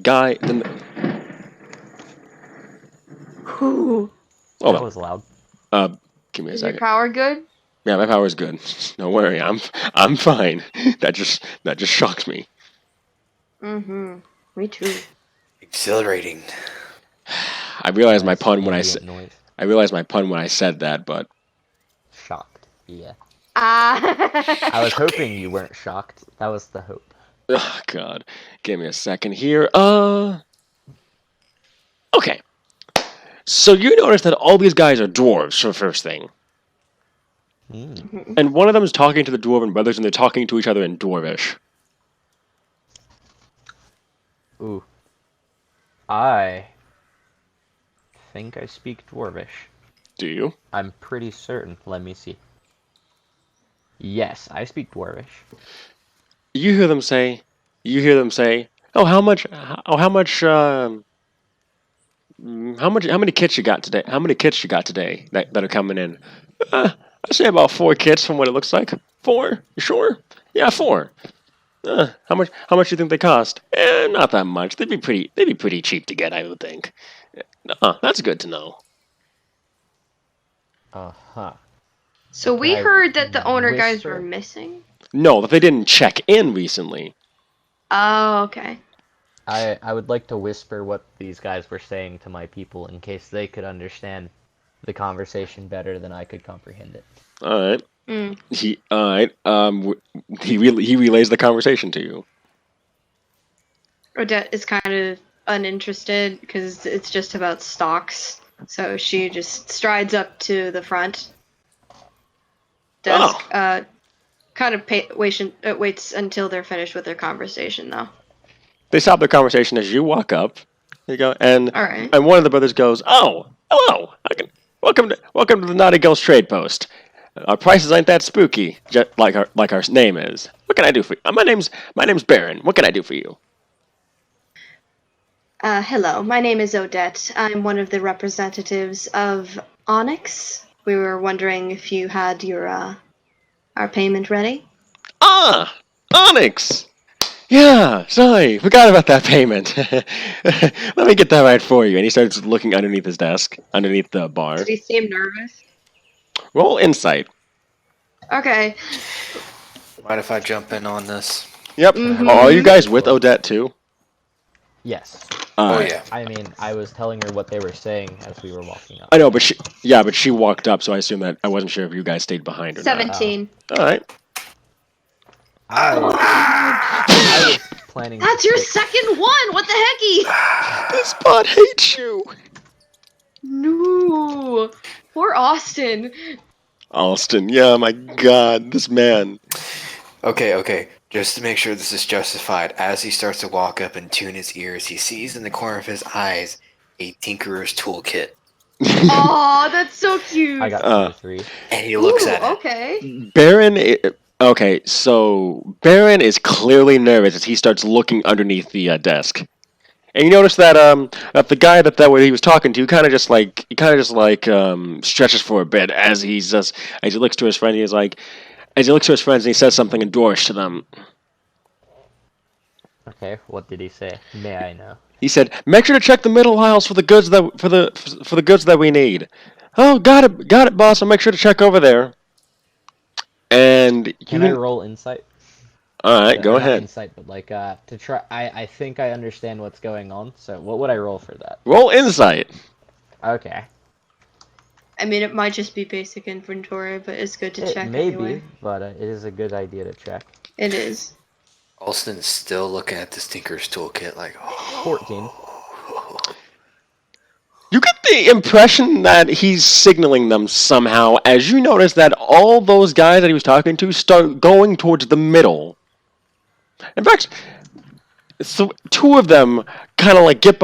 guy. Ooh. Hold That on. was loud. Give me a Is your second. power good? Yeah, my power's good. Don't worry, I'm fine. That just shocked me. Mm-hmm. Me too. Exhilarating. I realized my Nice pun when I ambient said noise. that, but Shocked. Yeah. Ah. I was hoping you weren't shocked. That was the hope. oh god, give me a second here. Okay. So you notice that all these guys are dwarves for the first thing. And one of them is talking to the dwarven brothers, and they're talking to each other in dwarvish. Ooh. I think I speak Dwarvish. Do you? I'm pretty certain. Let me see. Yes, I speak Dwarvish. You hear them say, "Oh, how many kits you got today? How many kits you got today that are coming in?" I'd say about 4 kits from what it looks like. 4? You sure? Yeah, 4. How much do you think they cost? Not that much. They'd be pretty cheap to get, I would think. That's good to know. Uh-huh. So we I heard that the owner guys whisper? were missing. No, that they didn't check in recently. Oh, okay. I would like to whisper what these guys were saying to my people in case they could understand the conversation better than I could comprehend it. All right. Mm. He relays the conversation to you. Odette is kind of uninterested because it's just about stocks. So she just strides up to the front desk. Kind of waits until they're finished with their conversation, though. They stop their conversation as you walk up. You go, and All right. and one of the brothers goes, "Oh, hello! Welcome to the Naughty Girls Trade Post. Our prices ain't that spooky, just like our name is. What can I do for you? My name's Baron. What can I do for you?" Hello, my name is Odette. I'm one of the representatives of Onyx. We were wondering if you had your our payment ready. Ah, Onyx. Yeah, sorry, forgot about that payment. Let me get that right for you. And he starts looking underneath his desk, underneath the bar. Did he seem nervous? Roll insight. Okay. Mind if I jump in on this? Yep. Mhm. Are you guys with Odette too? Yes. Oh yeah. I mean, I was telling her what they were saying as we were walking up. I know, but she walked up, so I assume that I wasn't sure if you guys stayed behind or 17. not. All right. I was planning. That's to your stick- second one! What the hecky? This bot hates you. No. Poor Austin. Austin, yeah, my God, this man. Okay. Just to make sure this is justified, as he starts to walk up and tune his ears, he sees in the corner of his eyes a Tinkerer's toolkit, Aw, that's so cute. I got 2 or 3. and he looks Ooh, at it. okay. Okay, so Baron is clearly nervous as he starts looking underneath the desk, and you notice that that the guy that he was talking to kind of just stretches for a bit as he looks to his friend. As he looks to his friends and he says something in Dwarvish to them. Okay, what did he say? May I know? He said, "Make sure to check the middle aisles for the goods that we need." Oh, got it, boss. I'll make sure to check over there. And Can I roll insight? All right, go Or not ahead. insight, but like to try. I think I understand what's going on. So what would I roll for that? Roll insight. Okay. I mean, it might just be basic inventory, but it's good to It check may anyway. be, but it is a good idea to check. It is. Alston's still looking at this Tinker's toolkit like, oh. 14. You get the impression that he's signaling them somehow as you notice that all those guys that he was talking to start going towards the middle. In fact, so two of them kind of like get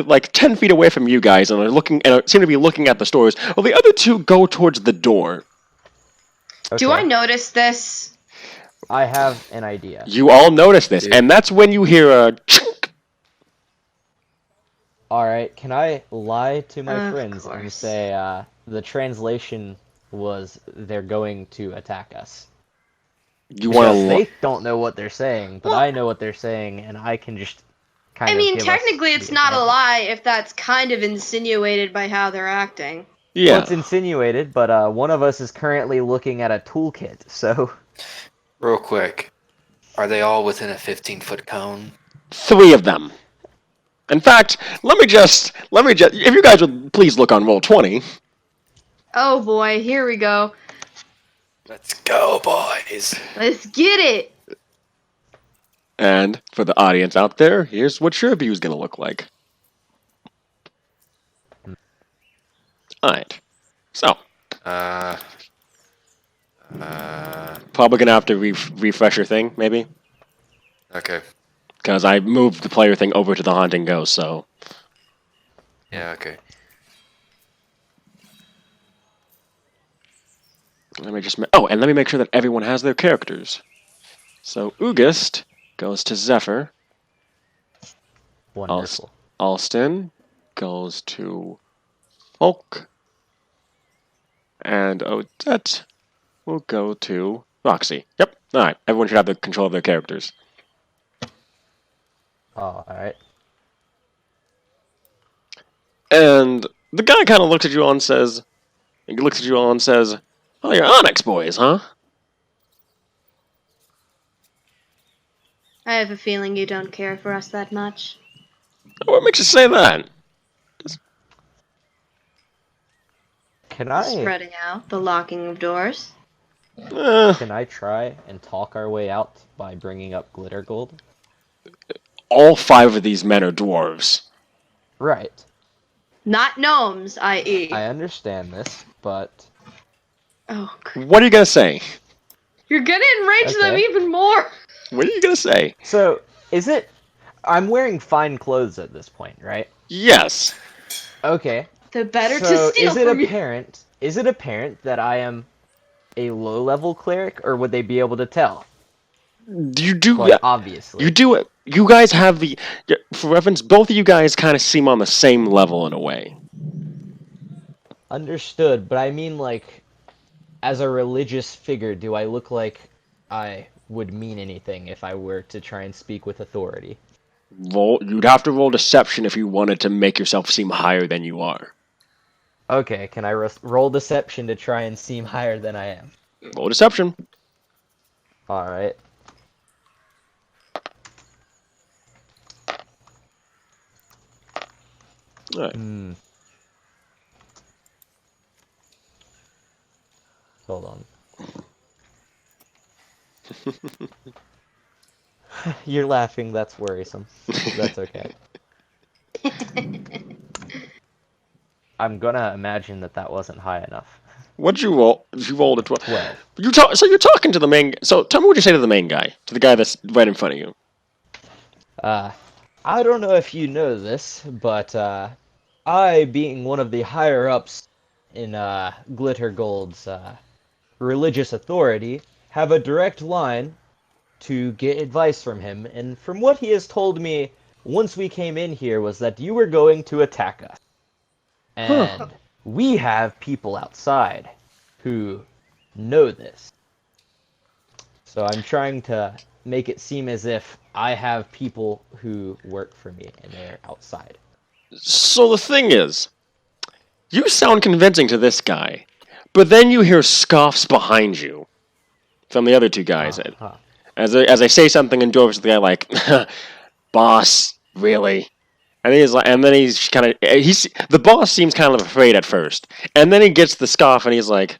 like 10 feet away from you guys and are looking and seem to be looking at the stores, while the other two go towards the door. Okay. Do I notice this? I have an idea. You all notice this, Dude. and that's when you hear a chink. Alright, can I lie to my Of friends and course. say the translation was they're going to attack us? You want Because to they don't know what they're saying, but Well- I know what they're saying, and I can just kind I of mean, give us technically, it's the not a advantage. lie if that's kind of insinuated by how they're acting. Well, Yeah. it's insinuated, but one of us is currently looking at a toolkit, so... Real quick, are they all within a 15-foot cone? 3 of them. In fact, let me just if you guys would please look on roll 20. Oh boy, here we go. Let's go, boys. Let's get it. And for the audience out there, here's what your view is going to look like. Alright. So, probably going to have to refresh your thing, maybe? Okay. Because I moved the player thing over to the Haunting Ghost, so... Yeah, okay. Let me just... and let me make sure that everyone has their characters. So, Ugist goes to Zephyr. Wonderful. Alston goes to Hulk. And Odette will go to Roxy. Yep. Alright. Everyone should have the control of their characters. Oh, alright. And the guy kind of looks at you all and says, "Oh, you're Onyx boys, huh?" I have a feeling you don't care for us that much. What makes you say that? Can I Spreading out the locking of doors. can I try and talk our way out by bringing up glitter gold? All 5 of these men are dwarves. Right. Not gnomes, i.e. I understand this, but Oh, What are you gonna say? you're gonna enrage them Okay. even more. What are you gonna say? so is it? I'm wearing fine clothes at this point, right? Yes. Okay. The better So to steal is it from you. apparent? Is it apparent that I am a low-level cleric, or would they be able to tell? You do. Like, obviously. You do it. You guys have the. For reference, both of you guys kind of seem on the same level in a way. Understood, but I mean, like, as a religious figure, do I look like I would mean anything if I were to try and speak with authority? You'd have to roll deception if you wanted to make yourself seem higher than you are. Okay, can I roll deception to try and seem higher than I am? Roll deception. Alright. Alright. Hmm. Hold on. You're laughing, that's worrisome. That's okay. I'm gonna imagine that wasn't high enough. What'd you roll? You rolled a 12. 12. So you're talking to the main. So tell me what you say to the main guy, to the guy that's right in front of you. I don't know if you know this, but I, being one of the higher ups in Glitter Gold's religious authority, have a direct line to get advice from him, and from what he has told me once we came in here was that you were going to attack us. And we have people outside who know this. So I'm trying to make it seem as if I have people who work for me and they're outside. So the thing is, you sound convincing to this guy, but then you hear scoffs behind you from the other 2 guys. Uh-huh. As I say something in Dwarves, the guy like, boss, really? And he's like, and then he's kind of the boss seems kind of afraid at first, and then he gets the scoff, and he's like,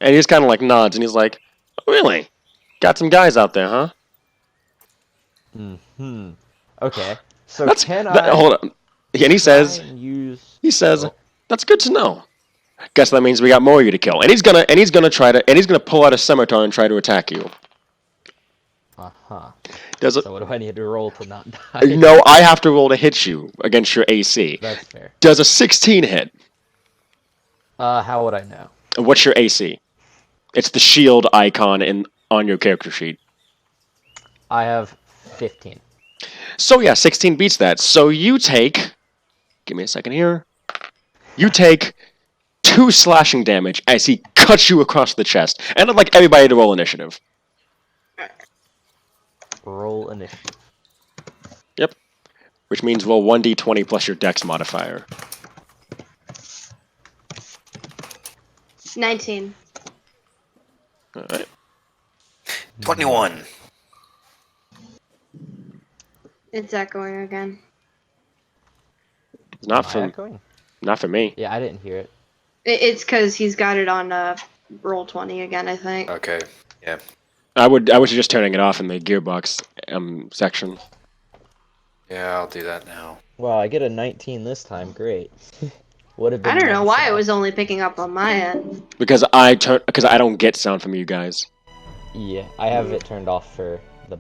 and he's kind of like nods, and he's like, oh, really? Got some guys out there, huh? Hmm. Okay. So That's can I hold on. And he try says, and use? Oh, that's good to know. Guess that means we got more of you to kill, and he's gonna pull out a scimitar and try to attack you. uh-huh. Does it? So what do I need to roll to not die? No, I have to roll to hit you against your AC. That's fair. Does a 16 hit? How would I know? What's your AC? It's the shield icon on your character sheet. I have 15. So yeah, 16 beats that. So you take... Give me a second here. You take 2 slashing damage as he cuts you across the chest. And I'd like everybody to roll initiative. Roll initiative. Yep. Which means roll 1d20 plus your dex modifier. 19. Alright. 21. It's echoing again. Not Am I for echoing? not for me. Yeah, I didn't hear it. It's because he's got it on roll 20 again, I think. Okay. Yeah. I would suggest turning it off in the gearbox section. Yeah, I'll do that now. Well, I get a 19 this time. Great. Would have been. I don't know nice why if it was only picking up on my end. Because I don't get sound from you guys. Yeah, I have it turned off for the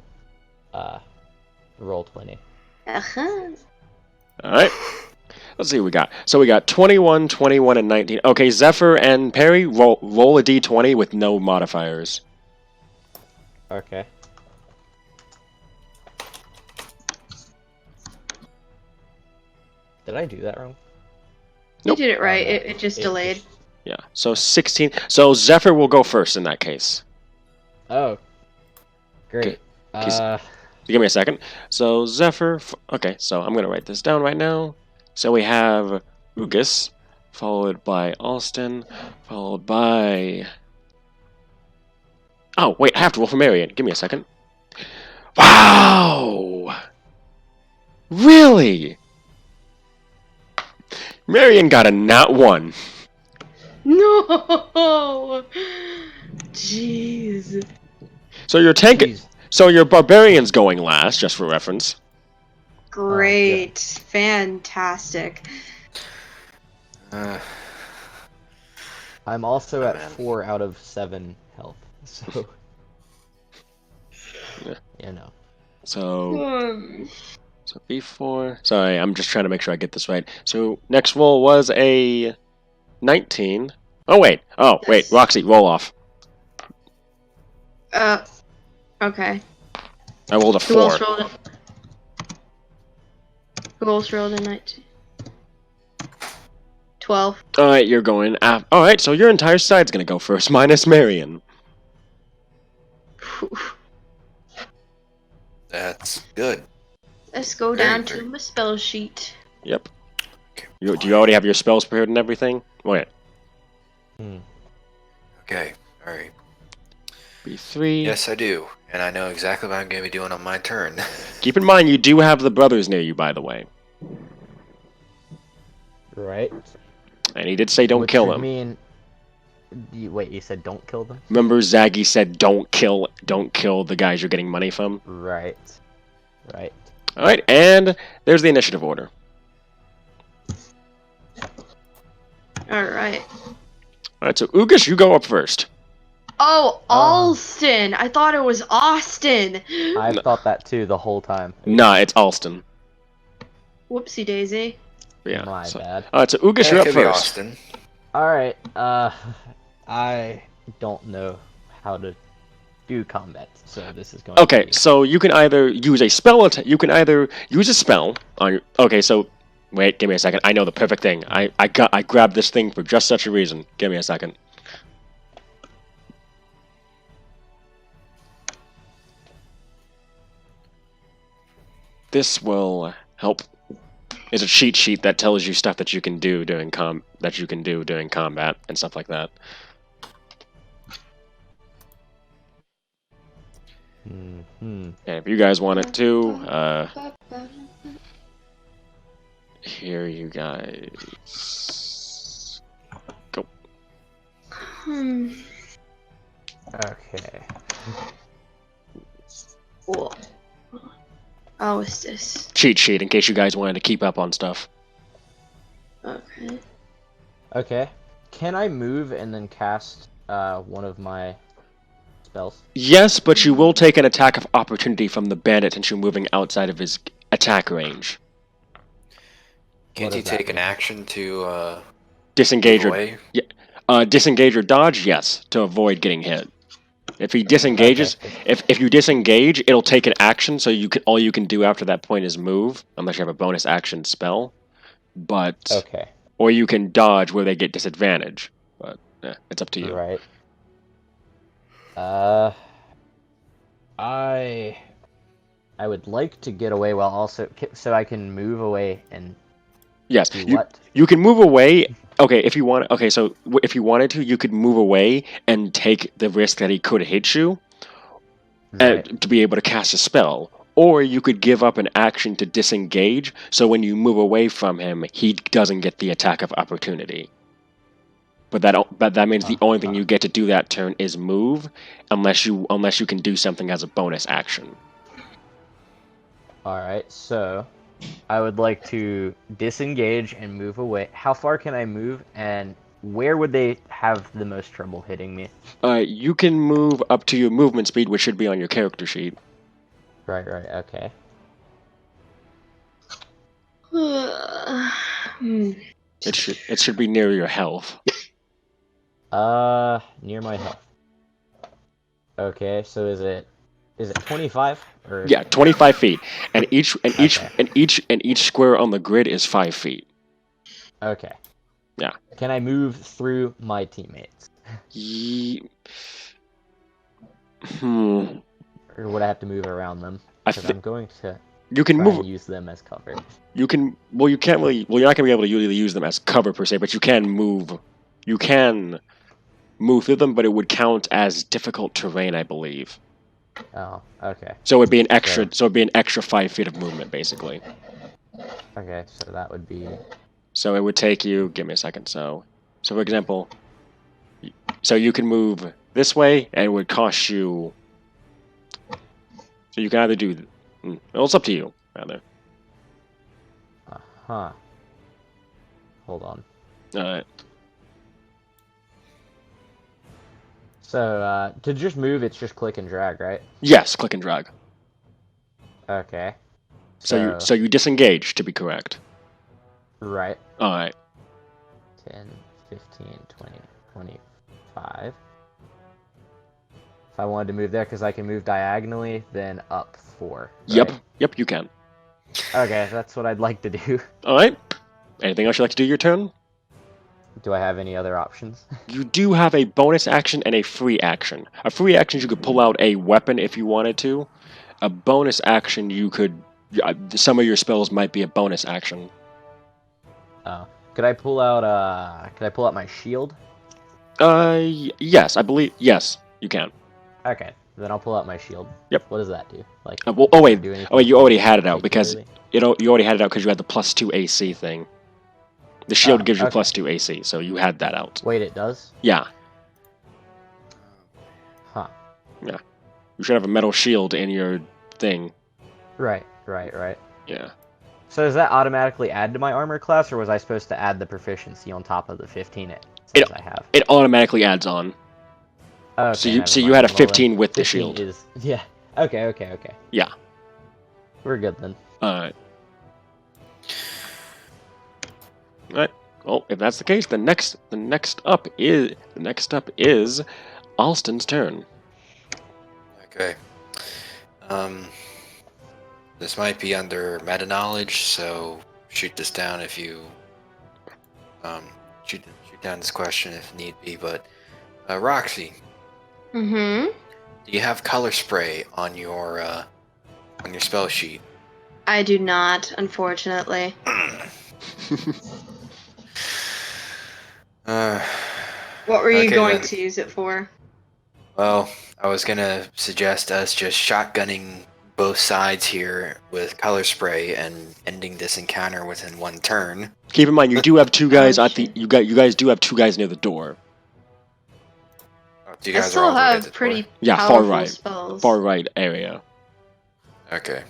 roll 20. Uh-huh. Alright. Let's see what we got. So we got 21, 21, and 19. Okay, Zephyr and Perry, roll a d20 with no modifiers. Okay. Did I do that wrong? Nope. You did it right. Oh, no. It just delayed. Yeah, so 16. So Zephyr will go first in that case. Oh. Great. Okay. Give me a second. So Zephyr... Okay, so I'm going to write this down right now. So we have Ugus, followed by Alston, followed by... Oh, wait, I have to roll for Marion. Give me a second. Wow! Really? Marion got a nat 1. No! Jeez. So your tank... Jeez. So your barbarian's going last, just for reference. Great. Fantastic. I'm also at man. 4 out of 7 health, so Yeah. you know. So B4. Sorry, I'm just trying to make sure I get this right. So next roll was a 19. Oh wait. Oh wait. Yes. Roxy, roll off. Okay. I rolled a Who 4. else rolled it? Who else rolled a 19? 12. All right, you're going. All right, so your entire side's gonna go first, minus Marion. That's good. Let's go Very down good. to my spell sheet. Yep. Do you already have your spells prepared and everything? Wait. Okay. All right. B3. Yes, I do. And I know exactly what I'm going to be doing on my turn. Keep in mind, you do have the brothers near you, by the way. Right. And he did say don't Which kill would them. mean... Wait, you said don't kill them? Remember, Zaggy said don't kill the guys you're getting money from. Right. Right. All right, and there's the initiative order. Alright. All right, so Ugas, you go up first. Oh, Alston! I thought it was Austin! I thought that too the whole time. Nah, it's Alston. Whoopsie daisy. Yeah. My so, bad. all right, so Ugas, Yeah, you're it up could be first. Austin. Alright, I don't know how to do combat, so this is going to Okay, be... so you can either use a spell. You can either use a spell on your. Okay, so wait, give me a second. I know the perfect thing. I grabbed this thing for just such a reason. Give me a second. This will help. It's a cheat sheet that tells you stuff that you can do during combat and stuff like that. Mm-hmm. And if you guys want it too, here you guys go. Okay. Cool. Oh, is this? Cheat sheet in case you guys wanted to keep up on stuff. Okay. Okay. Can I move and then cast one of my spells? Yes, but you will take an attack of opportunity from the bandit since you're moving outside of his attack range. Can't What you does that take an mean? action to Disengage move or away? disengage or dodge, yes, to avoid getting hit. If he disengages, Okay. if you disengage, it'll take an action. So all you can do after that point is move, unless you have a bonus action spell. But Okay. or you can dodge where they get disadvantage. But it's up to you. Right. I would like to get away while also so I can move away and Yes, do what? you can move away. Okay, if you want. Okay, so if you wanted to, you could move away and take the risk that he could hit you, Right. to be able to cast a spell. Or you could give up an action to disengage, so when you move away from him, he doesn't get the attack of opportunity. But that means the only thing you get to do that turn is move, unless you can do something as a bonus action. All right. So I would like to disengage and move away. How far can I move, and where would they have the most trouble hitting me? You can move up to your movement speed, which should be on your character sheet. Right. Okay. It should be near your health. Near my health. Okay. So is it 25 or? Yeah, 25 feet, and each Okay. square on the grid is 5 feet. Okay. Yeah. Can I move through my teammates? Or would I have to move around them? Because I'm going to You can try move. and use them as cover. You can. Well, you can't really. Well, you're not gonna be able to really use them as cover per se, but you can move. You can move through them, but it would count as difficult terrain, I believe. Oh, okay. So it'd be an extra. So it'd be an extra 5 feet of movement, basically. Okay, so that would be. So it would take you. Give me a second. So for example, so you can move this way, and it would cost you. So you can either do. Well, it's up to you, rather. Huh. Hold on. Alright. So, to just move, it's just click and drag, right? Yes, click and drag. Okay. So you disengage, to be correct. Right. Alright. 10, 15, 20, 25. If I wanted to move there, because I can move diagonally, then up 4. Right? Yep, you can. Okay, that's what I'd like to do. Alright. Anything else you'd like to do your turn? Do I have any other options? You do have a bonus action and a free action. A free action, you could pull out a weapon if you wanted to. A bonus action, you could... some of your spells might be a bonus action. Oh. Could I pull out my shield? Yes, I believe... Yes, you can. Okay, then I'll pull out my shield. Yep. What does that do? Like, oh wait, do anything you already had it out because... particularly? You already had it out because you had the +2 AC thing. The shield gives you okay. +2 AC, so you had that out. Wait, it does? Yeah. Huh. Yeah. You should have a metal shield in your thing. Right. Yeah. So does that automatically add to my armor class, or was I supposed to add the proficiency on top of the 15 I have? It automatically adds on. Okay, So you had a 15 with the shield. Yeah. Okay. Yeah. We're good then. Alright. Alright. Well, if that's the case, the next up is Alston's turn. Okay. This might be under meta knowledge, so shoot this down if you shoot down this question if need be. But Roxy, Mm-hmm. do you have color spray on your spell sheet? I do not, unfortunately. What What were you going to use it for? Well, I was gonna suggest us just shotgunning both sides here with color spray and ending this encounter within one turn. Keep in mind, you do have two guys at the. shit. You guys do have two guys near the door. Oh, you I guys are still all the way at have the door? pretty Yeah, powerful far right. spells. Far right area. Okay.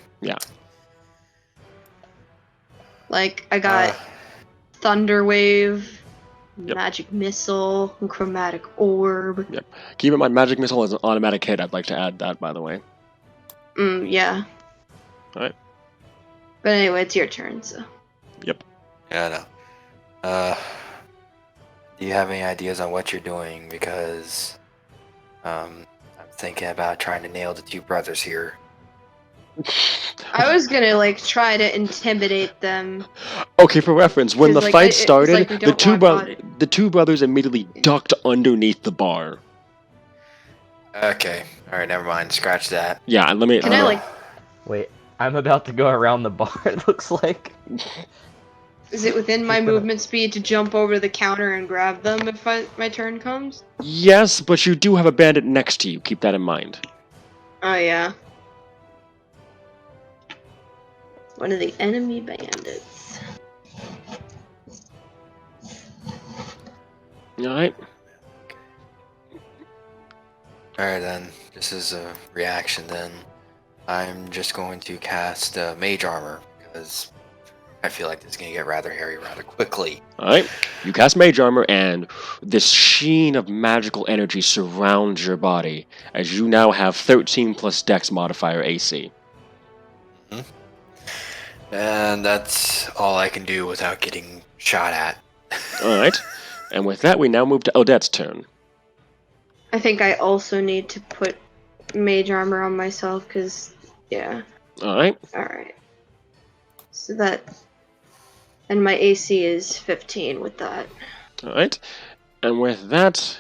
Like, I got Thunder Wave, Yep. Magic Missile, and Chromatic Orb. Keep in mind, magic missile is an automatic hit. I'd like to add that, by the way. Yeah. Alright. But anyway, it's your turn, so. Yeah, I know. Do you have any ideas on what you're doing? Because I'm thinking about trying to nail the two brothers here. I was gonna, like, try to intimidate them. Okay, for reference, when the Because, like, fight it's started, like we the don't want the two brothers immediately ducked underneath the bar. Okay. All right. Never mind. Scratch that. Yeah, and let me. Can I, like, Wait, I'm about to go around the bar, it looks like. is it within my Keep it up. movement speed to jump over the counter and grab them if my turn comes? Yes, but you do have a bandit next to you. Keep that in mind. Oh, yeah. One of the enemy bandits. Alright. All right then. This is a reaction then. I'm just going to cast Mage Armor because I feel like this is gonna get rather hairy rather quickly. Alright. You cast Mage Armor, and this sheen of magical energy surrounds your body, as you now have 13 plus Dex modifier AC. And that's all I can do without getting shot at. Alright. And with that, we now move to Odette's turn. I think I also need to put mage armor on myself, because, yeah. Alright. Alright. So that... And my AC is 15 with that. Alright. And with that...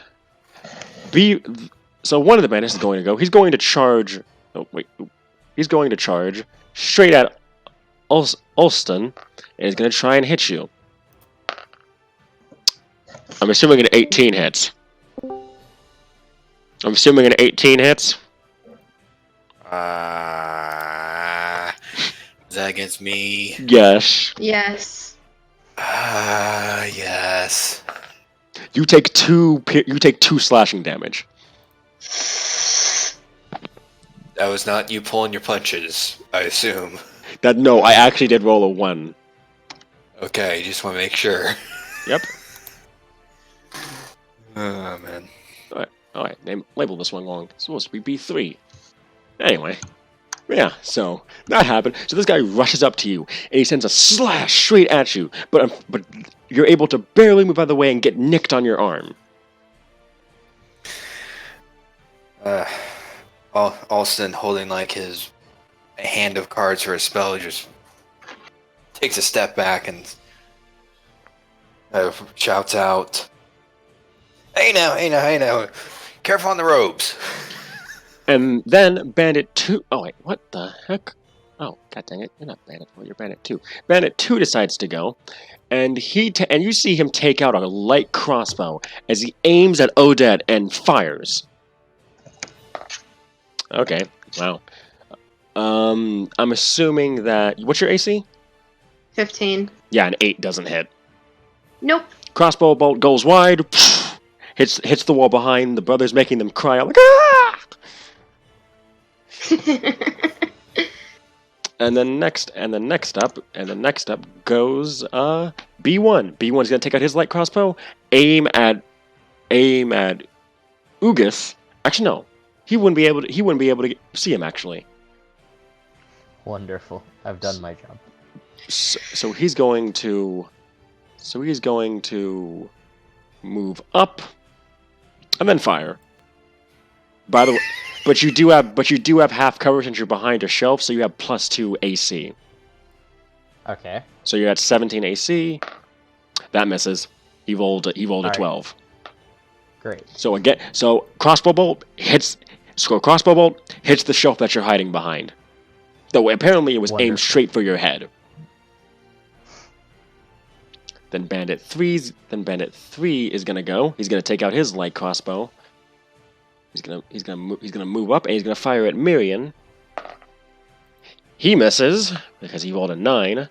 So one of the bandits is going to go. He's going to charge... Oh, wait. He's going to charge straight at Ulston, and he's going to try and hit you. I'm assuming an 18 hits. I'm assuming an 18 hits. Is that against me? Yes. Yes. Yes. You take two slashing damage. That was not you pulling your punches, I assume. No, I actually did roll a 1. Okay, just want to make sure. Yep. Oh, man. Alright, label this one wrong. It's supposed to be B3. Anyway. Yeah, so that happened. So this guy rushes up to you, and he sends a slash straight at you, but you're able to barely move out of the way and get nicked on your arm. Alston, holding like his hand of cards for a spell, just takes a step back and shouts out, hey now, careful on the ropes. And then Bandit 2... Oh, wait, what the heck? Oh, god dang it. You're not Bandit 4, you're Bandit 2. Bandit 2 decides to go, and and you see him take out a light crossbow as he aims at Odette and fires. Okay, wow. I'm assuming that... What's your AC? 15. Yeah, an 8 doesn't hit. Nope. Crossbow bolt goes wide, hits the wall behind, the brothers making them cry out like, ah! And then next up goes B1. B1's gonna take out his light crossbow, aim at Ugus. Actually, no, he wouldn't be able to see him actually. Wonderful. I've done my job. So he's going to move up and then fire. By the way, but you do have half cover since you're behind a shelf, so you have +2 AC. Okay. So you're at 17 AC. That misses. He rolled a Alright. 12. Great. So crossbow bolt hits the shelf that you're hiding behind. Though apparently it was aimed Wonderful. straight for your head. Then Bandit 3 is gonna go. He's gonna take out his light crossbow. He's gonna move up and he's gonna fire at Miriam. He misses because he rolled a 9.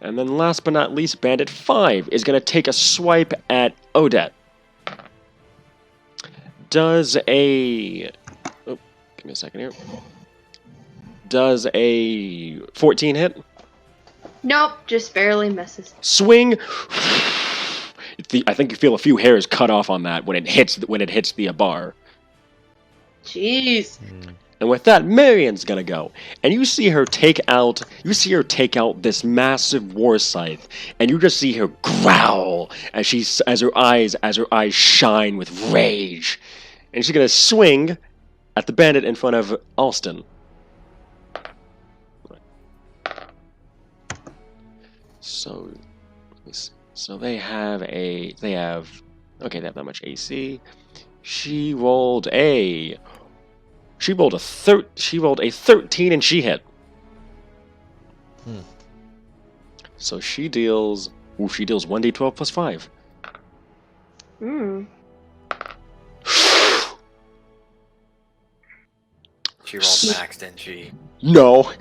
And then last but not least, Bandit 5 is gonna take a swipe at Odette. Does a give me a second here. Does a 14 hit? Nope, just barely misses. Swing. I think you feel a few hairs cut off on that when it hits the bar. Jeez. And with that, Marion's gonna go, and you see her take out this massive war scythe, and you just see her growl as her eyes shine with rage, and she's gonna swing at the bandit in front of Alston. So they have that much AC. She rolled a 13 and she hit. So she deals 1d12 plus 5. She rolled max, didn't she? No,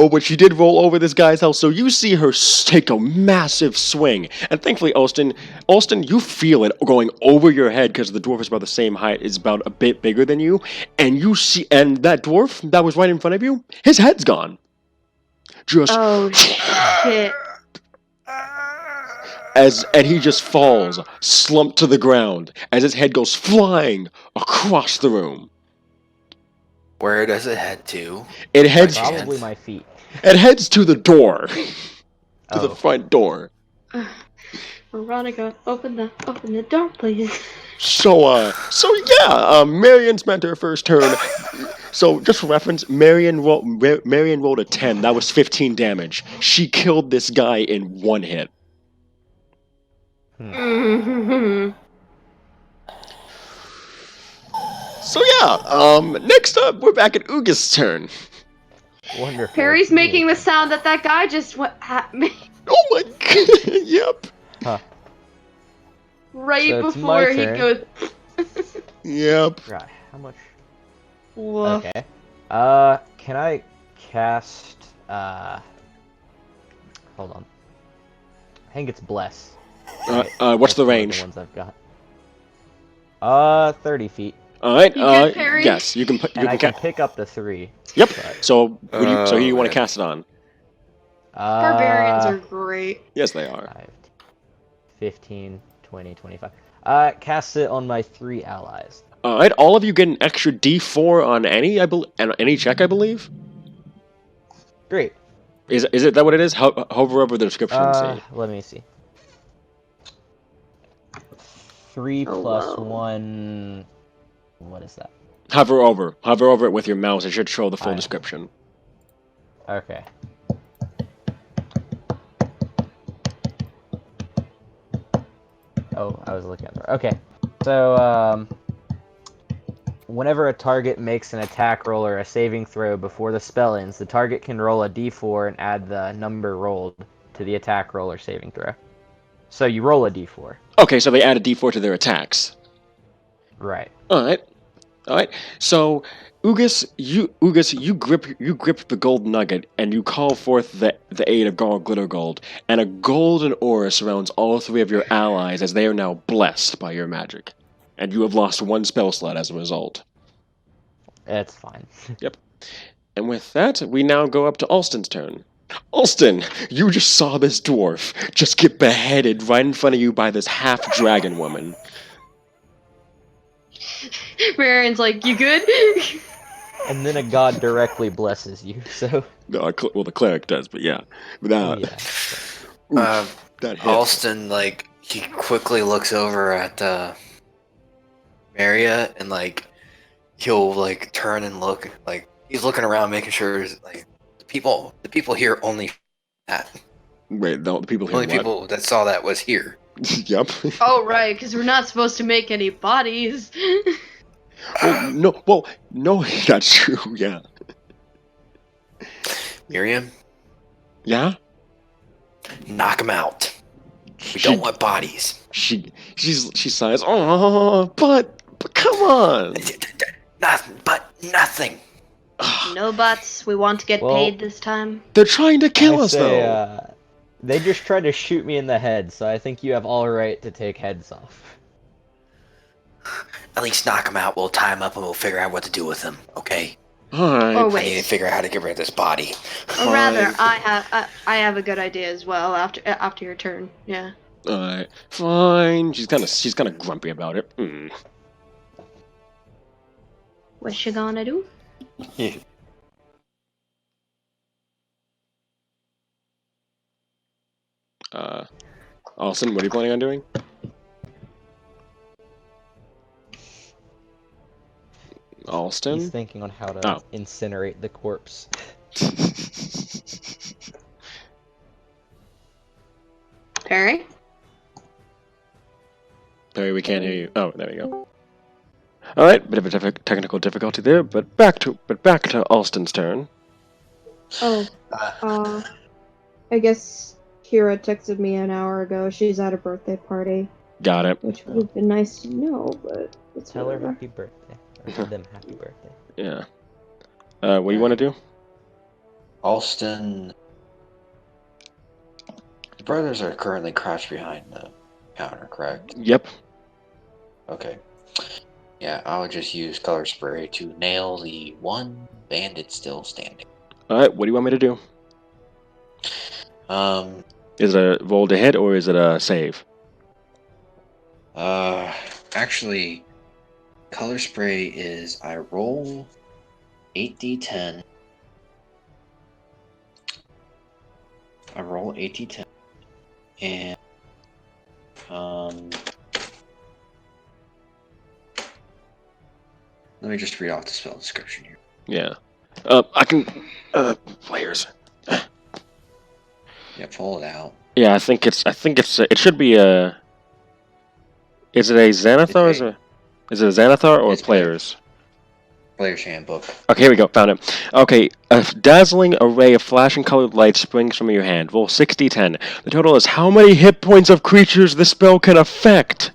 but she did roll over this guy's health. So you see her take a massive swing, and thankfully, Alston, you feel it going over your head because the dwarf is about the same height, is about a bit bigger than you, and that dwarf that was right in front of you, his head's gone. Oh shit! And he just falls, slumped to the ground, as his head goes flying across the room. Where does it head to? It heads Probably my feet. It heads to the door, to the front door. Veronica, open the door, please. So yeah, Marion spent her first turn. So just for reference, Marion rolled a 10. That was 15 damage. She killed this guy in one hit. So yeah, next up, we're back at Uga's turn. Wonderful. Perry's making the sound that guy just went at me. Oh my god, yep. Huh. Right So it's my before he turn. goes. Yep. Right. How much? Woof. Okay. Can I cast? Hold on. I think it's bless. What's That's the one of range? The ones I've got. 30 feet. All right. You good, Perry? Yes, you can. And I can pick up to 3. Yep. But, So who do you want to man. cast it on? Barbarians are great. Yes, they are. 5, 15, 20, 25. Cast it on my 3 allies. All right. All of you get an extra D4 on any check, I believe. Great. Is it that what it is? Hover over the description and see. Let me see. 3 Oh, plus wow. 1. What is that? Hover over it with your mouse. It should show the full Alright. description. Okay. Oh, I was looking at the. Okay. So, whenever a target makes an attack roll or a saving throw before the spell ends, the target can roll a d4 and add the number rolled to the attack roll or saving throw. So you roll a d4. Okay, so they add a D4 to their attacks. Right. All right. So, Ugas, you grip the gold nugget and you call forth the aid of Garl Glittergold, and a golden aura surrounds all 3 of your allies as they are now blessed by your magic, and you have lost 1 spell slot as a result. It's fine. Yep. And with that, we now go up to Alston's turn. Alston, you just saw this dwarf just get beheaded right in front of you by this half-dragon woman. Marian's like, you good? And then a god directly blesses you, so... No, well, the cleric does, but yeah. Without, Yeah. that hit. Alston, he quickly looks over at Maria, and he'll turn and look, he's looking around, making sure the people here only that. Wait, no, the people The here. only people that saw that was here. Yep. Oh, right, because we're not supposed to make any bodies. Well, no, that's true. Yeah. Miriam, Yeah. knock him out. We don't want bodies. She sighs. Oh, but come on. Nothing but nothing. No buts. We want to get Well- paid this time. They're trying to kill I us, say, though. they just tried to shoot me in the head, so I think you have all right to take heads off. At least knock them out. We'll tie them up and we'll figure out what to do with them. Okay. All right. Oh I need to wait. figure out how to get rid of this body. Or rather, I have a good idea as well. After your turn. Yeah. All right. Fine. She's kind of grumpy about it. What's she gonna do? Austin, what are you planning on doing? Alston? He's thinking on how to incinerate the corpse. Perry? Perry, we can't hear you. Oh, there we go. All right, bit of a technical difficulty there, but back to Alston's turn. Oh, I guess Kira texted me an hour ago. She's at a birthday party, Got it. which would have been nice to know, but it's Tell her whatever. happy birthday. Or tell them happy birthday. Yeah. What do you want to do? Alston. The brothers are currently crouched behind the counter, correct? Yep. Okay. Yeah, I'll just use color spray to nail the one bandit still standing. All right. What do you want me to do? Is it a roll to hit or is it a save? Actually, color spray is I roll 8d10. I roll 8d10, and let me just read off the spell description here. Yeah. I can. Players. Yeah, pull it out. Yeah, I think it's. It should be a. Is it a Xanathar? Is it a Xanathar or It's players? Player's handbook. Okay, here we go. Found it. Okay, a dazzling array of flashing colored lights springs from your hand. Roll 60-10. The total is how many hit points of creatures the spell can affect.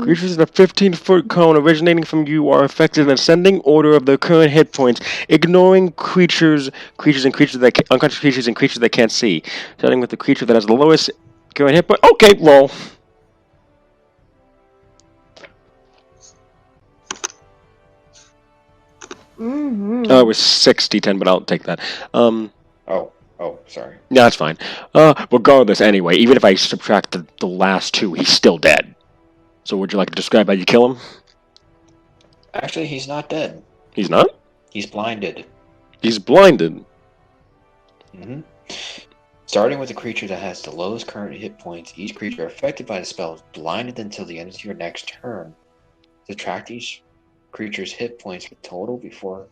Creatures in a 15-foot cone originating from you are affected in ascending order of their current hit points, ignoring unconscious creatures that can't see. Starting with the creature that has the lowest current hit point. Okay, roll. Mm-hmm. It was 60-10, but I'll take that. Oh, sorry. No, that's fine. Regardless, anyway, even if I subtract the last two, he's still dead. So would you like to describe how you kill him? Actually, he's not dead. He's not? He's blinded. He's blinded. Starting with a creature that has the lowest current hit points, each creature affected by the spell is blinded until the end of your next turn. Subtract each creature's hit points total before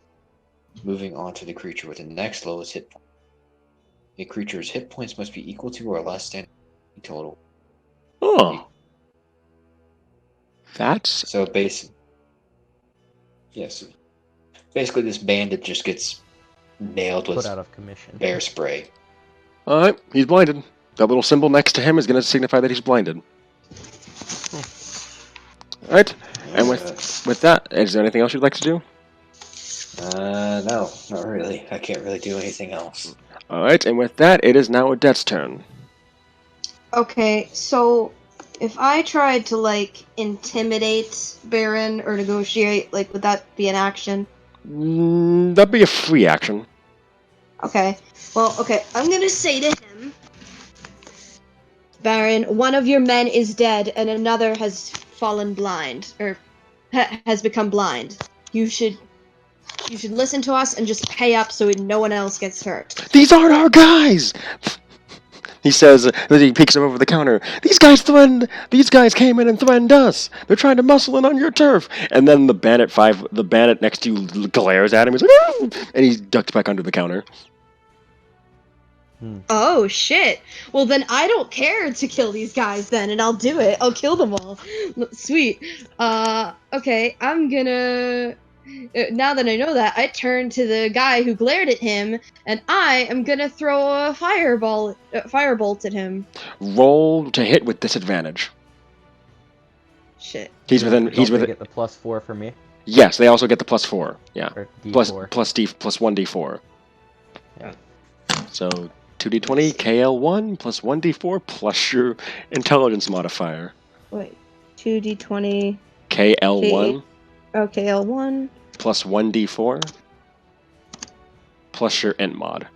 moving on to the creature with the next lowest hit point. A creature's hit points must be equal to or less than total. Oh. That's... So basically, yes. Basically, this bandit just gets nailed Put with out of commission. bear spray. Alright, he's blinded. That little symbol next to him is going to signify that he's blinded. Alright, and with that, is there anything else you'd like to do? No, not really. I can't really do anything else. Alright, and with that, it is now Odette's turn. Okay, so if I tried to, like, intimidate Baron or negotiate, like, would that be an action? That'd be a free action. Okay. Well, okay, I'm gonna say to him, Baron, one of your men is dead and another has fallen blind, or has become blind. You should listen to us and just pay up so no one else gets hurt. These aren't our guys! He says, as he peeks him over the counter, These guys came in and threatened us. They're trying to muscle in on your turf. And then the bandit next to you glares at him. He's like, "Oh!" And he ducks back under the counter. Oh, shit. Well, then I don't care to kill these guys then, and I'll do it. I'll kill them all. Sweet. Okay, I'm gonna Now that I know that, I turn to the guy who glared at him, and I am gonna throw a firebolt at him. Roll to hit with disadvantage. Shit. He's within. Don't He's they within. get the +4 for me? Yes, they also get the +4. Yeah, Or plus D4? plus 1d4. Yeah. So 2d20 KL1 plus 1d4 plus your intelligence modifier. Wait. 2d20. KL1 Okay, L1. plus 1d4 plus your int mod.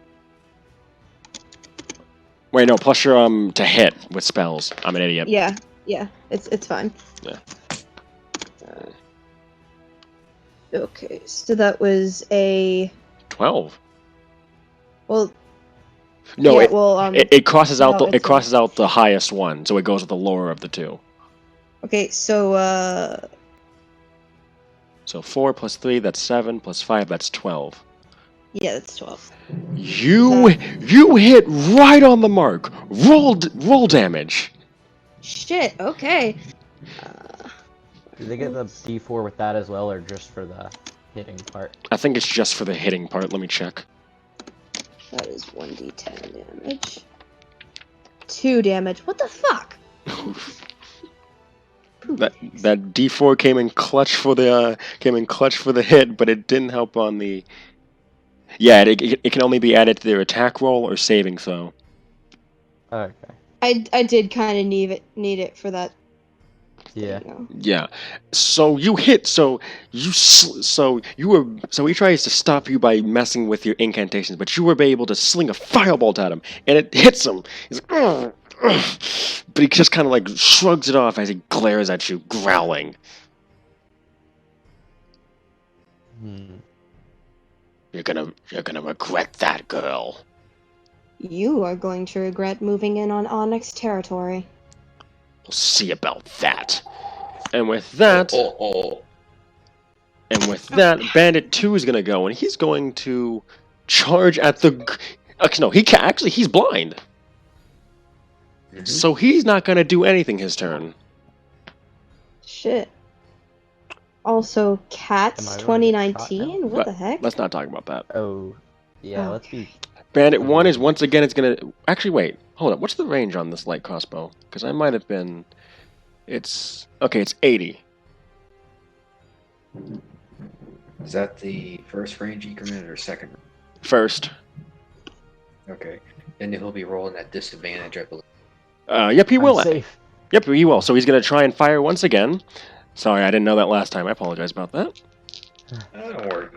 Wait, no, plus your to hit with spells. I'm an idiot. Yeah, it's fine. Yeah. Okay, so that was a 12. well. No, yeah, well, it crosses out no, it it's crosses out the highest one, so it goes with the lower of the two. Okay, so So 4 plus 3, that's 7, plus 5, that's 12. yeah, that's 12. You hit right on the mark. Roll damage. Shit. Okay. Do they get the D4 with that as well, or just for the hitting part? I think it's just for the hitting part. Let me check. That is 1d10 damage. 2 damage. What the fuck? That D4 came in clutch for the hit, but it didn't help on the. Yeah, it can only be added to their attack roll or saving throw. Okay. I did kind of need it for that. Yeah. You know. Yeah. So you hit. So he tries to stop you by messing with your incantations, but you were able to sling a firebolt at him, and it hits him. He's like, "Ugh, ugh," but he just kind of like shrugs it off as he glares at you, growling. You're gonna regret that, girl. You are going to regret moving in on Onyx territory. We'll see about that. And with that, Bandit 2 is gonna go, and he's going to charge at the. No, he can't. Actually, he's blind, so he's not gonna do anything his turn. Shit. Also, Cats Am I 2019? What But the heck? let's not talk about that. Oh, yeah. Oh. Let's be. Bandit 1 is once again. It's gonna. Actually, wait. Hold up. What's the range on this light crossbow? Because I might have been. It's 80. Is that the first range increment or second? First. Okay. And he'll be rolling at disadvantage, I believe. Yep, he will. I'm safe. Yep, he will. So he's gonna try and fire once again. Sorry, I didn't know that last time. I apologize about that. Don't worry.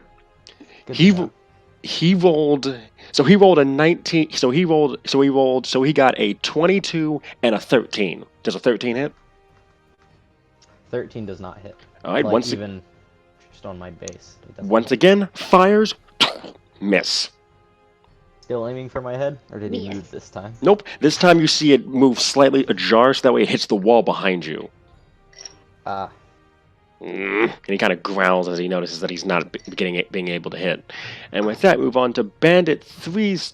Good He job. he rolled. So he rolled a 19. So he got a 22 and a 13. Does a 13 hit? 13 does not hit. All right. Like, even just on my base. It doesn't Once hit. again, fires. Miss. Still aiming for my head, or did he Yes. move this time? Nope. This time you see it move slightly ajar, so that way it hits the wall behind you. Ah. And he kind of growls as he notices that he's not being able to hit. And with that, move on to Bandit 3's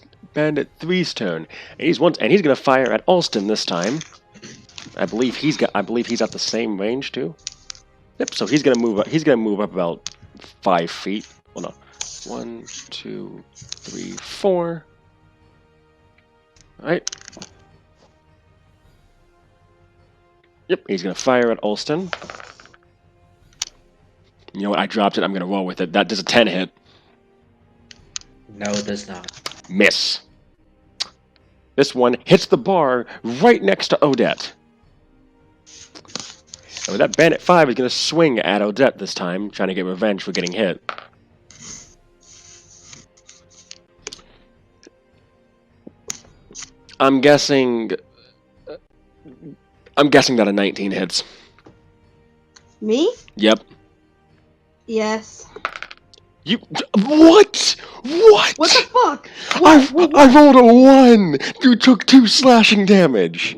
turn. And he's going to fire at Alston this time. I believe he's at the same range too. Yep. So he's gonna move up. He's gonna move up about 5 feet. Hold on. 1, 2, 3, 4. All right. Yep. He's gonna fire at Alston. You know what? I dropped it. I'm gonna roll with it. That does a 10 hit. No, it does not. Miss. This one hits the bar right next to Odette. And that Bandit 5 is going to swing at Odette this time, trying to get revenge for getting hit. I'm guessing that a 19 hits. Me? Yep. Yes. You what? What? What the fuck? I rolled a 1. You took 2 slashing damage.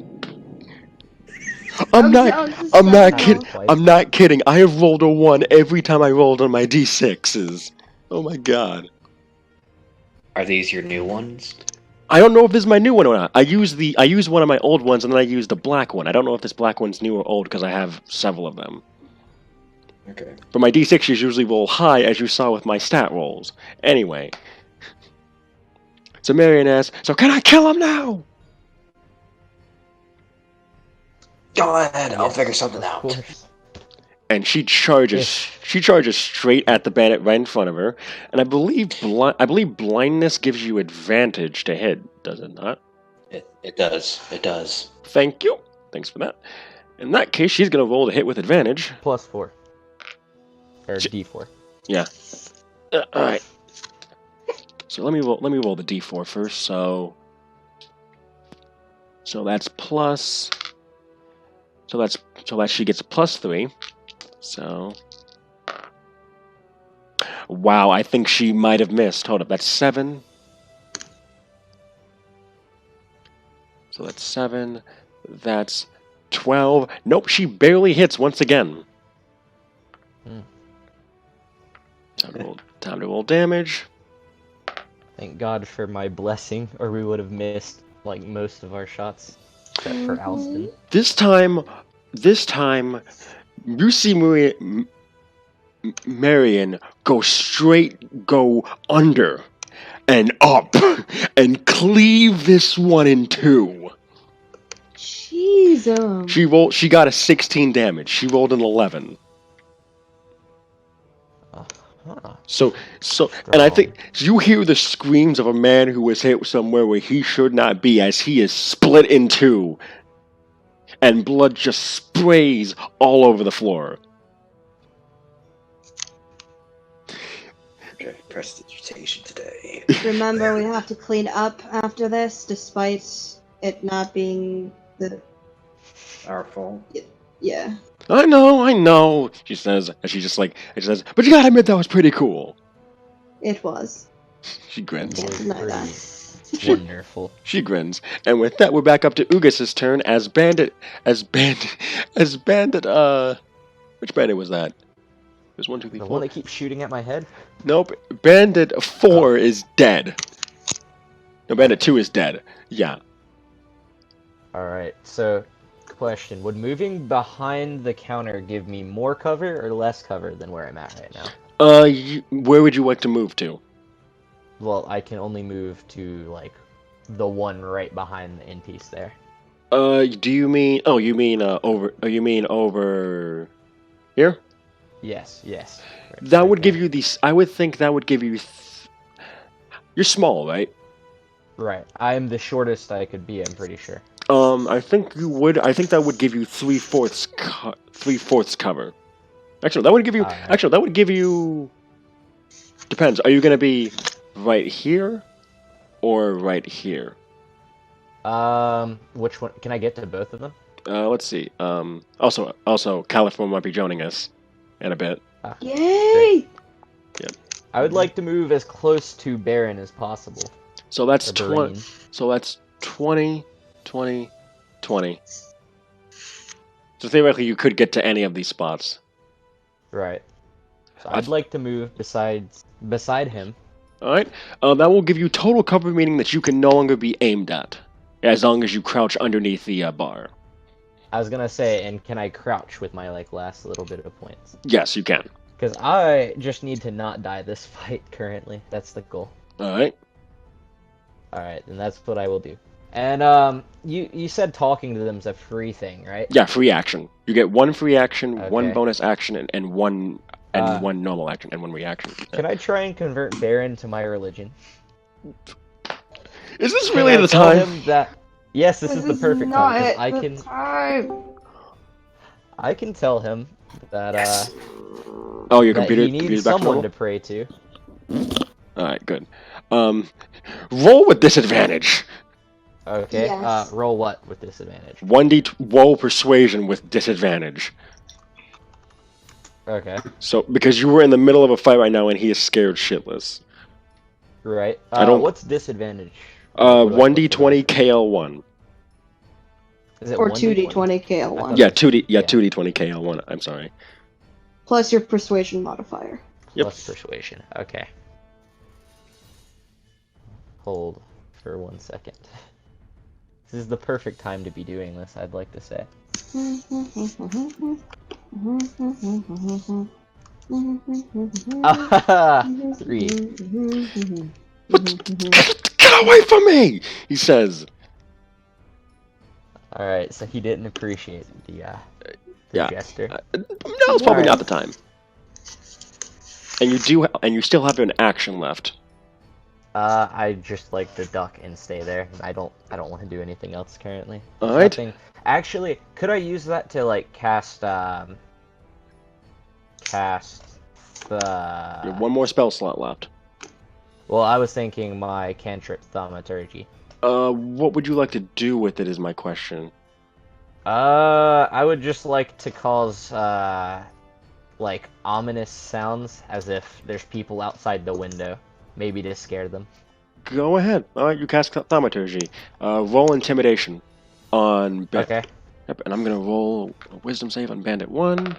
I'm not kidding. I have rolled a 1 every time I rolled on my d6s. Oh my god. Are these your new ones? I don't know if this is my new one or not. I used one of my old ones and then I used the black one. I don't know if this black one's new or old because I have several of them. Okay. But my d6s usually roll high, as you saw with my stat rolls. Anyway. So Marion asks, so can I kill him now? Go ahead, I'll Yes, figure something of out. course. And she charges straight at the bandit right in front of her. And I believe blindness gives you advantage to hit, does it not? It does. It does. Thank you. Thanks for that. In that case, she's going to roll to hit with advantage. +4. Or Sh- D4. Yeah. All right. So let me roll the d4 first. So that's plus. So that she gets a +3. So wow, I think she might have missed. Hold up, that's 7. So that's 7. That's 12. Nope, she barely hits once again. Time to roll damage. Thank God for my blessing, or we would have missed like most of our shots, except for Alston. This time, you see Marion go under and up and cleave this one in two. Jeez. She got a 16 damage. She rolled an 11. So, and I think you hear the screams of a man who was hit somewhere where he should not be, as he is split in two, and blood just sprays all over the floor. Prestidigitation today. Remember, we have to clean up after this, despite it not being Our fault. Yeah. I know, she says, and she says, but you gotta admit that was pretty cool. It was. She grins. Can't deny that. Wonderful. She grins. And with that, we're back up to Ugas's turn as Bandit, which bandit was that? There's 1, 2, 3, The 4. one that keeps shooting at my head? Nope, Bandit 4 is dead. No, Bandit 2 is dead. Yeah. Alright, so, question. Would moving behind the counter give me more cover or less cover than where I'm at right now? Where would you like to move to? Well, I can only move to, like, the one right behind the end piece there. Do you mean... Oh, you mean over... Here? Yes. Right, That would there. give you these... I would think that would give you... You're small, right? Right. I'm the shortest I could be, I'm pretty sure. I think you would... I think that would give you 3/4 cover. Actually, that would give you... Alright. Actually, that would give you... Depends. Are you going to be right here? Or right here? Which one? Can I get to both of them? Let's see. Also, California might be joining us in a bit. Yay! I would like to move as close to Baron as possible. So that's Or 20. Barine. So that's 20, 20, 20. So theoretically, you could get to any of these spots. Right. So I'd like to move beside him. All right. That will give you total cover, meaning that you can no longer be aimed at, as long as you crouch underneath the bar. I was gonna say, and can I crouch with my last little bit of points? Yes, you can. Because I just need to not die this fight currently. That's the goal. All right. Alright, then that's what I will do. And, you said talking to them is a free thing, right? Yeah, free action. You get 1 free action, 1 Okay. bonus action, and one normal action, and 1 reaction. Can I try and convert Baron to my religion? Is this Can really I the tell time? him that... Yes, this is the perfect time. 'Cause I can tell him that, Oh, your that computer. he needs computer's back to someone normal? to pray to. All right, good. Roll with disadvantage. Okay, Yes. roll what with disadvantage? roll persuasion with disadvantage. Okay, So because you were in the middle of a fight right now and he is scared shitless. right. I don't- What's disadvantage? What do I 1d20 put for KL1. Is it Or 1d20? 2d20 KL1. Yeah, 2d. Yeah, Yeah. 2d20 KL1. I'm sorry. Plus your persuasion modifier. Yep. Plus persuasion. Okay. Hold for 1 second. This is the perfect time to be doing this, I'd like to say. Three. Get away from me! He says. All right, so he didn't appreciate the Yeah. gesture. Now's probably Alright. not the time. And you still have an action left. I just like to duck and stay there. I don't want to do anything else currently. There's Alright. nothing. Actually, could I use that to like cast You have the? one more spell slot left. Well, I was thinking my cantrip thaumaturgy. What would you like to do with it is my question. I would just like to cause like ominous sounds as if there's people outside the window, maybe to scare them. Go ahead. Alright, you cast thaumaturgy. Roll intimidation on Okay. Yep, and I'm gonna roll a wisdom save on Bandit 1.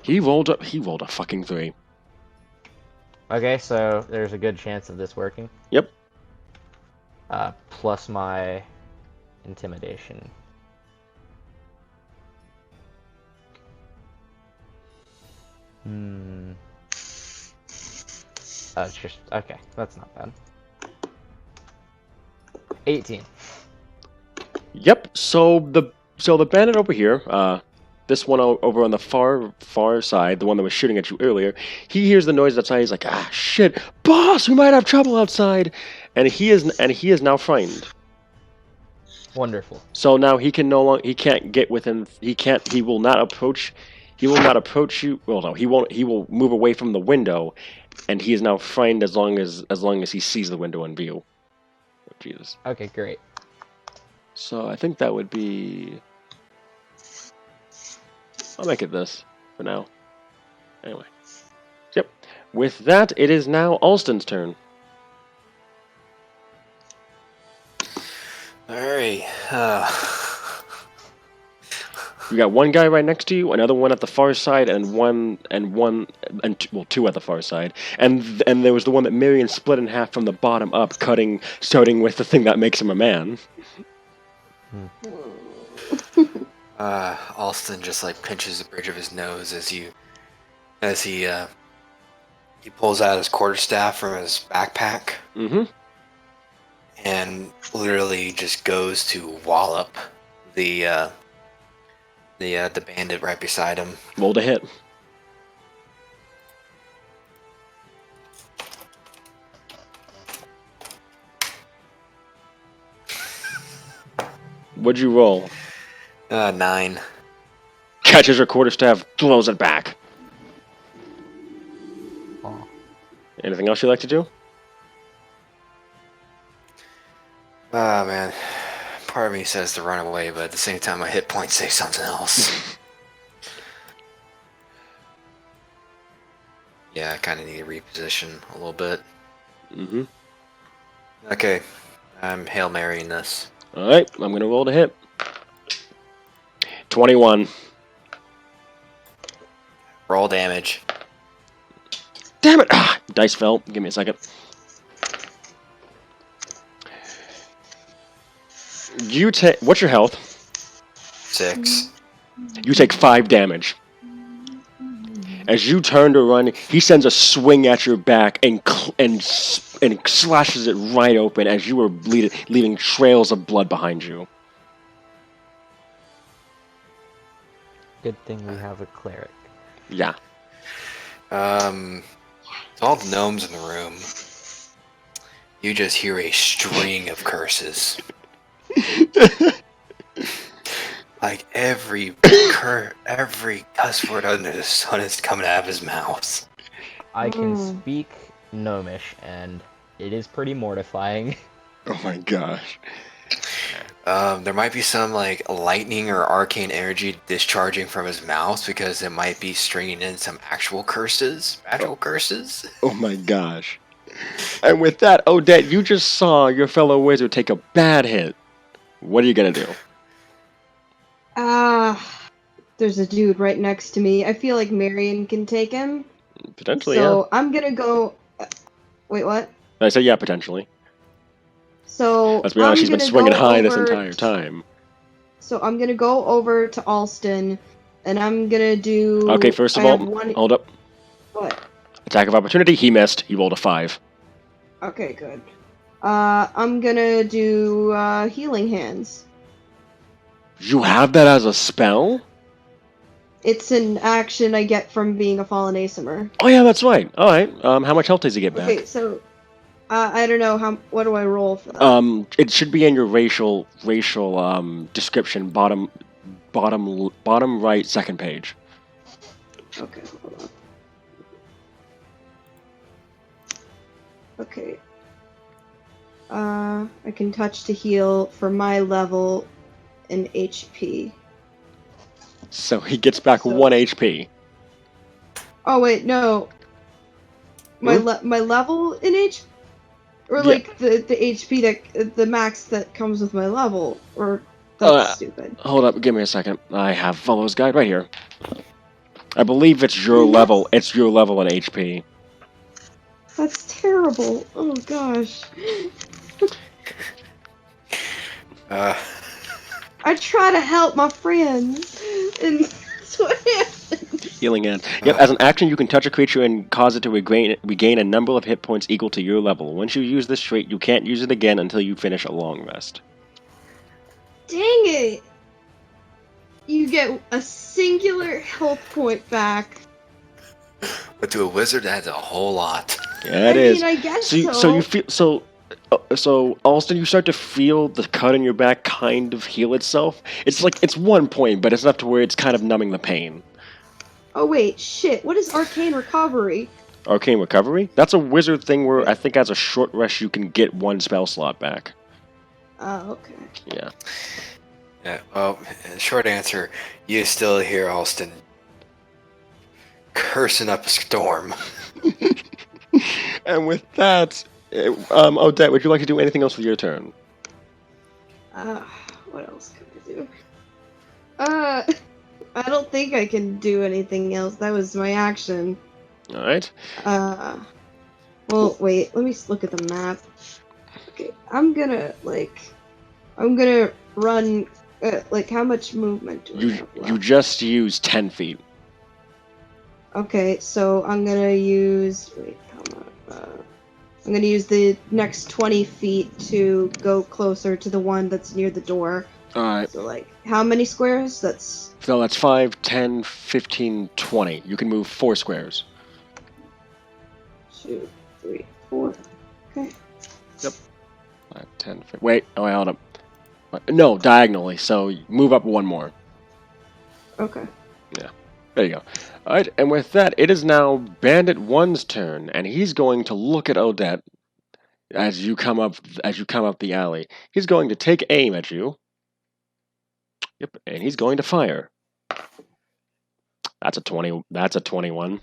He rolled a fucking 3. Okay, so there's a good chance of this working. Yep. Plus my intimidation. Oh, it's just okay. That's not bad. 18. Yep. So the bandit over here, this one over on the far side, the one that was shooting at you earlier, he hears the noise outside. He's like, "Ah, shit, boss, we might have trouble outside," and he is now frightened. Wonderful. So now he can't get within. He will not approach. He will not approach you. Well, no, he won't. He will move away from the window, and he is now frightened as long as he sees the window in view. Oh, Jesus. Okay, great. So I think that would be. I'll make it this for now. Anyway. Yep. With that, it is now Alston's turn. Alright. You got one guy right next to you, another one at the far side, and two at the far side, and there was the one that Miriam split in half from the bottom up, starting with the thing that makes him a man. Alston just like pinches the bridge of his nose as he pulls out his quarterstaff from his backpack Mm-hmm. and literally just goes to wallop the bandit right beside him. Roll to hit. What'd you roll? 9. Catches her quarterstaff, throws it back. Oh. Anything else you'd like to do? Ah, man. Part of me says to run away, but at the same time my hit points say something else. Yeah, I kind of need to reposition a little bit. Mm-hmm. Okay, I'm Hail Marying this. Alright, I'm gonna roll to hit. 21. Roll damage. Damn it! Ah, dice fell. Give me a second. You take. What's your health? 6. You take 5 damage. As you turn to run, he sends a swing at your back and slashes it right open as you were leaving trails of blood behind you. Good thing we have a cleric. Yeah. All the gnomes in the room. You just hear a string of curses. Like every cuss word under the sun is coming out of his mouth. I can speak Gnomish, and it is pretty mortifying. Oh my gosh. There might be some like lightning or arcane energy discharging from his mouth because it might be stringing in some actual curses. Oh my gosh. And with that, Odette, you just saw your fellow wizard take a bad hit. What are you gonna do? There's a dude right next to me. I feel like Marion can take him. Potentially, So I'm gonna go. Wait, what? yeah. I said yeah, potentially. So Let's be honest, she's been gonna swinging go high this over entire time. So I'm gonna go over to Alston And I'm gonna do. Okay, first of I all, have one. hold up. What? Attack of opportunity. He missed. He rolled a 5. Okay, good. I'm gonna do healing hands. You have that as a spell? It's an action I get from being a fallen Aesimer. Oh yeah, that's right. All right. How much health does he get back? Okay, so I don't know how. What do I roll for that? It should be in your racial description, bottom right, second page. Okay, hold on. Okay. I can touch to heal for my level in HP. So he gets back So- 1 HP. Oh wait, no. My Hmm? my level in HP, or Yeah. like the HP that the max that comes with my level, or that's Uh, stupid. Hold up, give me a second. I have Follow's Guide right here. I believe it's your That's- level. It's your level in HP. That's terrible. Oh gosh. I try to help my friends, and that's what happened. Healing Hand. Yep, as an action, you can touch a creature and cause it to regain a number of hit points equal to your level. Once you use this trait, you can't use it again until you finish a long rest. Dang it! You get a singular health point back. But to a wizard, that's a whole lot. Yeah, it is. I guess So you feel so Alston, you start to feel the cut in your back kind of heal itself. It's 1 point, but it's enough to where it's kind of numbing the pain. Oh wait, shit. What is arcane recovery? Arcane Recovery? That's a wizard thing where I think as a short rest you can get 1 spell slot back. Oh, okay. Yeah. Yeah, well, short answer, you still hear Alston cursing up a storm. And with that, Odette, would you like to do anything else with your turn? What else can I do? I don't think I can do anything else. That was my action. All right. Well, wait. Let me look at the map. Okay, I'm gonna run. Like, how much movement do I have left? You just used 10 feet. Okay, so I'm gonna use. Wait, come on. I'm gonna use the next 20 feet to go closer to the one that's near the door. All right. So, like, how many squares? That's. So that's 5, 10, 15, 20. You can move 4 squares. 2, 3, 4. Okay. 5, 10, 15. Wait, hold up. No, diagonally. So move up 1 more. Okay. There you go. All right, and with that, it is now Bandit 1's turn, and he's going to look at Odette as you come up the alley. He's going to take aim at you. Yep, and he's going to fire. That's a 20. That's a 21.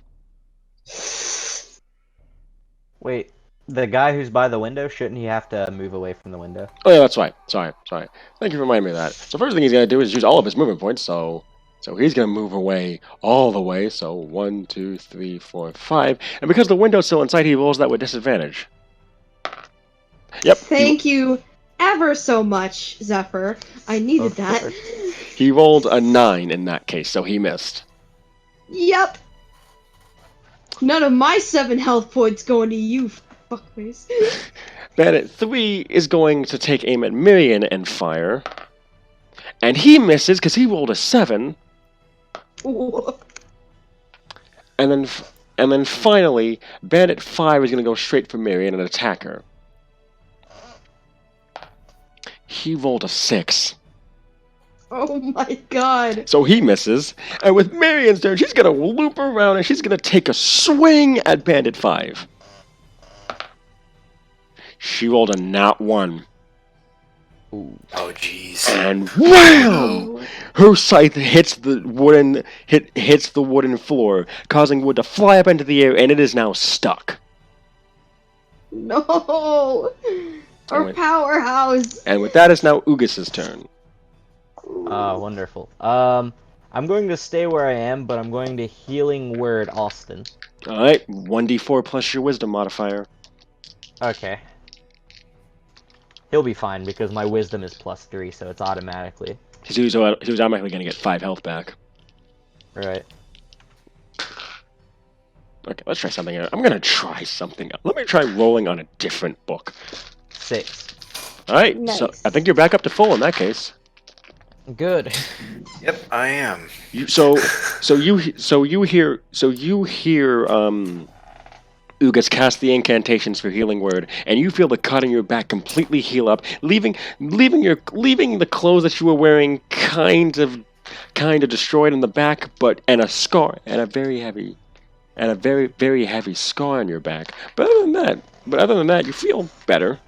Wait, the guy who's by the window, shouldn't he have to move away from the window? Oh yeah, that's right. Sorry. Thank you for reminding me of that. So first thing he's gonna do is use all of his movement points. So he's gonna move away all the way. So 1, 2, 3, 4, 5. And because the window's still inside, he rolls that with disadvantage. Yep. Thank you ever so much, Zephyr. I needed Of that. course. He rolled a 9 in that case, so he missed. Yep. None of my 7 health points going to you, fuckface. Bandit 3 is going to take aim at Miriam and fire. And he misses because he rolled a 7. And then finally, Bandit 5 is going to go straight for Miriam and attack her. He rolled a 6. Oh my god. So he misses. And with Miriam's turn, she's going to loop around and she's going to take a swing at Bandit 5. She rolled a nat 1. Ooh. Oh, jeez. And wham! Her scythe hits the wooden floor, causing wood to fly up into the air, and it is now stuck. No. Our powerhouse. And with that, it's now Ugis's turn. Wonderful. I'm going to stay where I am, but I'm going to Healing Word Austin. Alright, 1d4 plus your wisdom modifier. Okay. He'll be fine because my wisdom is +3, so it's automatically. He was automatically going to get 5 health back. Right. Okay, let's try something else. I'm gonna try something else. Let me try rolling on a different book. 6. Alright, so Nice. I think you're back up to full in that case. Good. Yep, I am. You you hear Ugas cast the incantations for healing word, and you feel the cut in your back completely heal up, leaving the clothes that you were wearing kind of destroyed in the back, and a scar and a very heavy scar on your back. But other than that, you feel better.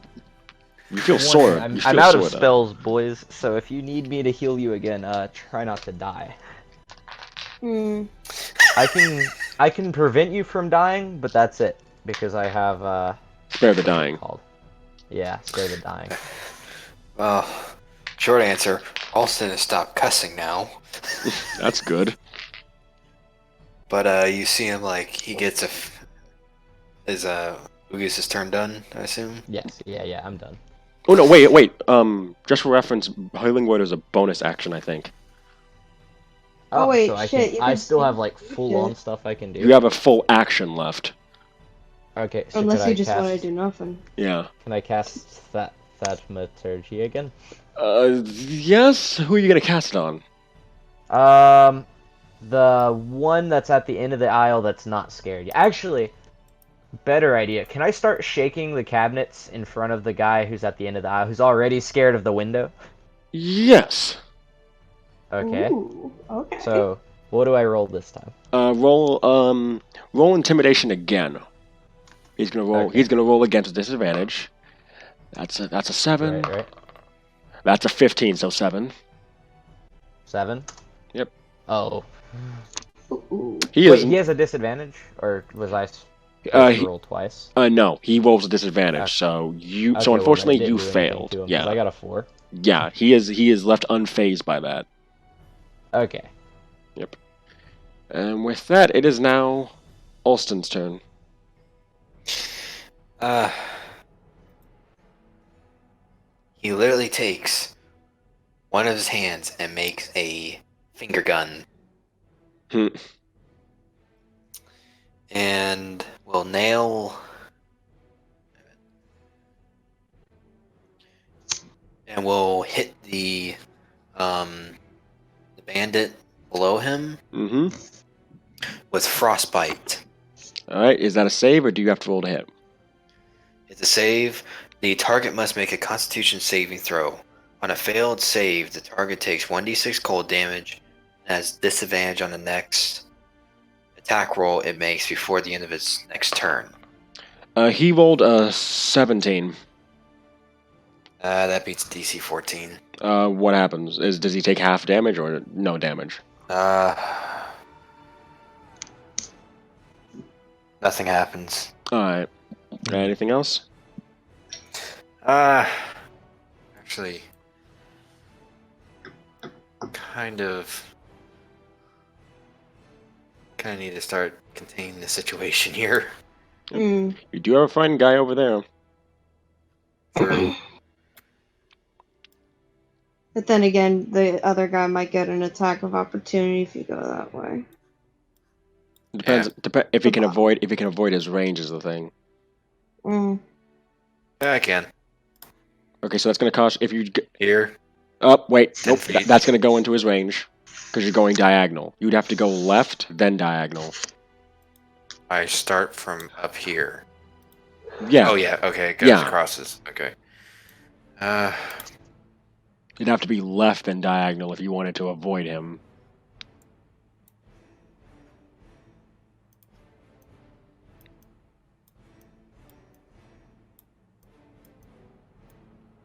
You feel sore. I'm, You I'm feel out of sore though. spells, boys. So if you need me to heal you again, try not to die. Hmm. I can prevent you from dying, but that's it because I have Spare the what is it dying. called? Yeah, spare the dying. Well, short answer, Alston has stopped cussing now. That's good. But you see him like he gets his Ugas' turn done, I assume. Yes, yeah, I'm done. Oh no, wait. Just for reference, healing word is a bonus action, I think. Oh, wait, so shit, you I can still still have like do full on shit. stuff I can do. You have a full action left. Okay, so Unless could you I just cast? want to do nothing. Yeah. Can I cast Thaumaturgy again? Yes. Who are you gonna cast it on? The one that's at the end of the aisle that's not scared. Actually, better idea. Can I start shaking the cabinets in front of the guy who's at the end of the aisle, who's already scared of the window? Yes. Okay. Ooh, okay. So, what do I roll this time? Roll intimidation again. He's gonna roll. Okay. He's gonna roll against disadvantage. That's a 7. Right. That's a 15, so 7. 7? Yep. Oh. Ooh. He Wait, isn't. he has a disadvantage? Or was I supposed to roll twice? No, he rolls a disadvantage. Okay. So you. Okay, So well, that unfortunately, didn't you do anything failed. to him, 'cause Yeah. I got a 4. Yeah. He is left unfazed by that. Okay. Yep. And with that, it is now Alston's turn. He literally takes one of his hands and makes a finger gun. Hmm. And will nail. And will hit the bandit below him Mm-hmm. with frostbite. All right. Is that a save, or do you have to roll to hit? It's a save. The target must make a Constitution saving throw. On a failed save, the target takes 1d6 cold damage and has disadvantage on the next attack roll it makes before the end of its next turn. He rolled a 17. That beats DC 14. What happens? Does he take half damage or no damage? Nothing happens. All right. Anything else? Actually, kind of need to start containing the situation here. Mm. You do have a fine guy over there. But then again, the other guy might get an attack of opportunity if you go that way. Depends. If he can avoid his range is the thing. Mm. Yeah, I can. Okay, so that's going to cost if you. Here. Oh wait, 10 nope. feet. That's going to go into his range because you're going diagonal. You'd have to go left then diagonal. I start from up here. Yeah. Oh yeah, okay, it goes Yeah. across this. Okay. You'd have to be left then diagonal if you wanted to avoid him.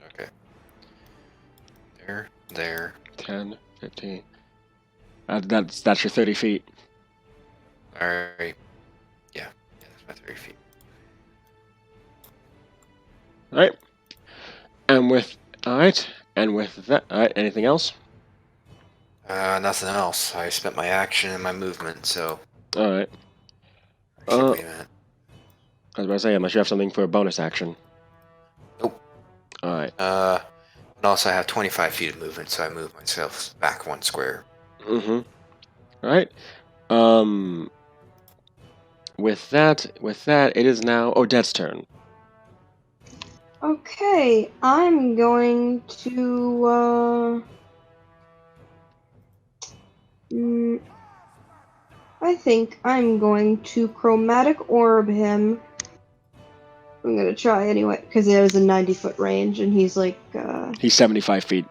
Okay. There. 10, 15. That's your 30 feet. Alright. Yeah, that's my 30 feet. All right. And with that, all right. Anything else? Nothing else. I spent my action and my movement, so. All right. Actually, wait a minute. I was about to say, unless you have something for a bonus action. Nope. All right. And also I have 25 feet of movement, so I move myself back 1 square. Mm-hmm. All All right. With that, it is now Odette's turn. Okay, I'm going to. I think I'm going to chromatic orb him. I'm gonna try anyway because there's a 90-foot range, and he's like. He's 75 feet.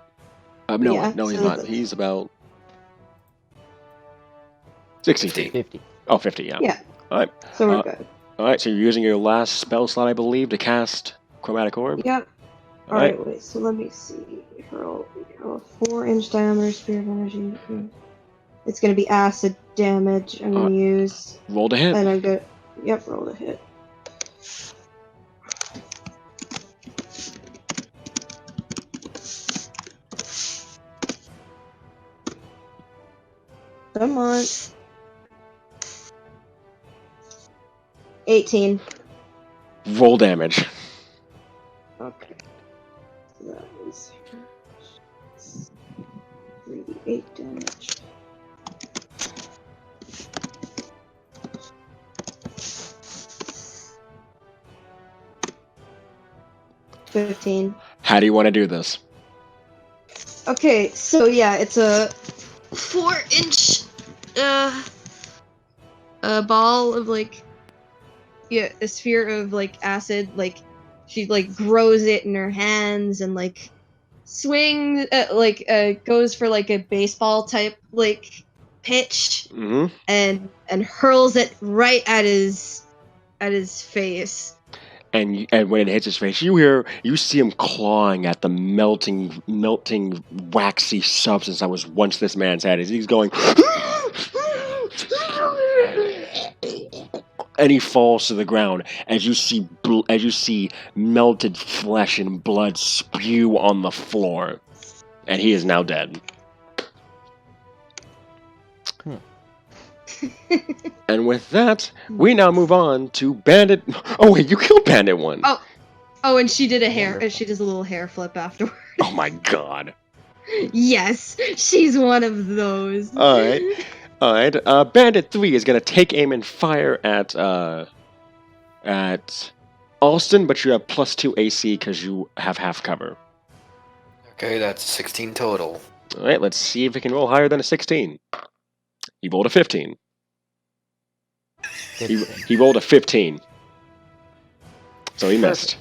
No, Yeah, no, he's so not. that's- He's about 60 feet. 50. Oh, 50, yeah. Yeah. All right. So we're good. All right, so you're using your last spell slot, I believe, to cast Chromatic Orb? Yep. All right. Alright, wait, so let me see. Hurl a 4-inch diameter sphere of energy. It's gonna be acid damage I'm gonna use. Roll to hit. And I'm gonna. Yep, roll the hit. Come on. 18. Roll damage. Okay. So that is 3d8 damage. $15. How do you want to do this? Okay, so yeah, it's a 4-inch a ball of like a sphere of like acid, like she like grows it in her hands and like swing goes for like a baseball type like pitch Mm-hmm. and hurls it right at his face. And when it hits his face, you see him clawing at the melting, waxy substance that was once this man's head. As he's going, and he falls to the ground. As you see melted flesh and blood spew on the floor, and he is now dead. And with that, we now move on to Bandit. Oh wait, you killed Bandit 1. Oh, and she did she does a little hair flip afterward. Oh my god. Yes, she's one of those. All right. Bandit 3 is gonna take aim and fire at Alston, but you have +2 AC because you have half cover. Okay, that's 16 total. All right, let's see if he can roll higher than a 16. He rolled a 15. He rolled a 15. So he missed.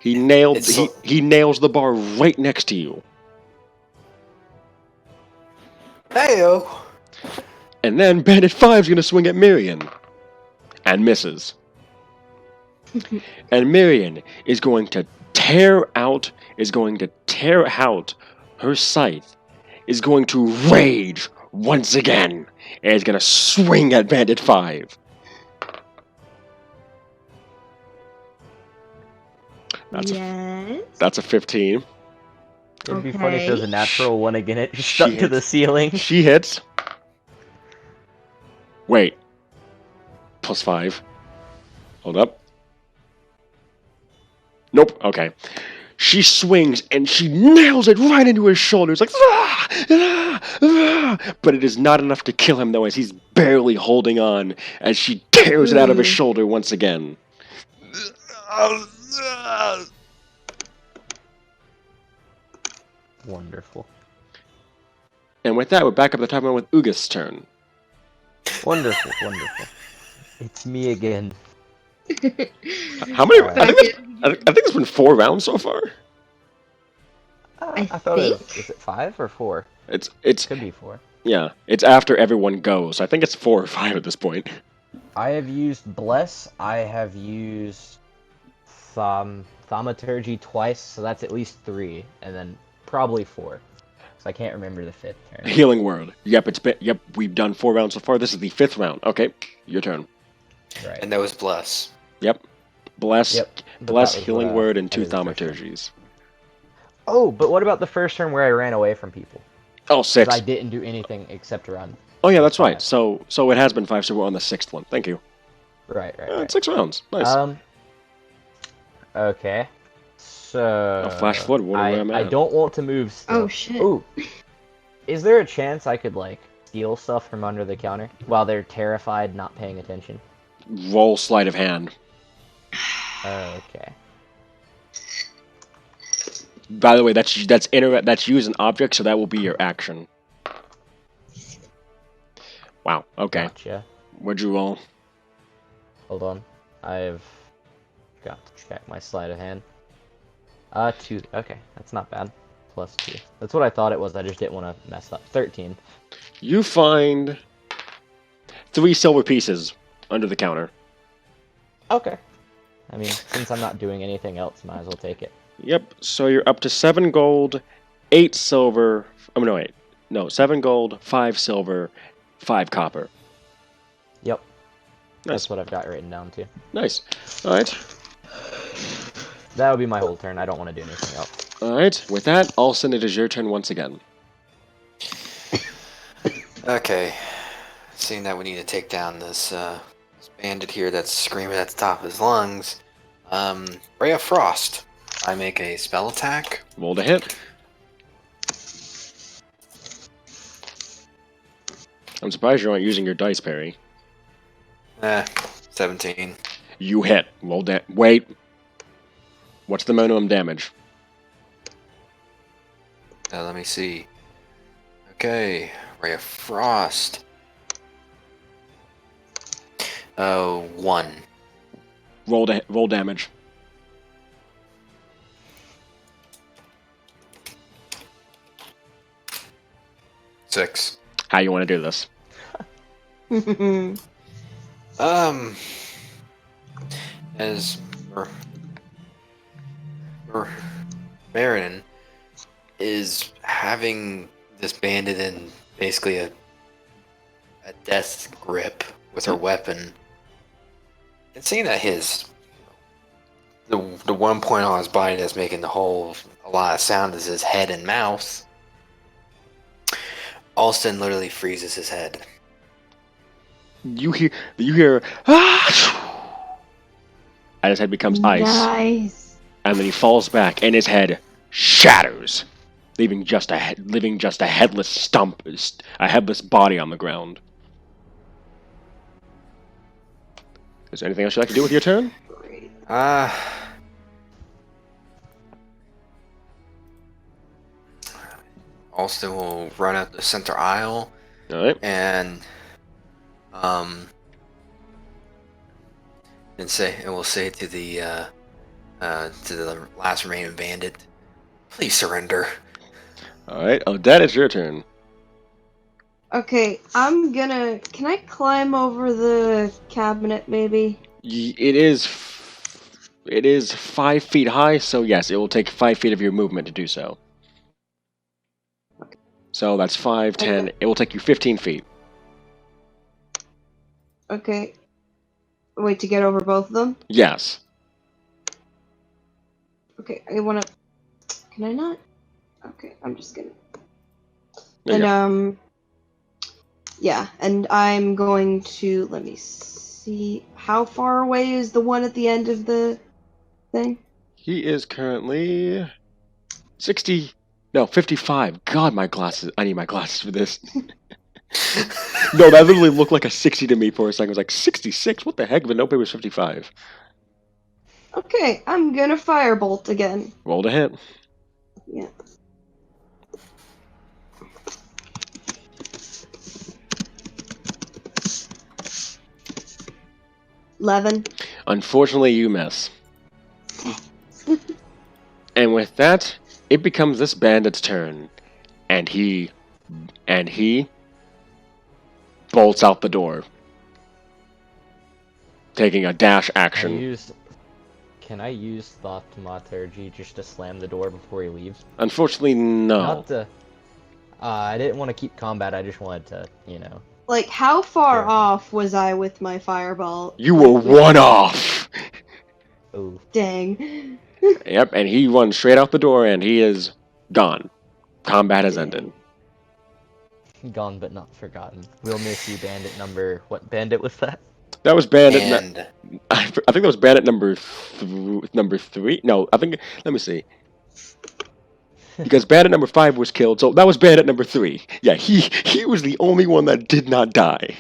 He nails the bar right next to you. Heyo! And then Bandit 5 is going to swing at Mirian. And misses. And Mirian is going to tear out her scythe, is going to rage once again, and is going to swing at Bandit 5. That's a 15. It'd be funny if it was a natural one again. It She stuck to hits. the ceiling. She hits. Wait. +5. Hold up. Nope. Okay. She swings and she nails it right into his shoulder. It's like, ah, ah, ah. But it is not enough to kill him, though, as he's barely holding on as she tears it out of his shoulder once again. Wonderful. And with that, we're back up at the top with Ugith's turn. Wonderful. It's me again. How many? Alright. I think it's been 4 rounds so far. I thought it was. Is it 5 or 4? It's Could be 4. Yeah, it's after everyone goes. I think it's 4 or 5 at this point. I have used Bless. I have used Thaumaturgy twice, so that's at least 3, and then probably 4. So I can't remember the 5th turn. Healing Word. Yep, we've done 4 rounds so far. This is the 5th round. Okay, your turn. Right. And that was Bless. Yep. Bless, Yep. But Bless, that was, Healing Word, and that 2 is the first turn. Thaumaturgies. Oh, but what about the first turn where I ran away from people? Oh, 'Cause 6. I didn't do anything except run. Oh yeah, that's right. 5. So it has been 5, so we're on the 6th one. Thank you. Right. It's 6 rounds. Nice. Okay. So Flash forward, where I'm I at. don't want to move still. Oh shit. Ooh. Is there a chance I could like steal stuff from under the counter while they're terrified, not paying attention? Roll sleight of hand. Okay. By the way, that's use an object, so that will be your action. Wow. Okay. Gotcha. What'd you roll? Hold on. I've got to check my sleight of hand. 2. Okay, that's not bad. Plus 2. That's what I thought it was. I just didn't want to mess up. 13. You find 3 silver pieces under the counter. Okay. I mean, since I'm not doing anything else, might as well take it. Yep. So you're up to 7 gold, 8 silver. Oh no, wait. No, 7 gold, 5 silver, 5 copper. Yep. Nice. That's what I've got written down too. Nice. All right. That would be my whole turn. I don't want to do anything else. All right. With that, Alston, it is your turn once again. Okay. Seeing that we need to take down this bandit here that's screaming at the top of his lungs, Ray of Frost. I make a spell attack. Roll to hit. I'm surprised you aren't using your dice, Perry. 17. You hit. Wait. What's the minimum damage? Let me see. Okay, Ray of Frost. 1. Roll damage. Six. How you want to do this? As Marin is having this bandit in basically a death grip with her weapon, and seeing that the one point on his body that's making a lot of sound is his head and mouth, Alston literally freezes his head. You hear ah! And his head becomes ice. Nice. And then he falls back, and his head shatters, leaving just a headless stump, a headless body on the ground. Is there anything else you'd like to do with your turn? Alston will run up the center aisle, All right. and we'll say to the last remaining bandit, please surrender. All right. Odette, it's your turn. Okay, can I climb over the cabinet, maybe? It is 5 feet high, so yes, it will take 5 feet of your movement to do so. So that's 5, 10. Okay. It will take you 15 feet. Okay. Wait, to get over both of them? Yes. Okay, can I not? Okay, I'm just gonna... There you go. And, yeah, and I'm going to, let me see, how far away is the one at the end of the thing? He is currently 55. God, my glasses. I need my glasses for this. No, that literally looked like a 60 to me for a second. I was like, 66? What the heck? But nope, it was 55. Okay, I'm gonna firebolt again. Roll to hit. Yeah. $11. Unfortunately, you miss. And with that, it becomes this bandit's turn. And he bolts out the door, taking a dash action. Can I use Thaumaturgy just to slam the door before he leaves? Unfortunately, no. Not to... I didn't want to keep combat, I just wanted to, Like, how far Sure. off was I with my fireball? You were one off! Ooh. Dang. Yep, and he runs straight out the door, and he is gone. Combat has ended. Gone but not forgotten. We'll miss you, bandit number... What bandit was that? That was bandit. And I think that was bandit number 3. No, I think. Let me see. Because bandit number 5 was killed, so that was bandit number 3. Yeah, he was the only one that did not die.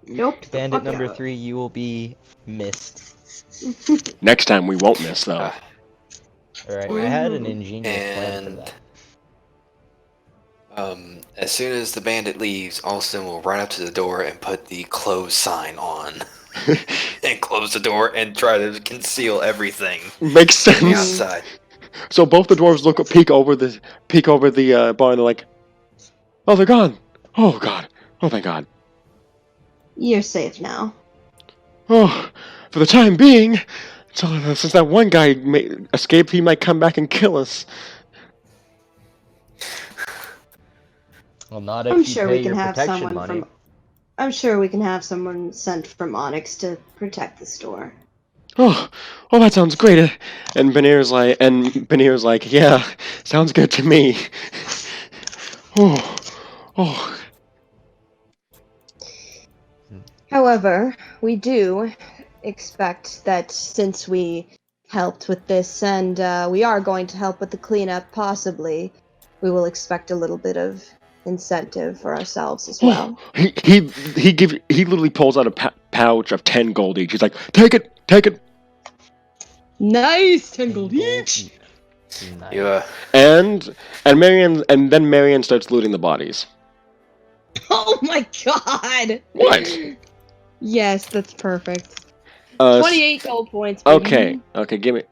Nope. Bandit Fuck number out. 3, you will be missed. Next time we won't miss though. Alright, I had an Mhm. ingenious plan for And that. as soon as the bandit leaves, Alston will run up to the door and put the close sign on, and close the door and try to conceal everything Makes from the sense. outside. So both the dwarves peek over the bar and they're like, "Oh, they're gone. Oh God. Oh thank God. You're safe now. Oh, for the time being, so, since that one guy escaped, he might come back and kill us." Well, not if I'm you sure pay we can your have protection someone money. from. I'm sure we can have someone sent from Onyx to protect the store. Oh, that sounds great. And Benir's like, "Yeah, sounds good to me." Oh. However, we do expect that since we helped with this and we are going to help with the cleanup, possibly, we will expect a little bit of incentive for ourselves as well. He literally pulls out a pouch of 10 gold each. He's like, take it. Nice! 10 gold gold each! Nice. You, And then Marion starts looting the bodies. Oh my god! What? Yes, that's perfect. Uh, 28 gold points. Baby. Okay, give me.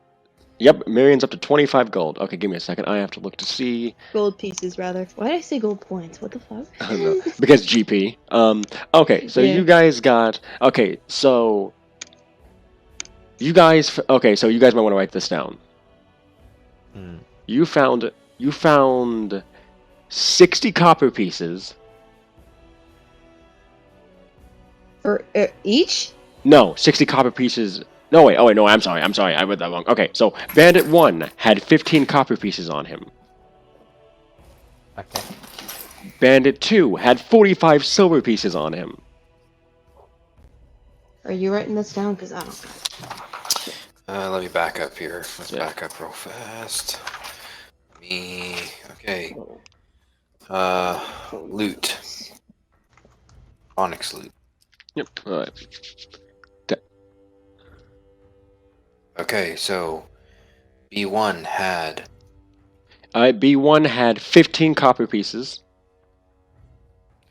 Yep, Marion's up to 25 gold. Okay, give me a second. I have to look to see. Gold pieces, rather. Why did I say gold points? What the fuck? I don't know. Because GP. Okay, so Yeah. you guys got. Okay, so. You guys might want to write this down. Hmm. You found 60 copper pieces. For each? No, 60 copper pieces. No, wait. Oh, wait. No, I'm sorry. I read that wrong. Okay, so Bandit 1 had 15 copper pieces on him. Okay. Bandit 2 had 45 silver pieces on him. Are you writing this down? Because I don't. let me back up here. Let's Yeah. back up real fast. Okay. Loot. Onyx loot. Yep. All right. Okay, so B1 had. B1 had 15 copper pieces.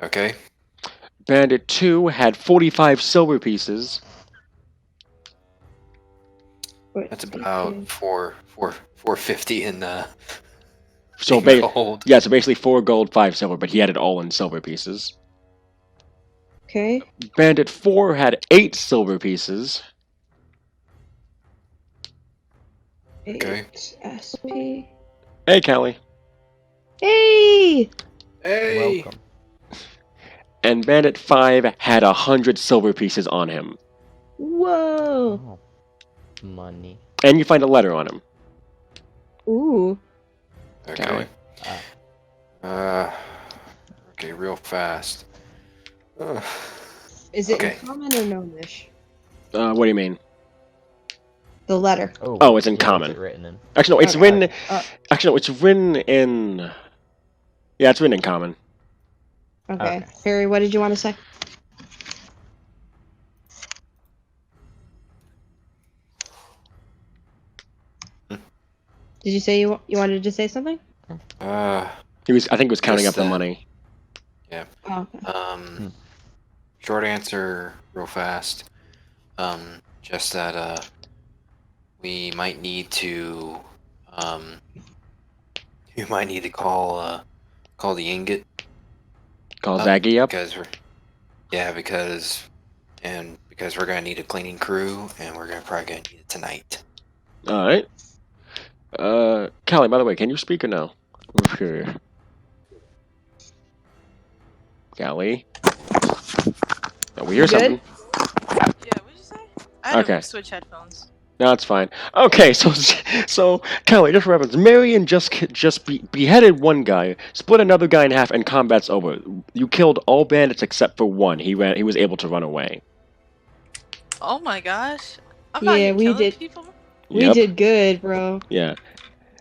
Okay. Bandit 2 had 45 silver pieces. That's about 450 in So in gold. yeah, so basically 4 gold, 5 silver, but he had it all in silver pieces. Okay. Bandit 4 had 8 silver pieces. Okay. SP. Hey, Callie. Hey! Hey. Welcome. And Bandit 5 had 100 silver pieces on him. Whoa! Oh. Money. And you find a letter on him. Ooh. Okay. Ah. Okay, real fast. Is it Okay. in common or gnomish? What do you mean? The letter. Oh, it's in common. What's it written in? Actually, no, it's Okay. written. Actually, no, it's written in. Yeah, it's written in common. Okay. Okay. Harry, what did you want to say? Did you say you wanted to say something? I think he was counting up Just the that. money. Oh, okay. Short answer, real fast. Just that we might need to call the ingot. Call up Zaggy up. because we're gonna need a cleaning crew, and we're probably gonna need it tonight. All right. Callie, by the way, can you speak or no? Okay. Callie. Oh, we hear You good? something. Yeah, what'd you say? I had Okay. to switch headphones. No, it's fine. Okay, so Callie, just for reference, Marion just beheaded one guy, split another guy in half, and combat's over. You killed all bandits except for one. He was able to run away. Oh my gosh. I'm Yeah, not even we killing did. people. We did good, bro. Yeah.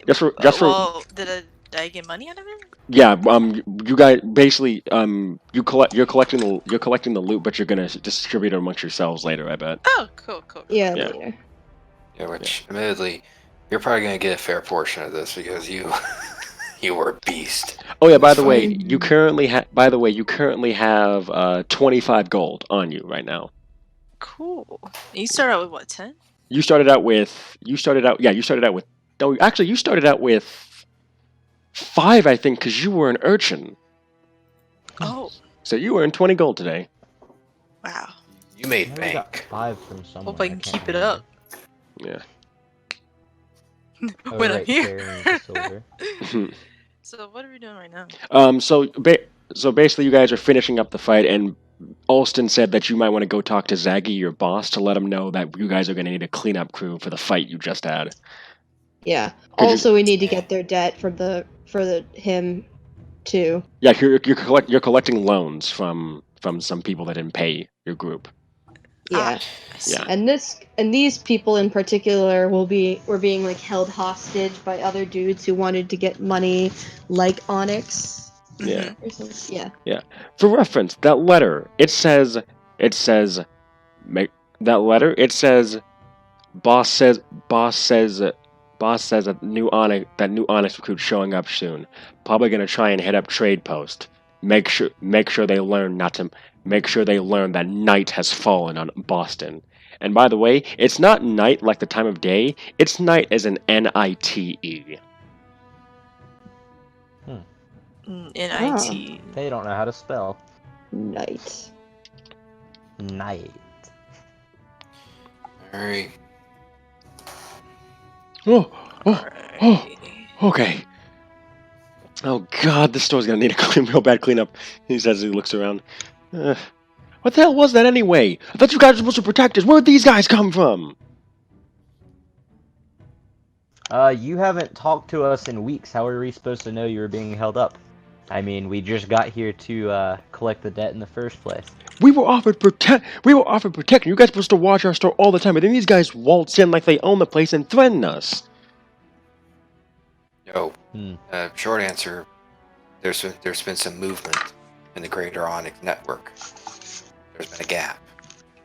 Well, did Did I get money out of it? Yeah. You guys basically you're collecting the loot, but you're gonna distribute it amongst yourselves later. I bet. Oh, cool. Yeah, Yeah. later. Yeah, which admittedly, you're probably gonna get a fair portion of this because you you were a beast. Oh yeah. in By this the fight. way, you currently have 25 gold on you right now. Cool. You start out with what, 10? You started out with. You started out with. No, actually, you started out with 5, I think, because you were an urchin. Oh, So you earned 20 gold today. wow. You made I got bank. 5 from someone. Hope I can can't keep it remember. up. Yeah. Oh, When I'm right, here. carrying the silver. So what are we doing right now? So basically, you guys are finishing up the fight, and Alston said that you might want to go talk to Zaggy, your boss, to let him know that you guys are going to need a cleanup crew for the fight you just had. Yeah. Could you- Also, we need to get their debt for him too. Yeah, you're collecting loans from some people that didn't pay your group. Yeah. I see. Yeah. And these people in particular were being like held hostage by other dudes who wanted to get money, like Onyx Yeah. Mhm. or something. Yeah. For reference, that letter it says make that letter it says boss says that new Onyx recruit showing up soon. Probably gonna try and hit up trade post. Make sure they learn that night has fallen on Boston. And by the way, it's not night like the time of day. It's night as an NITE. NIT. They don't know how to spell. Night. Night. Alright. Oh, Alright. okay. Oh God, this store's gonna need a real bad cleanup. He says as he looks around. What the hell was that anyway? I thought you guys were supposed to protect us. Where'd these guys come from? You haven't talked to us in weeks. How are we supposed to know you were being held up? I mean, we just got here to collect the debt in the first place. We were offered protection. You guys are supposed to watch our store all the time, but then these guys waltz in like they own the place and threaten us. Yo. Hmm. Short answer. There's been some movement in the Greater Onyx network. There's been a gap.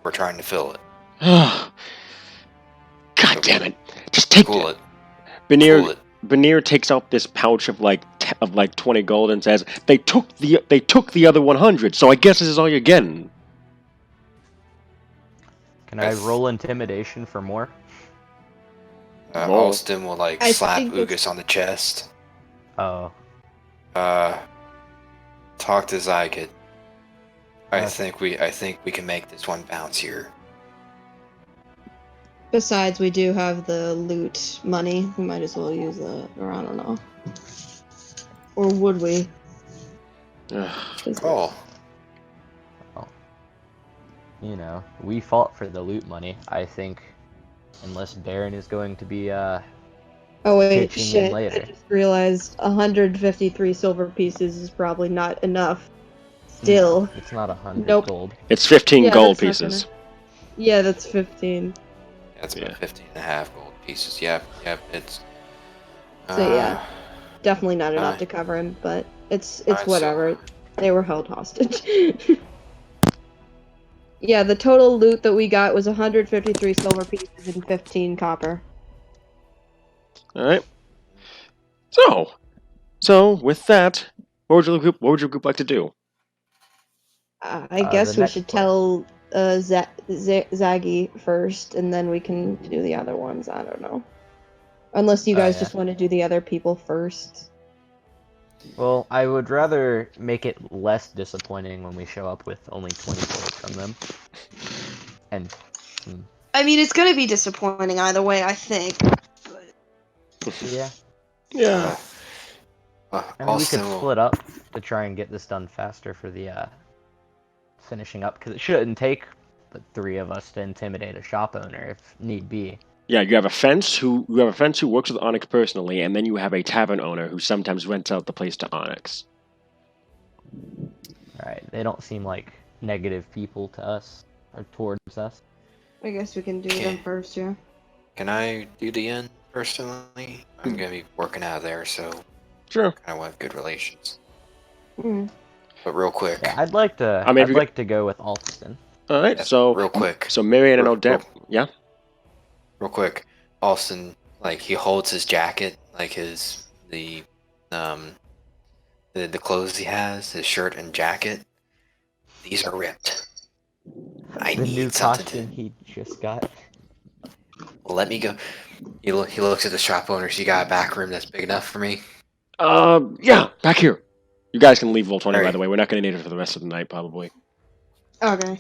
We're trying to fill it. God damn it! Just take Cool it. Veneer. Cool it. Veneer takes out this pouch of like 20 gold and says, "They took the other 100, so I guess this is all you're getting." Can I roll intimidation for more? Roll. Alston will I slap think that's- Ugus on the chest. Oh. Talk to Zygot. I Okay. think we can make this one bounce here. Besides, we do have the loot money. We might as well use that, or I don't know. Or would we? Oh. You know, we fought for the loot money. I think, unless Baron is going to be Oh wait, pitching in shit! I later. just realized 153 silver pieces is probably not enough. Still, No, it's not 100 Nope. gold. It's 15 Yeah, gold that's not pieces. yeah, that's 15. That's Yeah. about 15 and a half gold pieces. Yep, it's... So yeah, definitely not enough Alright. to cover him, but it's Alright, so- whatever. They were held hostage. Yeah, the total loot that we got was 153 silver pieces and 15 copper. All right. So with that, what would your group like to do? I The guess we next should one. tell Zaggy first, and then we can do the other ones. I don't know. Unless you Oh, guys yeah. just want to do the other people first. Well, I would rather make it less disappointing when we show up with only 20 gold from them. And I mean, it's gonna be disappointing either way, I think. yeah, Yeah. I mean, we Alston could will... split up to try and get this done faster for the finishing up, because it shouldn't take the 3 of us to intimidate a shop owner if need be. Yeah, you have a fence who works with Onyx personally, and then you have a tavern owner who sometimes rents out the place to Onyx. Alright, they don't seem like negative people to us, or towards us. I guess we can do Okay. them first, yeah. Can I do the end personally? I'm gonna be working out of there, so Sure. Kind of want good relations. Mm. But real quick, Yeah, I'd like to. I mean, if I'd you like to go with Alston. All right. yeah, So real quick, Marion and Real- Odette. Yeah. real quick. Austin, like he holds his jacket, like um the clothes he has, his shirt and jacket. These are ripped. I The new need something costume to. he just got. Let me go. He looks at the shop owner. So you got a back room that's big enough for me? Yeah. Back here. You guys can leave Vault 20, by Alright. the way. We're not going to need it for the rest of the night, probably. Okay.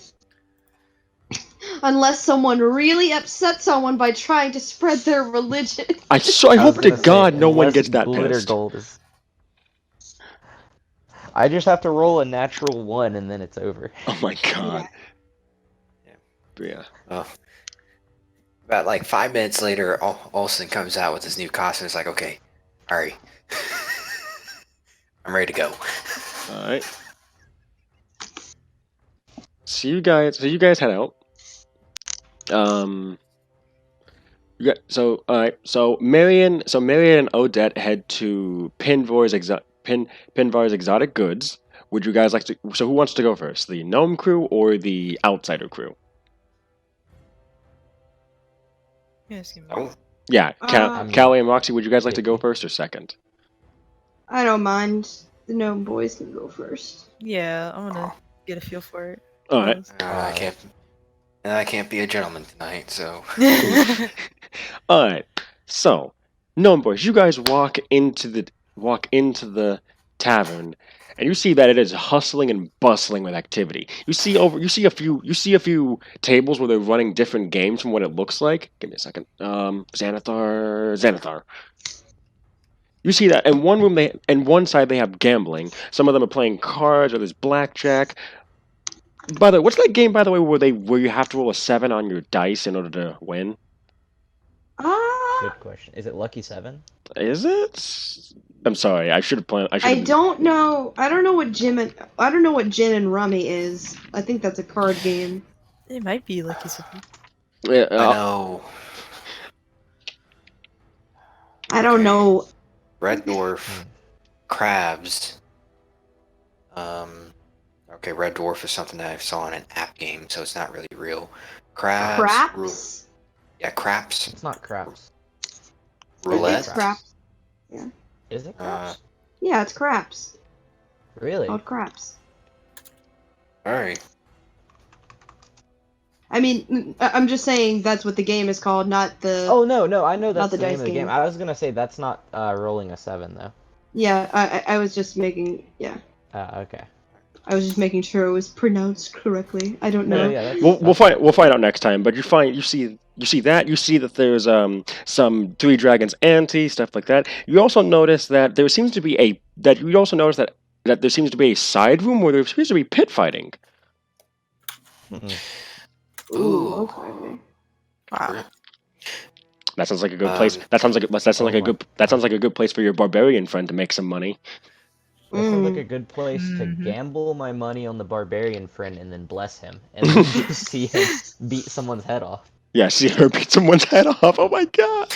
Unless someone really upset someone by trying to spread their religion. I was hope to gonna say, God no one unless gets that glitter pissed. gold is. I just have to roll a natural 1 and then it's over. Oh my God. Yeah. Oh. About like 5 minutes later, Olsen comes out with his new costume. It's like, okay, alright. I'm ready to go. All right. So you guys head out. So all right. So Marion and Odette head to Pinvar's Exotic Goods. Would you guys like to? So who wants to go first? The gnome crew or the outsider crew? Yes, give me Oh, Yeah, Um, Callie and Roxy. Would you guys like to go Iffy. first or second? I don't mind. The gnome boys can go first. Yeah, I want to get a feel for it. All right. I can't be a gentleman tonight, so. All right. So, gnome boys, you guys walk into the tavern, and you see that it is hustling and bustling with activity. You see a few tables where they're running different games from what it looks like. Give me a second. Xanathar. You see that in one room in one side they have gambling. Some of them are playing cards or there's blackjack. By the way, what's that game by the way where you have to roll a 7 on your dice in order to win? Good question. Is it Lucky 7? Is it? I'm sorry. I should have planned. I don't know. I don't know what gin and rummy is. I think that's a card game. It might be Lucky Something. Yeah, I know. I don't know. Red Dwarf, crabs. Okay, Red Dwarf is something that I saw in an app game, so it's not really real. Crabs. Craps? Yeah, craps. It's not craps. Roulette. It's craps. Is it craps? Yeah, it's craps. Really? Called craps. Alright. I mean, I'm just saying that's what the game is called, not the. Oh no, I know Not that's the the name dice of the game. game. I was gonna say that's not rolling a 7 though. Yeah, I was just making. Yeah, Okay. I was just making sure it was pronounced correctly. I don't know. No, yeah, that's, we'll find out next time. But you see that there's some Three Dragons ante stuff like that. You also notice that there seems to be that there seems to be a side room where there seems to be pit fighting. Ooh. Okay. Wow. That sounds like a good place. That sounds like a good place for your barbarian friend to make some money. That sounds like Mm. a good place to Mhm. gamble my money on the barbarian friend and then bless him, and then just see him beat someone's head off. Yeah, see her beat someone's head off. Oh my god.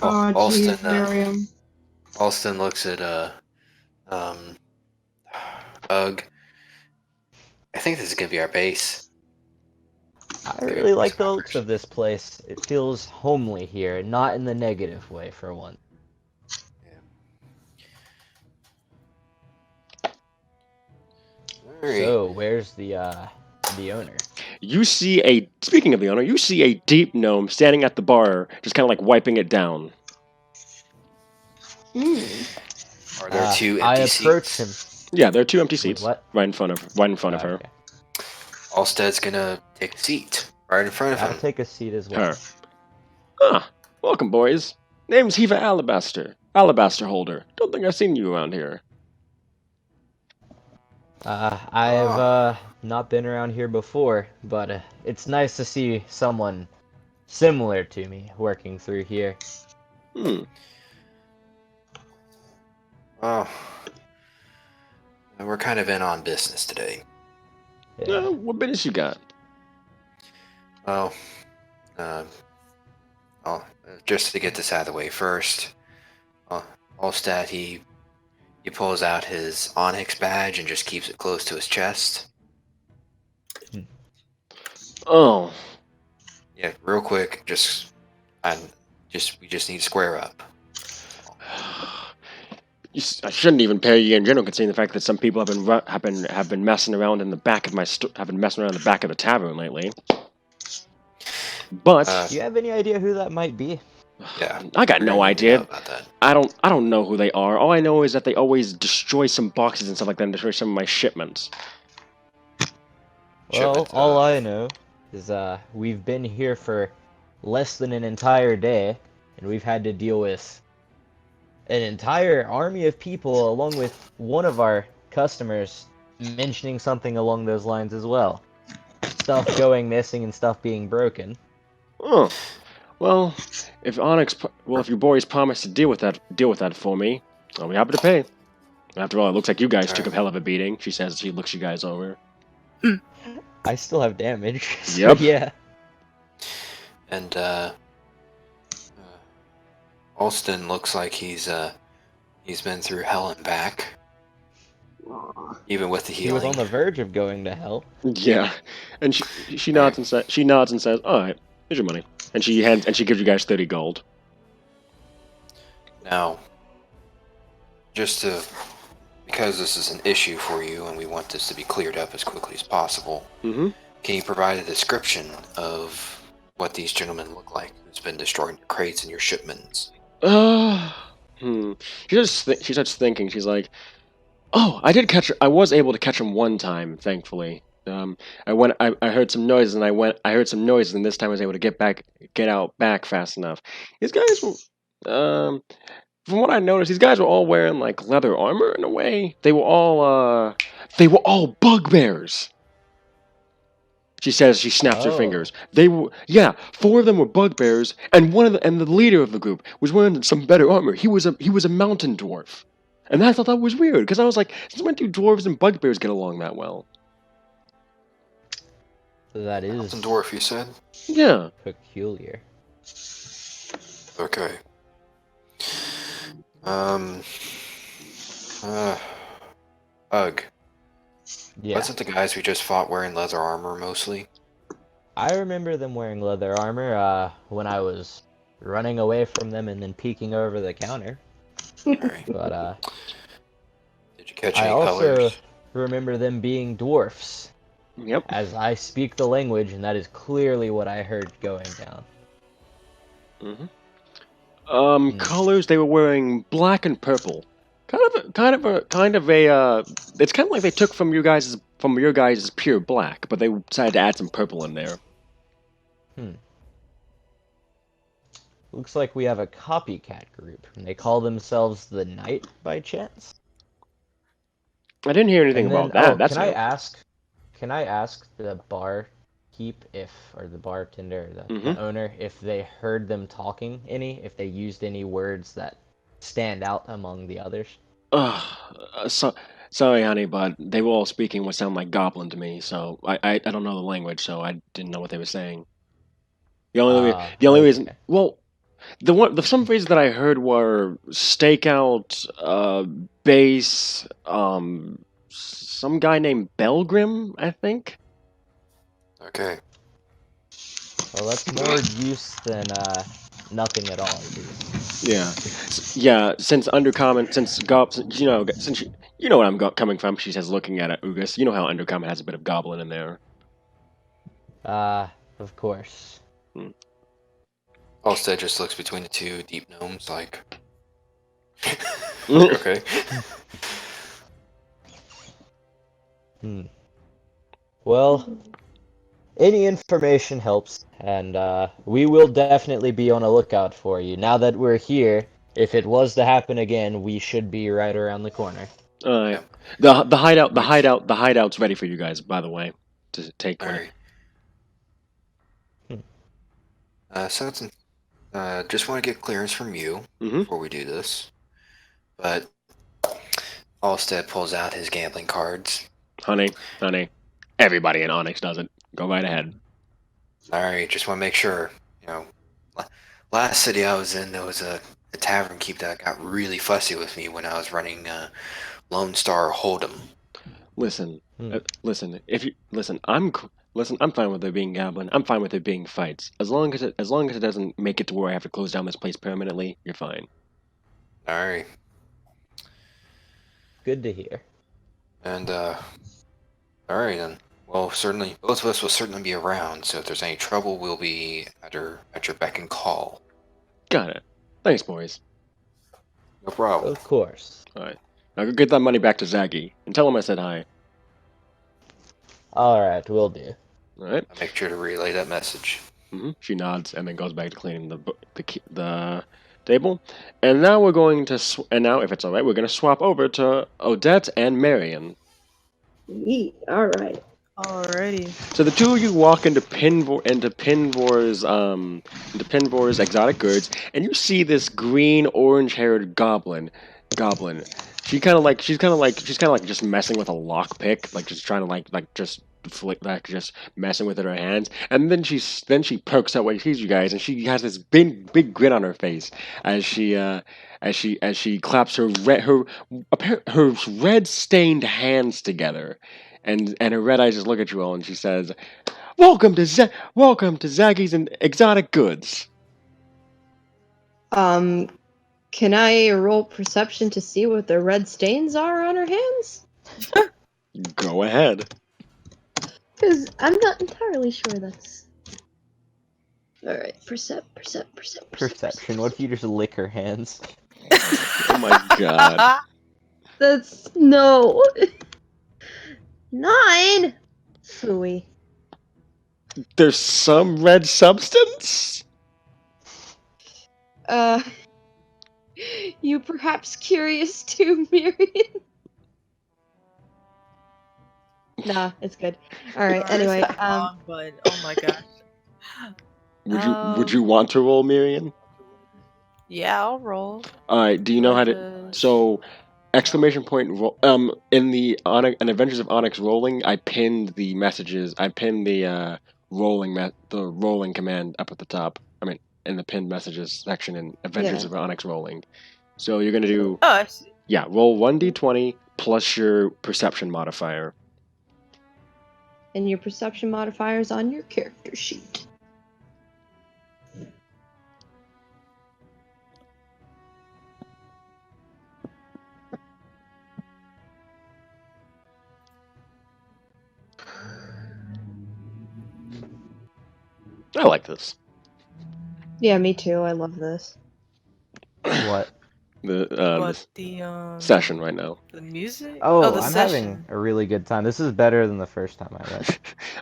Oh, Alston, jeez, Miriam. Alston looks at Ugh. I think this is gonna be our base. I really like the looks of this place. It feels homely here, not in the negative way for one. Alright. So, where's the owner? Speaking of the owner, you see a deep gnome standing at the bar, just kind of like wiping it down. Mm. Are there two empty I approach seats? him. Yeah, there are 2 empty seats what? right in front of her. Okay. Alstead's gonna take a seat right in front of I'll him. take a seat as well. Her. Welcome, boys. Name's Hiva Alabaster holder. Don't think I've seen you around here. I have not been around here before, but it's nice to see someone similar to me working through here. Oh, we're kind of in on business today. Yeah. What business you got? Well, just to get this out of the way first, Alstad, he He pulls out his Onyx badge and just keeps it close to his chest. Oh, Yeah, real quick, we just need to square up. I shouldn't even pay you in general, considering the fact that some people have been messing around in the back of have been messing around in the back of the tavern lately. But Do you have any idea who that might be? Yeah, I got we're no gonna need to know idea. about that. I don't know who they are. All I know is that they always destroy some boxes and stuff like that, and destroy some of my shipments. Well, Shipment all of- I know is we've been here for less than an entire day, and we've had to deal with an entire army of people, along with one of our customers mentioning something along those lines as well. Stuff going missing and stuff being broken. Oh, well, if you boys promise to deal with that for me, I'll be happy to pay. After all, it looks like you guys took a hell of a beating. She says as she looks you guys over. I still have damage, so Yep. yeah. And Alston looks like he's been through hell and back, even with the He was healing. on the verge of going to hell. Yeah, and she nods and says, "All right, here's your money," and she gives you guys 30 gold. Now, because this is an issue for you and we want this to be cleared up as quickly as possible, Mm-hmm. can you provide a description of what these gentlemen look like who's been destroying your crates and your shipments? She she starts thinking. She's like, "Oh, I did catch her. I was able to catch him one time, thankfully. I heard some noises, and I heard some noises, and this time I was able to get out back fast enough. These guys were, from what I noticed, these guys were all wearing like leather armor in a way. They were all bugbears." She says she snaps her Oh. fingers. Yeah, 4 of them were bugbears, and the leader of the group was wearing some better armor. He was a mountain dwarf, and I thought that was weird because I was like, since when do dwarves and bugbears get along that well? So that is Mountain dwarf, you said? Yeah. peculiar. Okay. Ugh. Yeah. Wasn't the guys we just fought wearing leather armor mostly? I remember them wearing leather armor when I was running away from them and then peeking over the counter. Alright. But Did you catch I any also colors? remember them being dwarfs, Yep. as I speak the language, and that is clearly what I heard going down. Mm-hmm. Hmm. Colors, they were wearing black and purple. It's kind of like they took from your guys' pure black, but they decided to add some purple in there. Looks like we have a copycat group, and they call themselves the Knight by chance. I didn't hear anything And then, about that. oh, That's can I new. ask? Can I ask the barkeep or the bartender, the owner, if they heard them talking if they used any words that stand out among the others? Sorry, honey, but they were all speaking what sounded like goblin to me. So I don't know the language, so I didn't know what they were saying. The only reason, Okay. well, some phrases that I heard were stakeout, base, some guy named Belgrim, I think. Okay. Well, that's more use than nothing at all. Yeah, yeah. Since Undercommon, since you know what I'm coming from. She says, looking at it, Ugus. You know how Undercommon has a bit of goblin in there. Of course. Halstead just looks between the two deep gnomes like... Okay. Well, any information helps, and we will definitely be on a lookout for you. Now that we're here, if it was to happen again, we should be right around the corner. The hideout's ready for you guys. By the way, to take. Alright. Sensen, just want to get clearance from you before we do this. But Halstead pulls out his gambling cards. Honey, everybody in Onyx does it. Go right ahead. Alright, just want to make sure. Last city I was in, there was a the tavern keep that got really fussy with me when I was running Lone Star Hold'em. Listen, Hmm. listen. I'm fine with there being gambling. I'm fine with there being fights. As long as it doesn't make it to where I have to close down this place permanently, you're fine. All right, Good to hear. and all right then. Well, certainly, both of us will certainly be around. So if there's any trouble, we'll be at your beck and call. Got it. Thanks, boys. No problem. Of course. All right. Now go get that money back to Zaggy and tell him I said hi. All right, will do. All right. I'll make sure to relay that message. She nods and then goes back to cleaning the table. And now we're going to and now, if it's all right, we're going to swap over to Odette and Marion. All right. Alrighty. So the two of you walk into Pinvor's exotic goods, and you see this green, orange-haired goblin. She's kind of like just messing with a lockpick, like just trying to just flick, like just messing with it in her hands. And then she perks up when she sees you guys, and she has this big grin on her face as she claps her red stained hands together. And her red eyes just look at you all, and she says, welcome to Zaggy's and Exotic Goods." Can I roll perception to see what the red stains are on her hands? Go ahead. Because I'm not entirely sure that's. Alright, perception. Perception. What if you just lick her hands? Oh my god. That's. No! 9! Phooey. There's some red substance? You perhaps curious too, Miriam? Nah, it's good. Alright, Sorry, anyway, it's wrong, but oh my gosh. Would you want to roll, Miriam? Yeah, I'll roll. Alright, do you know how to... So, exclamation point roll... in the Adventures of Onyx rolling, I pinned the messages... I pinned the rolling command up at the top. I mean, in the pinned messages section in Adventures of Onyx rolling. So you're gonna do... Oh, I see. Yeah, roll 1d20 plus your perception modifier. and your perception modifier is on your character sheet. I like this. Yeah, me too. I love this. What? The The session right now. The music? Oh, the I'm session. having a really good time. This is better than the first time I read.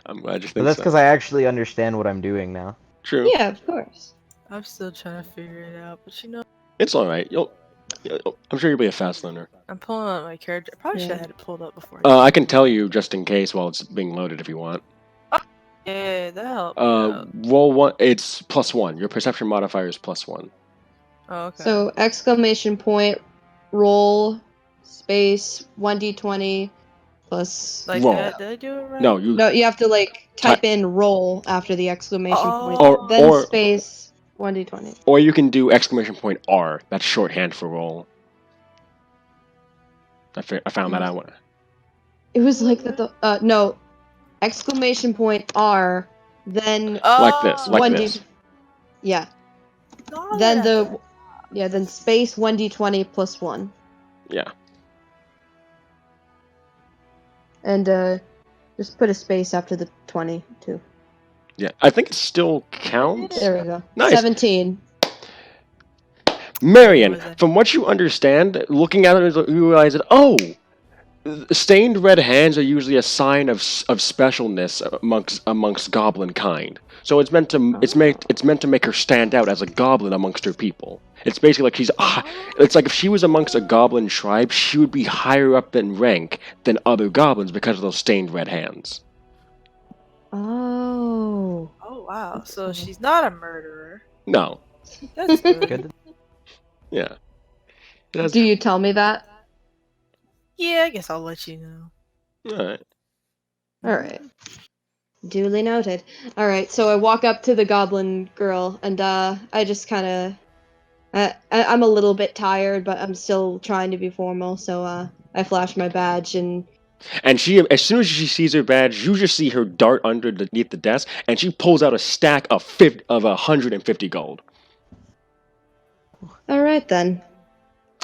I'm glad you think But that's so. because I actually understand what I'm doing now. True. Yeah, of course. I'm still trying to figure it out, but you know, It's all right. I'm sure you'll be a fast learner. I'm pulling up my character. I probably should Yeah. have had it pulled up before. I can tell you just in case while it's being loaded if you want. Yeah, that helped. me out. Roll one. It's +1. Your perception modifier is +1. Oh, okay. So exclamation point, roll, space, 1d20 plus. like, roll. did I do it right? No, you No, you have to like type in roll after the exclamation point, Oh. then space 1d20. or you can do exclamation point R. That's shorthand for roll. I found that out. It was like that. No, exclamation point R, then Like this, like 1d. this. Yeah. Oh, Then yeah. then space 1d20 plus 1. Yeah. And just put a space after the 20 too. Yeah. I think it still counts. There we go. Nice. 17. Marion, from what you understand, looking at it, you realize that, stained red hands are usually a sign of specialness amongst goblin kind. So it's meant to make her stand out as a goblin amongst her people. It's basically like it's like if she was amongst a goblin tribe, she would be higher up in rank than other goblins because of those stained red hands. Oh. Oh wow. So she's not a murderer. No. That's good. Good. Yeah. It has, Do you tell me that? Yeah, I guess I'll let you know. Alright. Alright. Duly noted. Alright, so I walk up to the goblin girl and I just kind of I'm a little bit tired, but I'm still trying to be formal, so I flash my badge and And she, as soon as she sees her badge, you just see her dart underneath the desk, and she pulls out a stack of 150 gold. all right then.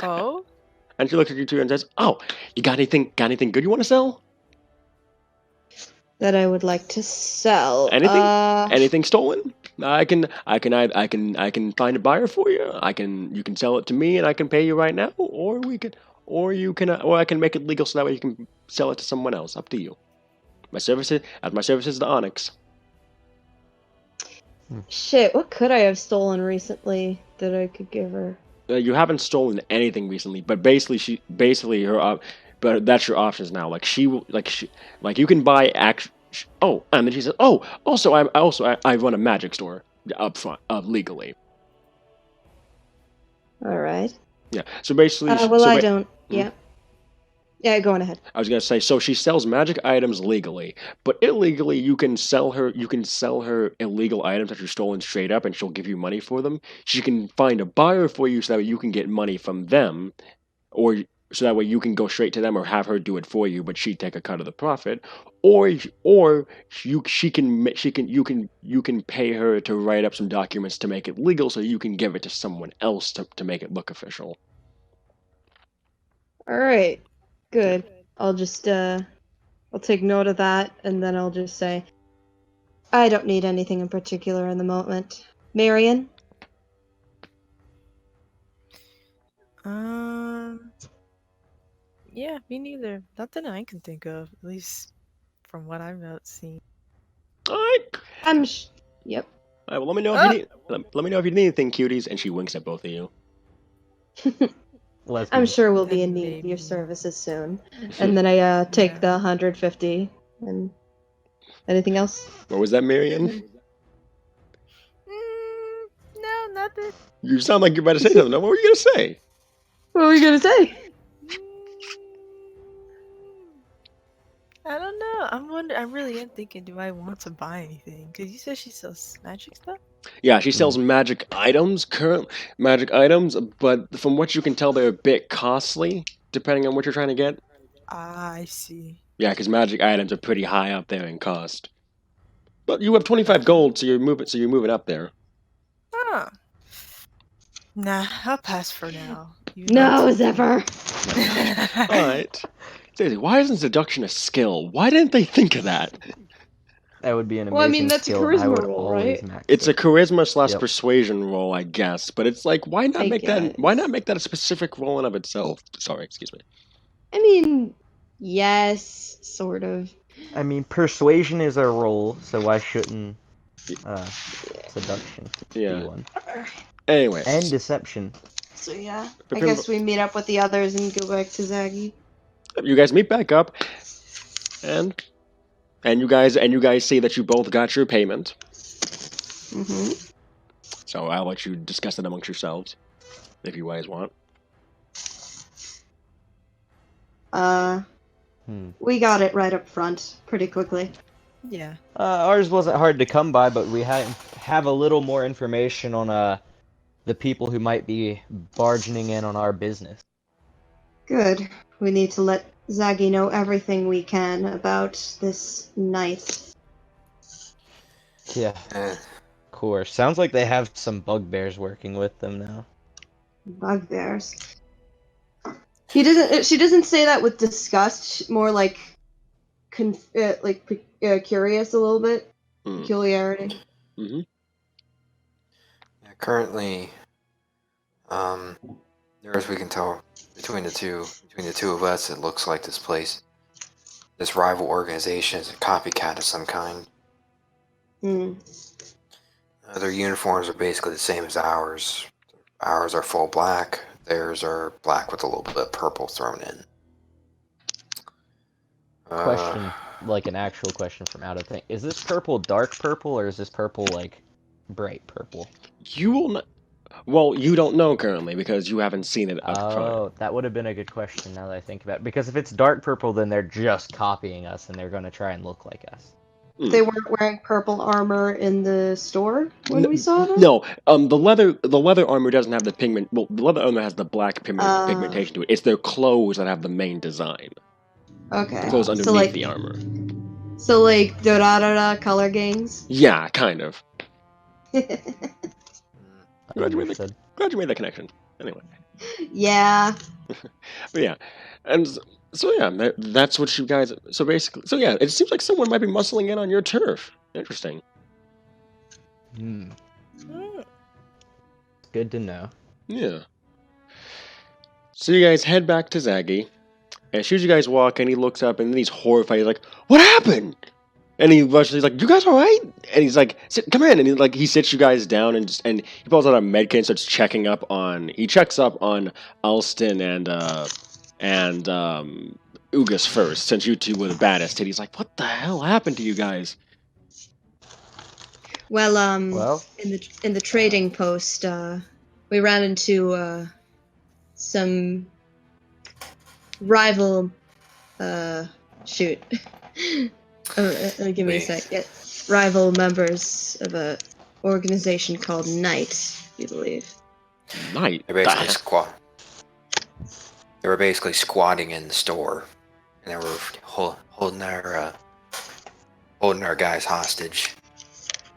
Oh? And she looks at you two and says, "Oh, you got anything? Got anything good you want to sell? That I would like to sell. Anything? Anything stolen? I can find a buyer for you. You can sell it to me, and I can pay you right now, or or I can make it legal so that way you can sell it to someone else. Up to you. My services to Onyx. Shit, what could I have stolen recently that I could give her? You haven't stolen anything recently, but basically her but that's your options now. Like you can buy oh, and then she says, "Oh, also I run a magic store up front, legally." All right. Yeah. So basically, Well, I don't. Hmm? Yeah. Yeah, go on ahead. I was gonna say, so she sells magic items legally, but illegally you can sell her illegal items that are stolen straight up, and she'll give you money for them. She can find a buyer for you so that way you can get money from them, or so that way you can go straight to them or have her do it for you, but she'd take a cut of the profit, or you can pay her to write up some documents to make it legal, so you can give it to someone else to make it look official. All right. Good. I'll just I'll take note of that, and then I'll just say I don't need anything in particular in the moment. Marion. Yeah, me neither. Nothing I can think of, at least from what I've seen. All right. Yep. All right. Well, let me know if you need. Let me know if you need anything, cuties. And she winks at both of you. I'm sure we'll be Then in need of maybe. your services soon. And then I take Yeah. the 150. And anything else? What was that, Marion? No, nothing. You sound like you're about to say something. What were you gonna say? What were you gonna say? I don't know. I really am thinking, do I want to buy anything? Because you said she sells magic stuff? Yeah, she sells magic items, but from what you can tell, they're a bit costly, depending on what you're trying to get. Ah, I see. Yeah, because magic items are pretty high up there in cost. But you have 25 gold, so you're moving up there. Huh. Nah, I'll pass for now. No, Zephyr. All right. Daisy, why isn't seduction a skill? Why didn't they think of that? That would be an amazing Well, I mean, that's a skill, and I charisma would roll, always right? max It's a it. charisma / Yep. persuasion roll, I guess. But it's like, why not I make guess. that a specific roll in of itself? Sorry, excuse me. I mean, yes, sort of. I mean, persuasion is a roll, so why shouldn't seduction Yeah. be one? Anyway. And deception. So yeah, I Prepare- guess we meet up with the others and go back to Zaggy. You guys meet back up, and you guys see that you both got your payment. Mm-hmm. So I'll let you discuss it amongst yourselves, if you guys want. We got it right up front pretty quickly. Yeah. Ours wasn't hard to come by, but we have a little more information on the people who might be barging in on our business. Good. We need to let Zaggy know everything we can about this night. Yeah, of course. Sounds like they have some bugbears working with them now. Bugbears. She doesn't say that with disgust. More like, curious a little bit. Peculiarity. Mm-hmm. Yeah, currently, near as we can tell, between the two of us, it looks like this rival organization is a copycat of some kind. Their uniforms are basically the same as ours. Ours are full black. Theirs are black with a little bit of purple thrown in. Question, like an actual question from out of thing. Is this purple dark purple, or is this purple, like, bright purple? You will not. Well, you don't know currently because you haven't seen it up front. Oh, that would have been a good question now that I think about it. Because if it's dark purple, then they're just copying us, and they're going to try and look like us. They weren't wearing purple armor in the store when we saw them? No, the leather armor doesn't have the pigment. Well, the leather armor has the black pigmentation to it. It's their clothes that have the main design. Okay. Clothes So underneath like, the armor. so like Dorada color gangs? Yeah, kind of. Glad you Understood. made that connection. Anyway, Yeah. but yeah, and so yeah, that's what you guys. So basically, so yeah, it seems like someone might be muscling in on your turf. Interesting. Hmm. Mm. Good to know. Yeah. So you guys head back to Zaggy, and as soon as you guys walk in, he looks up and then he's horrified. He's like, "What happened?" And he rushes. He's like, "You guys all right?" And he's like, "Come in." And he sits you guys down and he pulls out a med kit and starts checking up on. He checks up on Alston and Ugas first, since you two were the baddest. And he's like, "What the hell happened to you guys?" Well, Well, in the trading post, we ran into some rival. Shoot. Give me a sec. Yeah, rival members of a organization called Knight, you believe. Night. They basically They were basically squatting in the store, and they were holding our guys hostage.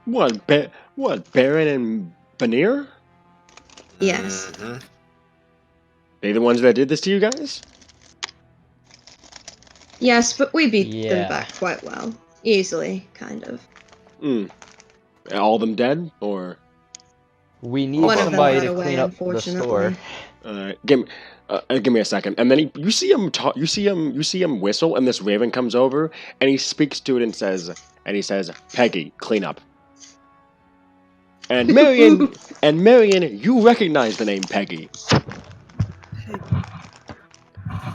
What? Baron and Veneer? Yes. Mhm. They the ones that did this to you guys? Yes, but we beat them Yeah. back quite well. Easily, kind of. Hmm. All of them dead, or? we need One of them somebody got to away, clean up the unfortunately. store. Give me a second. And then you see him whistle, and this raven comes over, and he speaks to it and says, "Peggy, clean up." And Marion, you recognize the name Peggy.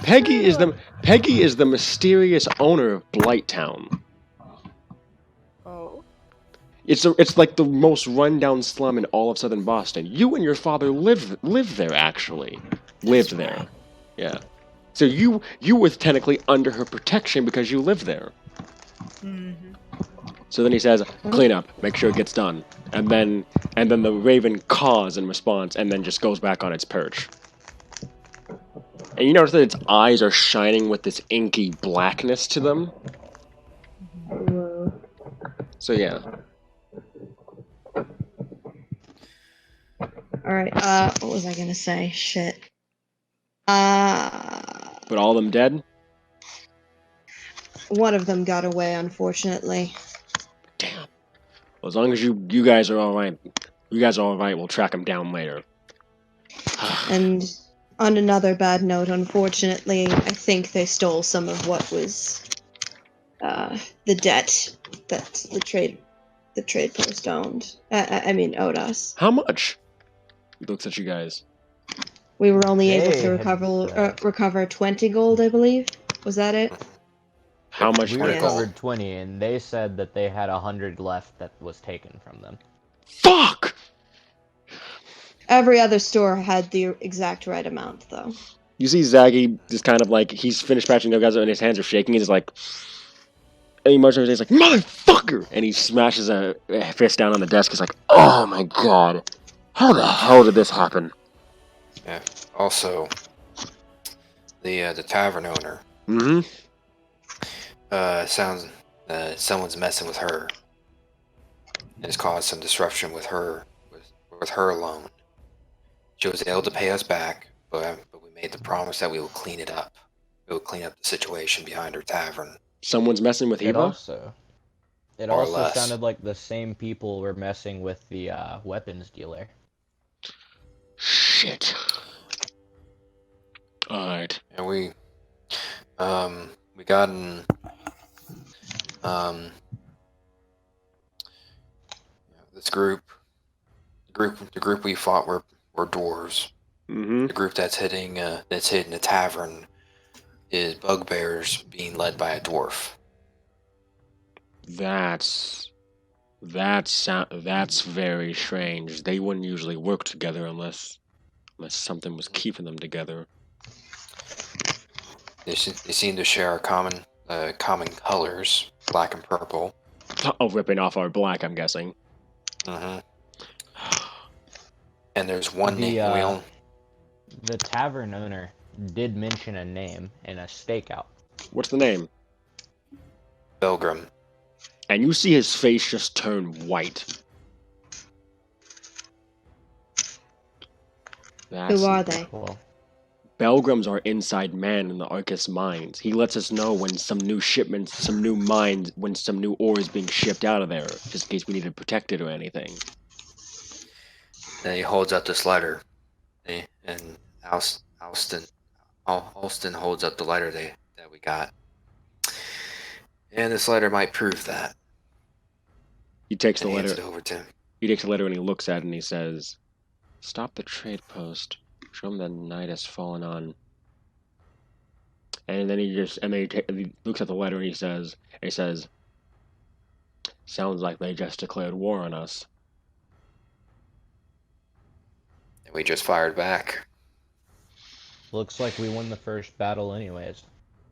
Peggy is the mysterious owner of Blighttown. Oh. It's like the most rundown slum in all of southern Boston. You and your father lived there, actually. Lived there. Yeah. So you were technically under her protection because you lived there. Mm-hmm. So then he says, "Clean up, make sure it gets done." And then the raven caws in response and then just goes back on its perch. And you notice that its eyes are shining with this inky blackness to them. So yeah. Alright, what was I gonna say? Shit. But all of them dead? One of them got away, unfortunately. Damn. Well, as long as you guys are alright, we'll track them down later. And on another bad note, unfortunately, I think they stole some of what was the debt that the trade post owned. Owed us. How much? He looks at you guys. We were only able They to had- recover 20 gold, I believe. Was that it? How much? We Yeah. recovered 20, and they said that they had 100 left that was taken from them. Fuck! Every other store had the exact right amount, though. You see Zaggy just kind of like, he's finished patching the guys and his hands are shaking. He's like, and he motions, he's like, "Motherfucker!" And he smashes a fist down on the desk. He's like, "Oh my god. How the hell did this happen?" Yeah. Also, the tavern owner. Mm-hmm. Sounds someone's messing with her, and has caused some disruption with her loan. She was able to pay us back, but we made the promise that we will clean it up. We will clean up the situation behind her tavern. Someone's messing with It Eva? also More or less. sounded like the same people were messing with the weapons dealer. Shit. Alright. And we got in this group. The group we fought were dwarves. Mm-hmm. The group that's hitting the tavern is bugbears being led by a dwarf. That's very strange. They wouldn't usually work together unless something was keeping them together. They seem to share common colors, black and purple. Oh, ripping off our black, I'm guessing. Mm-hmm. And there's one The, name we all. The tavern owner did mention a name in a stakeout. What's the name? Pilgrim. And you see his face just turn white. Who are they? Well, Belgrams are inside man in the Arcus mines. He lets us know when some new shipments, some new mines, when some new ore is being shipped out of there, just in case we need to protect it or anything. And he holds up this letter. And Alston holds up the letter that we got. And this letter might prove that. He takes the And hands letter. it over to him. He takes the letter and he looks at it and he says, "Stop the trade post. Show him the night has fallen on." And then he looks at the letter and he says, "Sounds like they just declared war on us." And we just fired back. looks like we won the first battle anyways.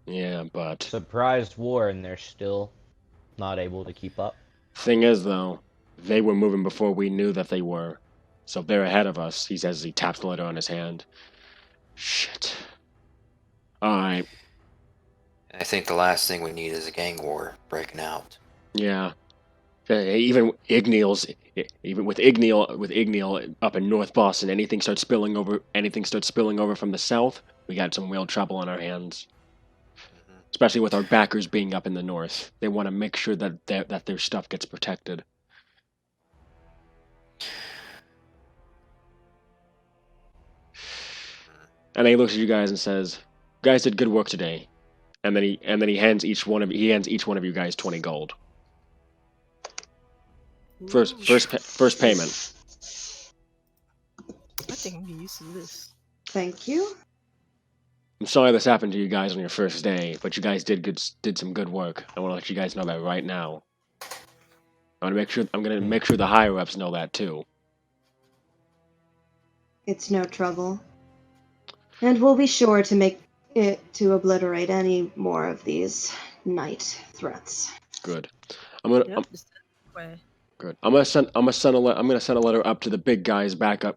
Yeah, but Surprised war and they're still not able to keep up. thing is, though, they were moving before we knew that they were. So they're ahead of us, he says as he taps the letter on his hand. Shit. Alright, And I think the last thing we need is a gang war breaking out. yeah. Even with Igneal up in North Boston, anything starts spilling over from the south, we got some real trouble on our hands. Especially with our backers being up in the north. They want to make sure that their stuff gets protected. And then he looks at you guys and says, "You guys did good work today." And then he hands each one of you guys 20 gold. First payment. I think I'm used to this. Thank you. I'm sorry this happened to you guys on your first day, but you guys did some good work. I want to let you guys know that right now. I'm gonna make sure the higher ups know that too. It's no trouble. And we'll be sure to make it to obliterate any more of these night threats. Good. Good. I'm gonna send a letter up to the big guys back in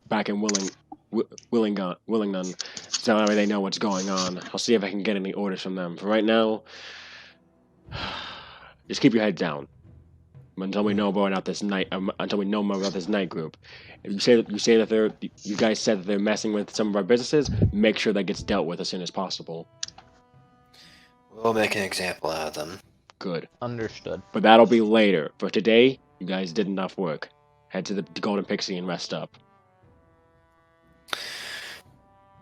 Willingdon, so that way they know what's going on. I'll see if I can get any orders from them. For right now, just keep your head down until we know more about this night. Until we know more about this night group. If you guys said that they're messing with some of our businesses, make sure that gets dealt with as soon as possible. We'll make an example out of them. Good. Understood. But that'll be later. For today, you guys did enough work. Head to the Golden Pixie and rest up.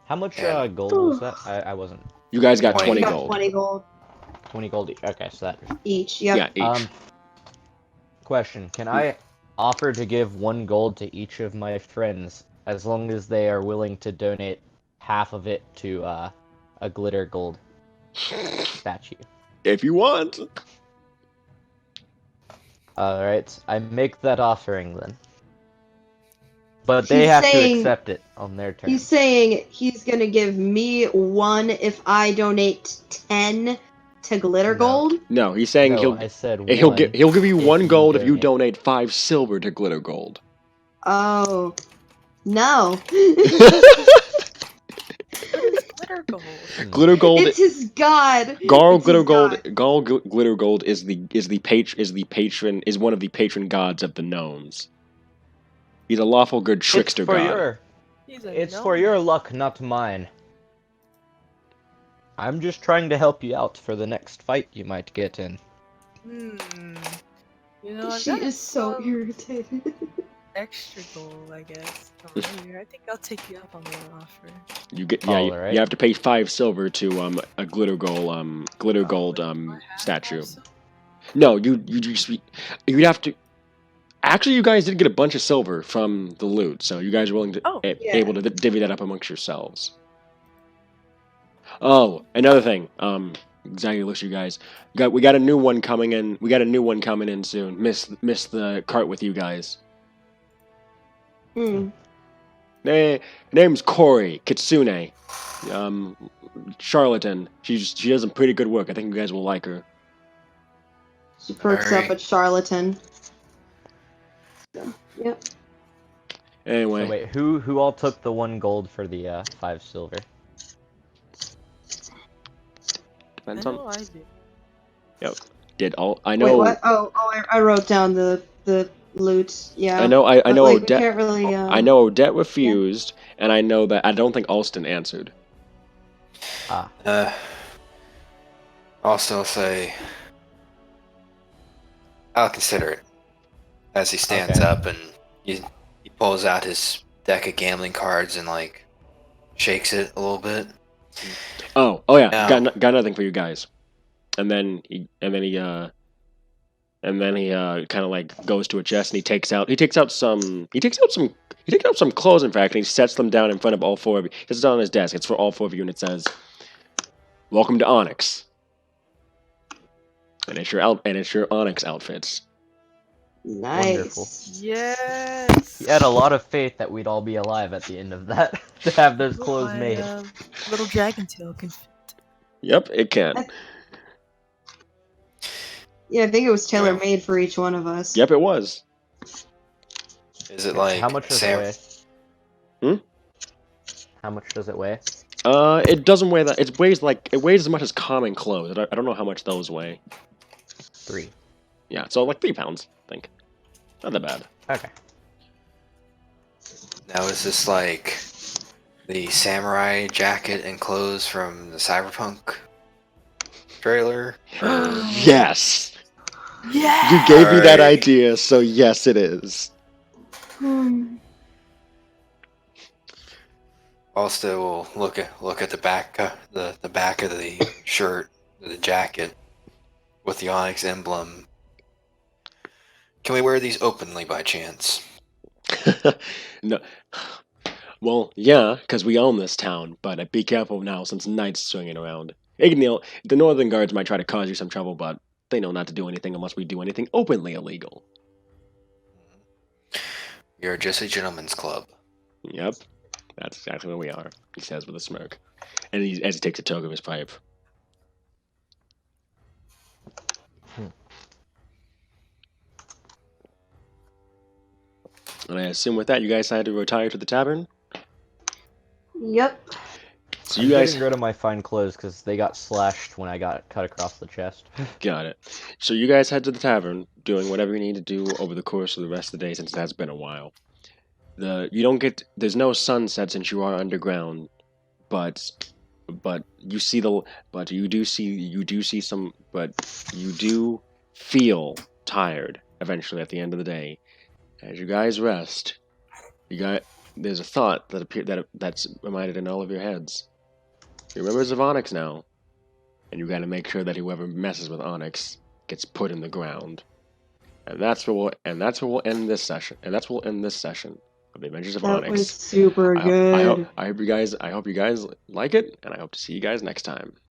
How much gold was that? I wasn't. You guys got 20 We got gold. 20 gold 20 gold each. Okay, so that. each. Yep. Yeah, each. Question: can I offer to give 1 gold to each of my friends as long as they are willing to donate half of it to a glitter gold statue? If you want. Alright, I make that offering then. But they He's have saying- to accept it on their terms. He's saying he's gonna give me 1 if I donate 10 to glitter No. gold. No, he's saying No, I said he'll 1 give you if 1 gold if you donate. donate 5 silver to Glitter Gold. Oh. No. Glitter gold. Glitter Gold. It's his god. Garl It's Glitter his Gold. god. Glitter Gold is one of the patron gods of the gnomes. He's a lawful good trickster It's for god. It's for your luck, not mine. I'm just trying to help you out for the next fight you might get in. You know, I've She got is so some irritated. extra gold, I guess. Over here. I think I'll take you up on that offer. You get Alright. you have to pay 5 silver to a glitter gold Do I have statue. also? No, you'd have to. Actually, you guys did get a bunch of silver from the loot, so you guys are willing to Yeah. able to divvy that up amongst yourselves. Oh, another thing. Exactly, looks you guys. We got a new one coming in. We got a new one coming in soon. Miss the cart with you guys. Hmm. Name's Corey Kitsune. Charlatan. She does some pretty good work. I think you guys will like her. She perks up Alright. at charlatan. So, yep. Anyway, So wait, who all took the 1 gold for the 5 silver? I depends know on. I did. Yep. Did all I Wait, know? what? I wrote down the loot. Yeah. I know. I But, know. like, we Odette. can't really. I know Odette refused, and I know that I don't think Alston answered. Ah, Also say, I'll consider it. As he stands Okay. up and he pulls out his deck of gambling cards and like shakes it a little bit. Oh yeah. Now- Got nothing for you guys. And then he kind of like goes to a chest and he takes out some clothes, in fact, and he sets them down in front of all 4 of you. He sets it down on his desk. It's for all 4 of you, and it says, "Welcome to Onyx." And it's your Onyx outfits. Wonderful. Nice. Yes. he had a lot of faith that we'd all be alive at the end of that to have those clothes My, made. little dragon tail can fit. Yep, it can. Yeah, I think it was tailor made for each one of us. Yep, it was. Is it like How much does it weigh? Hmm? How much does it weigh? It doesn't weigh that. It weighs as much as common clothes. I don't know how much those weigh. 3. Yeah, so like 3 pounds, I think. Not that bad. Okay. Now is this like the samurai jacket and clothes from the Cyberpunk trailer? Or Yes! Yeah. You gave me that Alright. idea, so yes it is. also we'll look at the back the back of the shirt, the jacket with the Onyx emblem. Can we wear these openly by chance? No. Well, yeah, because we own this town, but be careful now since night's swinging around. Ignil, the northern guards might try to cause you some trouble, but they know not to do anything unless we do anything openly illegal. You're just a gentleman's club. Yep, that's exactly what we are, he says with a smirk. And as he takes a tug of his pipe. And I assume with that, you guys had to retire to the tavern? Yep. So I'm you guys getting rid of my fine clothes because they got slashed when I got cut across the chest. got it. So you guys head to the tavern, doing whatever you need to do over the course of the rest of the day, since it has been a while. There's no sunset since you are underground, but you do feel tired eventually at the end of the day. As you guys rest, there's a thought that's reminded in all of your heads. You're members of Onyx now, and you got to make sure that whoever messes with Onyx gets put in the ground. And that's where we'll end this session. And that's where we'll end this session of the Adventures of That Onyx. was super good. I hope you guys like it, and I hope to see you guys next time.